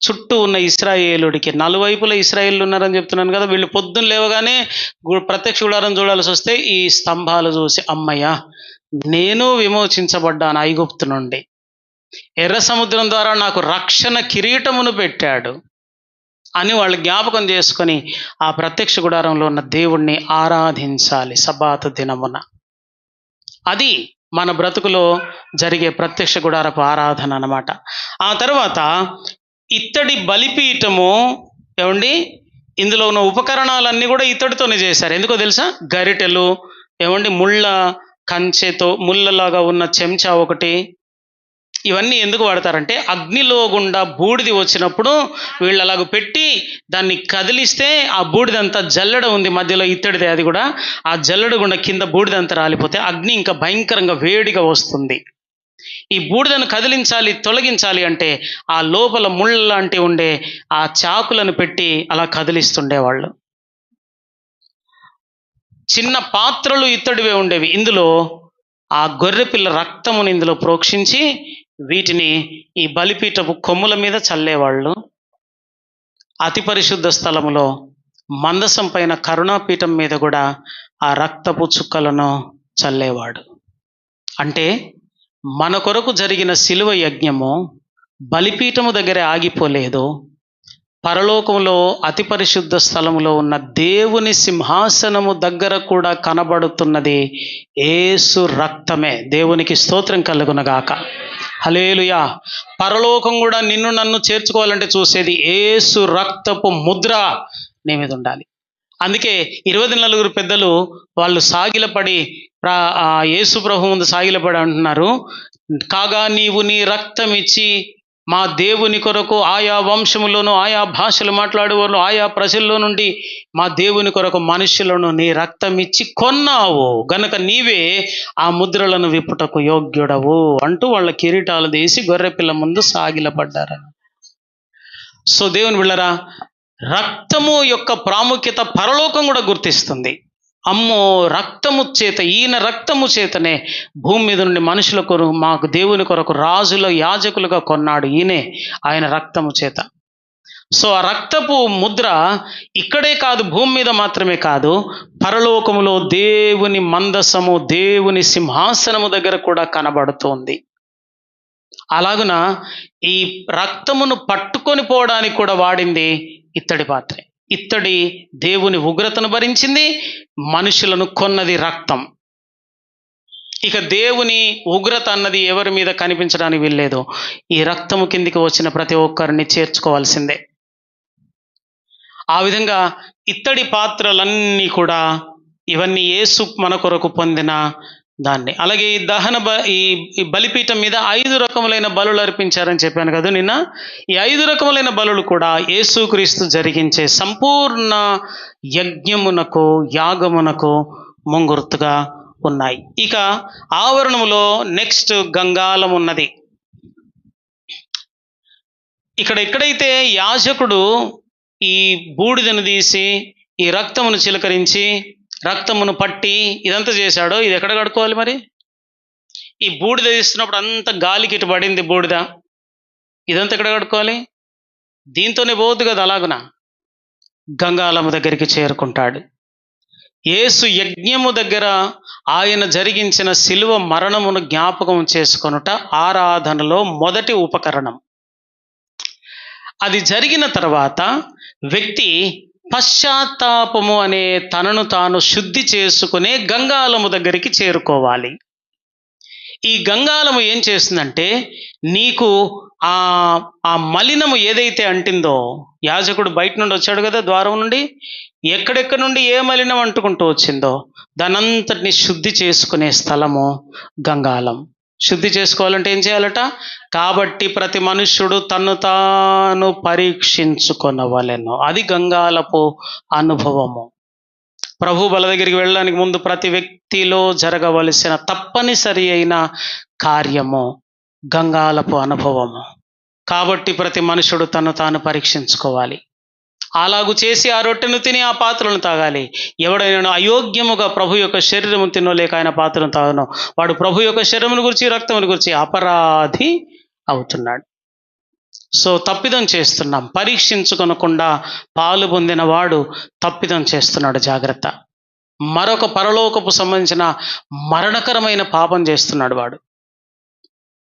చుట్టూ ఉన్న ఇశ్రాయేలుడికి. నలువైపుల ఇశ్రాయేలు ఉన్నారని చెప్తున్నాను కదా. వీళ్ళు పొద్దున్న లేవగానే ప్రత్యక్ష గుడారం చూడాల్సి వస్తే ఈ స్తంభాలు చూసి, అమ్మయ్య నేను విమోచించబడ్డాను ఐగుప్తు నుండి, ఎర్ర సముద్రం ద్వారా నాకు రక్షణ కిరీటమును పెట్టాడు అని వాళ్ళు జ్ఞాపకం చేసుకొని ఆ ప్రత్యక్ష గుడారంలో ఉన్న దేవుణ్ణి ఆరాధించాలి సబ్బాతు దినమున. అది మన బ్రతుకులో జరిగే ప్రత్యక్ష గుడారపు ఆరాధన అన్నమాట. ఆ తర్వాత ఇత్తడి బలిపీఠము. ఏమండి? ఇందులో ఉన్న ఉపకరణాలన్నీ కూడా ఇత్తడితోనే చేశారు. ఎందుకో తెలుసా? గరిటెలు, ఏమండి, ముళ్ళ కంచెతో ముళ్ళలాగా ఉన్న చెంచా ఒకటి. ఇవన్నీ ఎందుకు వాడతారంటే అగ్నిలో గుండా బూడిది వచ్చినప్పుడు వీళ్ళు అలాగ పెట్టి దాన్ని కదిలిస్తే ఆ బూడిదంతా జల్లెడ ఉంది మధ్యలో, ఇత్తడిదే అది కూడా, ఆ జల్లెడ గుండా కింద బూడిదంతా రాలిపోతే అగ్ని ఇంకా భయంకరంగా వేడిగా వస్తుంది. ఈ బూడిదను కదిలించాలి, తొలగించాలి అంటే ఆ లోపల ముళ్ళ లాంటి ఉండే ఆ చాకులను పెట్టి అలా కదిలిస్తుండేవాళ్ళు. చిన్న పాత్రలు ఇత్తడివే ఉండేవి. ఇందులో ఆ గొర్రెపిల్ల రక్తముని ఇందులో ప్రోక్షించి వీటిని ఈ బలిపీఠపు కొమ్ముల మీద చల్లేవాళ్ళు. అతి పరిశుద్ధ స్థలములో మందసం పైన కరుణాపీఠం మీద కూడా ఆ రక్తపు చుక్కలను చల్లేవాడు. అంటే మన కొరకు జరిగిన శిలువ యజ్ఞము బలిపీఠము దగ్గర ఆగిపోలేదు. పరలోకంలో అతి పరిశుద్ధ స్థలములో ఉన్న దేవుని సింహాసనము దగ్గర కూడా కనబడుతున్నది యేసు రక్తమే. దేవునికి స్తోత్రం కలుగునగాక. హల్లెలూయా. పరలోకం కూడా నిన్ను నన్ను చేర్చుకోవాలంటే చూసేది యేసు రక్తపు ముద్ర నీ మీద ఉండాలి. అందుకే 24 పెద్దలు వాళ్ళు సాగిలపడి యేసు ప్రభు ముందు సాగిలపడి అంటున్నారు, కాగా నీవు నీ రక్తం ఇచ్చి మా దేవుని కొరకు ఆయా వంశములోను, ఆయా భాషలు మాట్లాడేవాళ్ళు, ఆయా ప్రజల్లో నుండి మా దేవుని కొరకు మనుషులను నీ రక్తం ఇచ్చి కొన్నావు గనుక నీవే ఆ ముద్రలను విప్పుటకు యోగ్యుడవు అంటూ వాళ్ళ కిరీటాలు తీసి గొర్రెపిల్ల ముందు సాగిలపడ్డారని. సో దేవుని బిళ్ళరా, రక్తము యొక్క ప్రాముఖ్యత పరలోకం కూడా గుర్తిస్తుంది. అమ్మో, రక్తము చేత, ఈయన రక్తము చేతనే భూమి మీద నుండి మనుషుల కొరకు, మాకు దేవుని కొరకు రాజుల యాజకులుగా కొన్నాడు ఈయనే, ఆయన రక్తము చేత. సో ఆ రక్తపు ముద్ర ఇక్కడే కాదు, భూమి మీద మాత్రమే కాదు, పరలోకములో దేవుని మందసము, దేవుని సింహాసనము దగ్గర కూడా కనబడుతోంది. అలాగున ఈ రక్తమును పట్టుకొని పోవడానికి కూడా వాడింది ఇత్తడి పాత్రే. ఇత్తడి దేవుని ఉగ్రతను భరించింది, మనుషులను కొన్నది రక్తం. ఇక దేవుని ఉగ్రత అన్నది ఎవరి మీద కనిపించడానికి వీల్లేదు. ఈ రక్తము కిందికి వచ్చిన ప్రతి ఒక్కరిని చేర్చుకోవాల్సిందే. ఆ విధంగా ఇత్తడి పాత్రలన్నీ కూడా ఇవన్నీ యేసు మన కొరకు పొందిన దాన్ని. అలాగే ఈ బలిపీఠం మీద 5 రకములైన బలులు అర్పించారని చెప్పాను కదా నిన్న. ఈ 5 రకములైన బలులు కూడా యేసుక్రీస్తు జరిగించే సంపూర్ణ యజ్ఞమునకు, యాగమునకు ముంగుర్తుగా ఉన్నాయి. ఇక ఆవరణములో నెక్స్ట్ గంగాళం ఉన్నది. ఇక్కడ ఎక్కడైతే యాజకుడు ఈ బూడిదను తీసి ఈ రక్తమును చిలకరించి రక్తమును పట్టి ఇదంతా చేశాడో ఇది ఎక్కడ కడుక్కోవాలి మరి? ఈ బూడిద తీస్తున్నప్పుడు అంత గాలికి ఇటు పడింది బూడిద, ఇదంతా ఎక్కడ కడుక్కోవాలి? దీంతోనే పోవద్దు కదా అలాగున. గంగాళము దగ్గరికి చేరుకుంటాడు. యేసు యజ్ఞము దగ్గర ఆయన జరిగించిన శిలువ మరణమును జ్ఞాపకం చేసుకొనుట ఆరాధనలో మొదటి ఉపకరణం. అది జరిగిన తర్వాత వ్యక్తి పశ్చాత్తాపము అనే తనను తాను శుద్ధి చేసుకునే గంగాళము దగ్గరికి చేరుకోవాలి. ఈ గంగాళము ఏం చేస్తుందంటే నీకు ఆ మలినము ఏదైతే అంటిందో, యాజకుడు బయట నుండి వచ్చాడు కదా ద్వారం నుండి, ఎక్కడెక్కడి నుండి ఏ మలినం అంటుకుంటూ వచ్చిందో దానంతటిని శుద్ధి చేసుకునే స్థలము గంగాళం. శుద్ధి చేసుకోవాలంటే ఏం చేయాలట? కాబట్టి ప్రతి మనుష్యుడు తన్ను తాను పరీక్షించుకొనవలెను. అది గంగాళపు అనుభవము. ప్రభు బల దగ్గరికి వెళ్ళడానికి ముందు ప్రతి వ్యక్తిలో జరగవలసిన తప్పనిసరి అయిన కార్యము గంగాళపు అనుభవము. కాబట్టి ప్రతి మనుషుడు తను తాను పరీక్షించుకోవాలి. అలాగు చేసి ఆ రొట్టెను తిని ఆ పాత్రలను తాగాలి. ఎవడైనా అయోగ్యముగా ప్రభు యొక్క శరీరము తినో లేక ఆయన పాత్రను తాగనో వాడు ప్రభు యొక్క శరీరమును గురించి రక్తమును గురించి అపరాధి అవుతున్నాడు. సో తప్పిదం చేస్తున్నాం. పరీక్షించుకొనకుండా పాలు పొందిన వాడు తప్పిదం చేస్తున్నాడు. జాగ్రత్త. మరొక పరలోకపు సంబంధించిన మరణకరమైన పాపం చేస్తున్నాడు వాడు.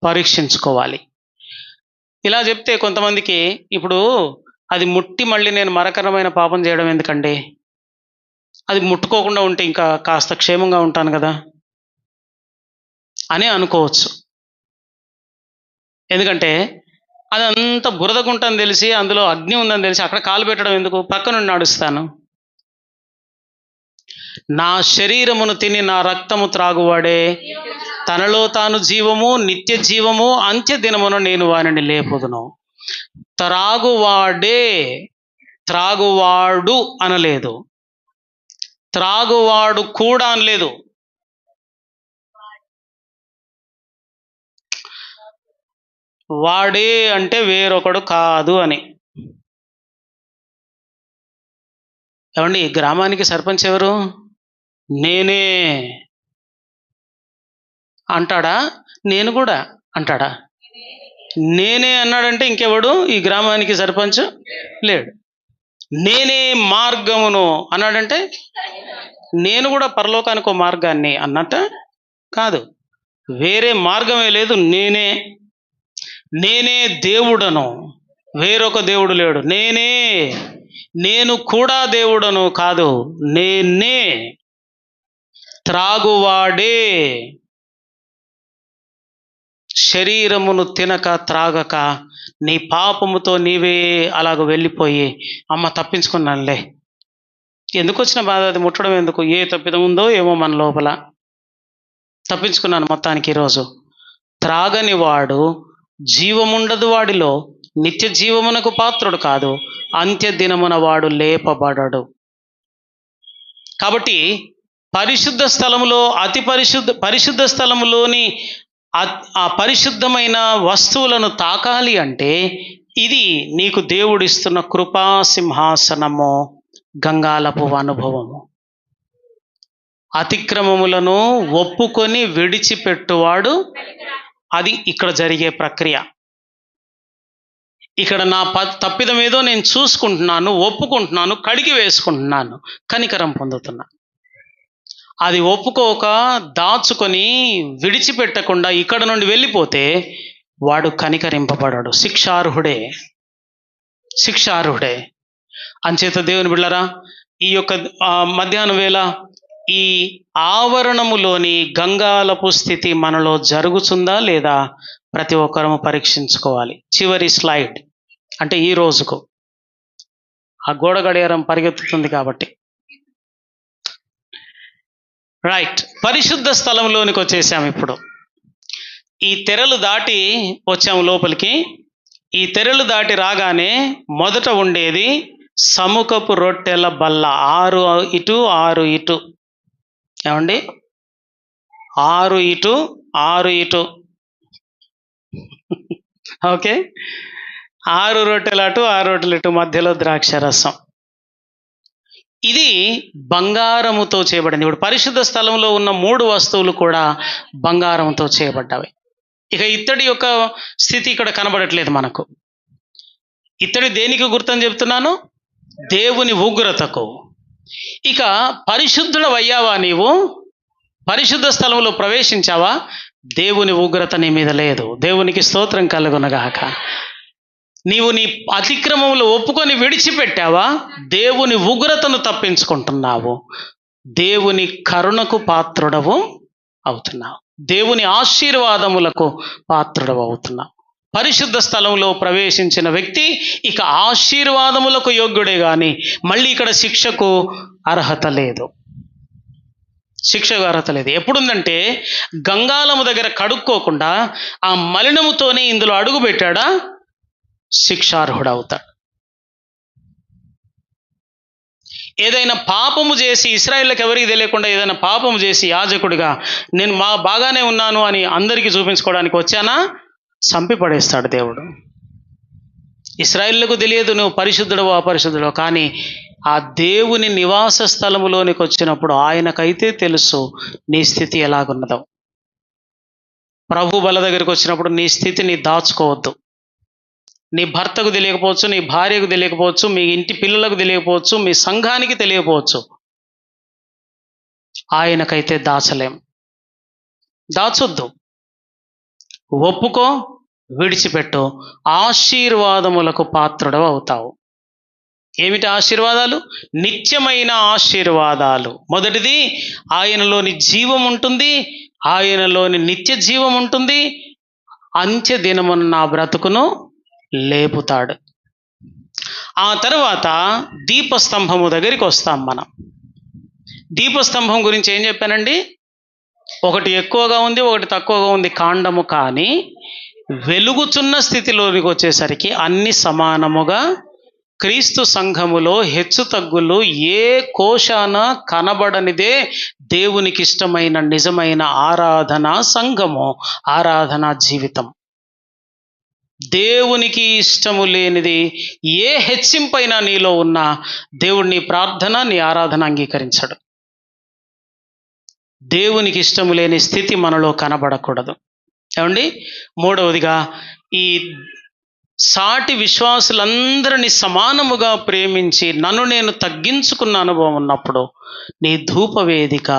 పరీక్షించుకోవాలి. ఇలా చెప్తే కొంతమందికి ఇప్పుడు అది ముట్టి మళ్ళీ నేను మరకరమైన పాపం చేయడం ఎందుకండి, అది ముట్టుకోకుండా ఉంటే ఇంకా కాస్త క్షేమంగా ఉంటాను కదా అని అనుకోవచ్చు. ఎందుకంటే అది అంత బురదగుంటని తెలిసి అందులో అగ్ని ఉందని తెలిసి అక్కడ కాలు పెట్టడం ఎందుకు? పక్కనుండి నడుస్తాను. నా శరీరమును తిని నా రక్తము త్రాగువాడే తనలో తాను జీవము నిత్య జీవము అంత్య దినమున నేను వానిని లేపుదును. త్రాగువాడే, త్రాగువాడు అనలేదు, త్రాగువాడు కూడా అనలేదు. వాడే అంటే వేరొకడు కాదు అని. ఏమండి, ఈ గ్రామానికి సర్పంచ్ ఎవరు? నేనే అంటాడా? నేను కూడా అంటాడా? నేనే అన్నాడంటే ఇంకెవడు ఈ గ్రామానికి సర్పంచ్ లేడు. నేనే మార్గమును అన్నాడంటే నేను కూడా పరలోకానికి ఒక మార్గాన్ని అన్నట్ట కాదు. వేరే మార్గమే లేదు. నేనే నేనే దేవుడను, వేరొక దేవుడు లేడు. నేనే, నేను కూడా దేవుడను కాదు, నేనే. త్రాగువాడే శరీరమును తినక త్రాగక నీ పాపముతో నీవే అలాగ వెళ్ళిపోయి అమ్మ తప్పించుకున్నానులే, ఎందుకు వచ్చిన బాధ, అది ముట్టడం ఎందుకు, ఏ తప్పిదం ఉందో ఏమో మన లోపల, తప్పించుకున్నాను మొత్తానికి. ఈరోజు త్రాగని వాడు జీవముండదు వాడిలో, నిత్య జీవమునకు పాత్రుడు కాదు, అంత్య దినమున వాడు లేపబడడు. కాబట్టి పరిశుద్ధ స్థలములో అతి పరిశుద్ధ స్థలములోని ఆ పరిశుద్ధమైన వస్తువులను తాకాలి అంటే ఇది నీకు దేవుడిస్తున్న కృపా సింహాసనము, గంగాళపు అనుభవము. అతిక్రమములను ఒప్పుకొని విడిచిపెట్టువాడు, అది ఇక్కడ జరిగే ప్రక్రియ. ఇక్కడ నా తప్పిదం ఏదో నేను చూసుకుంటున్నాను, ఒప్పుకుంటున్నాను, కడిగి వేసుకుంటున్నాను, కనికరం పొందుతున్నా. అది ఒప్పుకోక దాచుకొని విడిచిపెట్టకుండా ఇక్కడ నుండి వెళ్ళిపోతే వాడు కనికరింపబడడు, శిక్షార్హుడే. అంచేత దేవుని బిడ్డలారా, ఈ యొక్క మధ్యాహ్నం వేళ ఈ ఆవరణములోని గంగాళపు స్థితి మనలో జరుగుతుందా లేదా ప్రతి ఒక్కరము పరీక్షించుకోవాలి. చివరి స్లైడ్ అంటే ఈ రోజుకు ఆ గోడ గడియారం పరిగెత్తుతుంది కాబట్టి. రైట్, పరిశుద్ధ స్థలంలోనికి వచ్చేసాము. ఇప్పుడు ఈ తెరలు దాటి వచ్చాము లోపలికి. ఈ తెరలు దాటి రాగానే మొదట ఉండేది సముఖపు రొట్టెల బల్ల. 6 ఇటు 6 ఇటు. ఏమండి, 6 ఇటు 6 ఇటు. ఓకే, 6 రొట్టెలు అటు 6 రొట్టెలు ఇటు, మధ్యలో ద్రాక్ష రసం. ఇది బంగారముతో చేయబడింది. ఇప్పుడు పరిశుద్ధ స్థలంలో ఉన్న 3 వస్తువులు కూడా బంగారంతో చేయబడ్డవి. ఇక ఇత్తడి యొక్క స్థితి ఇక్కడ కనబడట్లేదు మనకు. ఇత్తడి దేనికి గుర్తని చెప్తున్నాను? దేవుని ఉగ్రతకు. ఇక పరిశుద్ధుడవయ్యావా నీవు? పరిశుద్ధ స్థలంలో ప్రవేశించావా? దేవుని ఉగ్రత నీ మీద లేదు. దేవునికి స్తోత్రం కలుగునగాక. నీవు నీ అతిక్రమములు ఒప్పుకొని విడిచిపెట్టావా? దేవుని ఉగ్రతను తప్పించుకుంటున్నావు. దేవుని కరుణకు పాత్రుడవు అవుతున్నావు. దేవుని ఆశీర్వాదములకు పాత్రుడవు అవుతున్నావు. పరిశుద్ధ స్థలంలో ప్రవేశించిన వ్యక్తి ఇక ఆశీర్వాదములకు యోగ్యుడే గాని మళ్ళీ ఇక్కడ శిక్షకు అర్హత లేదు. శిక్షకు అర్హత లేదు. ఎప్పుడుందంటే గంగాళము దగ్గర కడుక్కోకుండా ఆ మలినముతోనే ఇందులో అడుగు పెట్టాడా, శిక్షార్హుడవుతాడు. ఏదైనా పాపము చేసి, ఇశ్రాయేలుకి ఎవరికి తెలియకుండా ఏదైనా పాపము చేసి యాజకుడిగా నేను బాగానే ఉన్నాను అని అందరికీ చూపించుకోవడానికి వచ్చానా, చంపి పడేస్తాడు దేవుడు. ఇశ్రాయేలుకు తెలియదు నువ్వు పరిశుద్ధుడవో అపరిశుద్ధుడో, కానీ ఆ దేవుని నివాస స్థలములోనికి వచ్చినప్పుడు ఆయనకైతే తెలుసు నీ స్థితి ఎలాగున్నదో. ప్రభు బల దగ్గరికి వచ్చినప్పుడు నీ స్థితిని దాచుకోవద్దు. నీ భర్తకు తెలియకపోవచ్చు, నీ భార్యకు తెలియకపోవచ్చు, మీ ఇంటి పిల్లలకు తెలియకపోవచ్చు, మీ సంఘానికి తెలియకపోవచ్చు. ఆయనకైతే దాచలేం. దాచొద్దు. ఒప్పుకో, విడిచిపెట్టు. ఆశీర్వాదములకు పాత్రుడవు అవుతావు. ఏమిటి ఆశీర్వాదాలు? నిత్యమైన ఆశీర్వాదాలు. మొదటిది, ఆయనలోని జీవం ఉంటుంది, ఆయనలోని నిత్య జీవం ఉంటుంది. అంత్య దినమున నా బ్రతుకును లేపుతాడు. ఆ తర్వాత దీపస్తంభము దగ్గరికి వస్తాం మనం. దీపస్తంభం గురించి ఏం చెప్పానండి? ఒకటి ఎక్కువగా ఉంది, ఒకటి తక్కువగా ఉంది కాండము, కానీ వెలుగుచున్న స్థితిలోనికి వచ్చేసరికి అన్ని సమానముగా క్రీస్తు సంఘములో హెచ్చు తగ్గులు ఏ కోశాన కనబడనిదే దేవునికి ఇష్టమైన నిజమైన ఆరాధనా సంఘము, ఆరాధనా జీవితం. దేవునికి ఇష్టము లేనిది ఏ హెచ్చింపైనా నీలో ఉన్నా దేవుడు నీ ప్రార్థన, నీ ఆరాధన అంగీకరించడు. దేవునికి ఇష్టము లేని స్థితి మనలో కనబడకూడదు. ఏమండి? మూడవదిగా, ఈ సాటి విశ్వాసులందరినీ సమానముగా ప్రేమించి నన్ను నేను తగ్గించుకున్న అనుభవం ఉన్నప్పుడు నీ ధూపవేదిక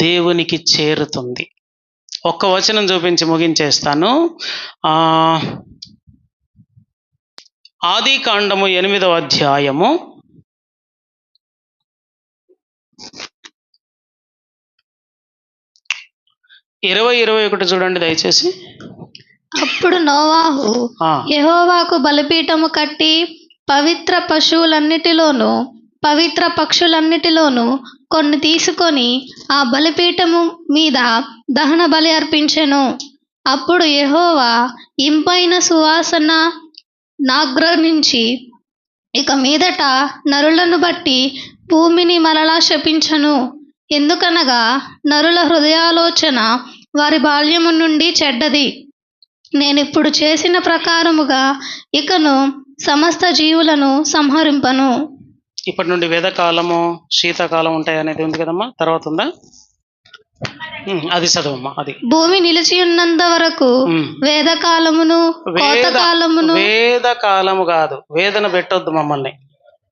దేవునికి చేరుతుంది. ఒక్క వచనం చూపించి ముగించేస్తాను. ఆది కాండము 8వ అధ్యాయము 20-21 చూడండి దయచేసి. అప్పుడు నోవాహు యెహోవాకు బలిపీఠము కట్టి పవిత్ర పశువులన్నిటిలోను పవిత్ర పక్షులన్నిటిలోను కొన్ని తీసుకొని ఆ బలిపీఠము మీద దహన బలి అర్పించెను. అప్పుడు యెహోవా ఇంపైన సువాసన నాగ్రహించి ఇక మీదట నరులను బట్టి భూమిని మరలా శపించను. ఎందుకనగా నరుల హృదయాలోచన వారి బాల్యము నుండి చెడ్డది. నేనిప్పుడు చేసిన ప్రకారముగా ఇకను సమస్త జీవులను సంహరింపను. ఇప్పటి నుండి వేదకాలము, శీతాకాలం ఉంటాయి అనేది ఉంది కదమ్మా, తర్వాత ఉందా? అది చదవమ్మా. అది భూమి నిలిచి ఉన్నంత వరకు వేదకాలమును కోతకాలమును. వేదకాలము కాదు, వేదన పెట్టొద్దు మమ్మల్ని.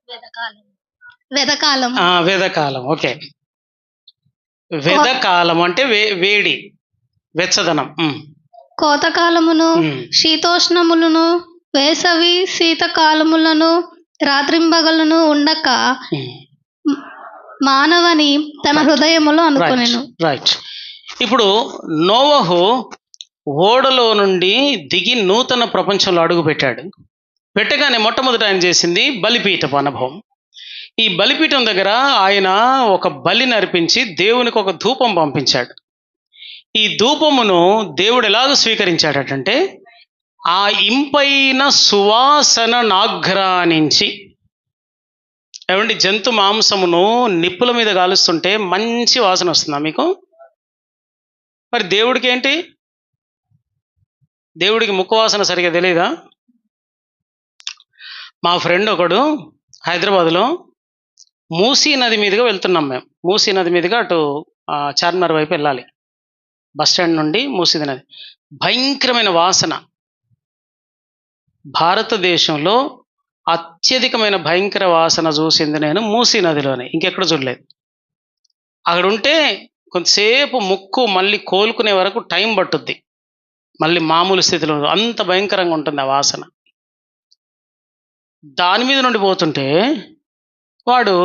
వేదకాలం. వేదకాలం, ఓకే. వేదకాలం అంటే వేడి, వెచ్చదనం. కోతకాలమును శీతోష్ణములను వేసవి శీతకాలములను రాత్రింబగలను ఉండక మానవని తన హృదయములో అనుకొనెను. రైట్. ఇప్పుడు నోవహు ఓడలో నుండి దిగి నూతన ప్రపంచంలో అడుగు పెట్టాడు. పెట్టగానే మొట్టమొదట ఆయన చేసింది బలిపీఠపు అనుభవం. ఈ బలిపీఠం దగ్గర ఆయన ఒక బలిని అర్పించి దేవునికి ఒక ధూపం పంపించాడు. ఈ ధూపమును దేవుడు ఎలాగ స్వీకరించాడటంటే ఆ ఇంపైన సువాసన నాఘ్రానించి. ఏమండి, జంతు మాంసమును నిప్పుల మీద కాలుస్తుంటే మంచి వాసన వస్తుందా మీకు? మరి దేవుడికి ఏంటి? దేవుడికి ముక్కు వాసన సరిగా తెలియదా? మా ఫ్రెండ్ ఒకడు హైదరాబాద్లో మూసీ నది మీదుగా వెళ్తున్నాం మేము. మూసీ నది మీదుగా అటు చార్మినార్ వైపు వెళ్ళాలి. బస్ స్టాండ్ నుండి మూసీ నది. భయంకరమైన వాసన. భారతదేశంలో అత్యధికమైన భయంకర వాసన చూసింది నేను మూసీ నదిలోనే, ఇంకెక్కడ చూడలేదు. అక్కడ ఉంటే కొంతసేపు ముక్కు మళ్ళీ కోలుకునే వరకు టైం పట్టుద్ది, మళ్ళీ మామూలు స్థితిలో. అంత భయంకరంగా ఉంటుంది ఆ వాసన. దాని మీద నుండి పోతుంటే వాడు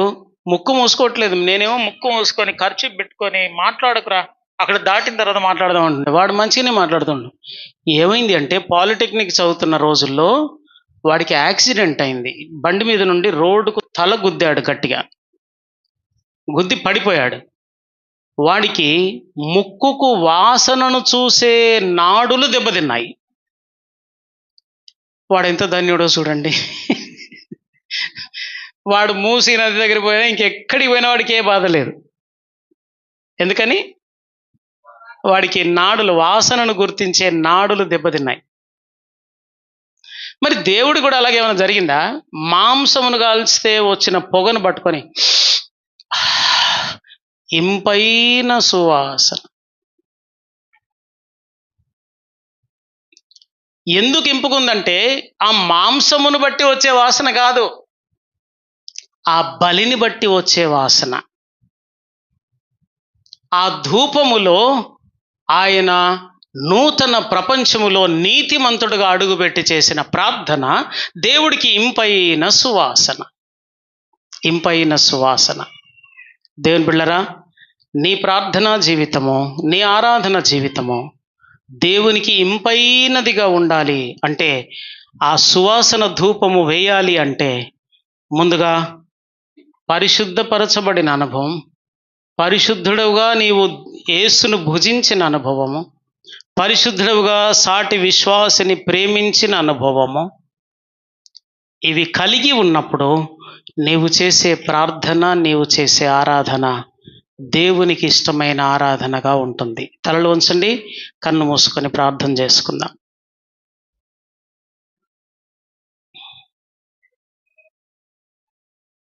ముక్కు మూసుకోవట్లేదు, నేనేమో ముక్కు మూసుకొని ఖర్చు పెట్టుకొని మాట్లాడకురా, అక్కడ దాటిన తర్వాత మాట్లాడదాం అంటుండే. వాడు మంచిగానే మాట్లాడుతుండు. ఏమైంది అంటే పాలిటెక్నిక్ చదువుతున్న రోజుల్లో వాడికి యాక్సిడెంట్ అయింది. బండి మీద నుండి రోడ్డుకు తల గుద్దాడు, గట్టిగా గుద్ది పడిపోయాడు. వాడికి ముక్కుకు వాసనను చూసే నాడులు దెబ్బతిన్నాయి. వాడు ఎంత ధన్యుడో చూడండి. వాడు మూసీ నది దగ్గర పోయినా ఇంకెక్కడికి పోయినా వాడికి ఏ బాధ లేదు. ఎందుకని? వాడికి నాడులు, వాసనను గుర్తించే నాడులు దెబ్బతిన్నాయి. మరి దేవుడు కూడా అలాగే ఏమైనా జరిగిందా? మాంసమును కాల్చితే వచ్చిన పొగను పట్టుకొని ఇంపైన సువాసన. ఎందుకు ఇంపుకుందంటే ఆ మాంసమును బట్టి వచ్చే వాసన కాదు, ఆ బలిని బట్టి వచ్చే వాసన. ఆ ధూపములో ఆయన నూతన ప్రపంచములో నీతిమంతుడుగా అడుగుపెట్టి చేసిన ప్రార్థన దేవుడికి ఇంపైన సువాసన. ఇంపైన సువాసన. దేవుని బిడ్డలారా, నీ ప్రార్థనా జీవితము, నీ ఆరాధన జీవితము దేవునికి ఇంపైనదిగా ఉండాలి అంటే, ఆ సువాసన ధూపము వేయాలి అంటే ముందుగా పరిశుద్ధపరచబడిన అనుభవం, పరిశుద్ధుడుగా నీవు యేసును భుజించిన అనుభవము, పరిశుద్ధుడుగా సాటి విశ్వాసిని ప్రేమించిన అనుభవము, ఇవి కలిగి ఉన్నప్పుడు నీవు చేసే ప్రార్థన, నీవు చేసే ఆరాధన దేవునికి ఇష్టమైన ఆరాధనగా ఉంటుంది. తలలు ఉంచండి, కన్ను మూసుకొని ప్రార్థన చేసుకుందాం.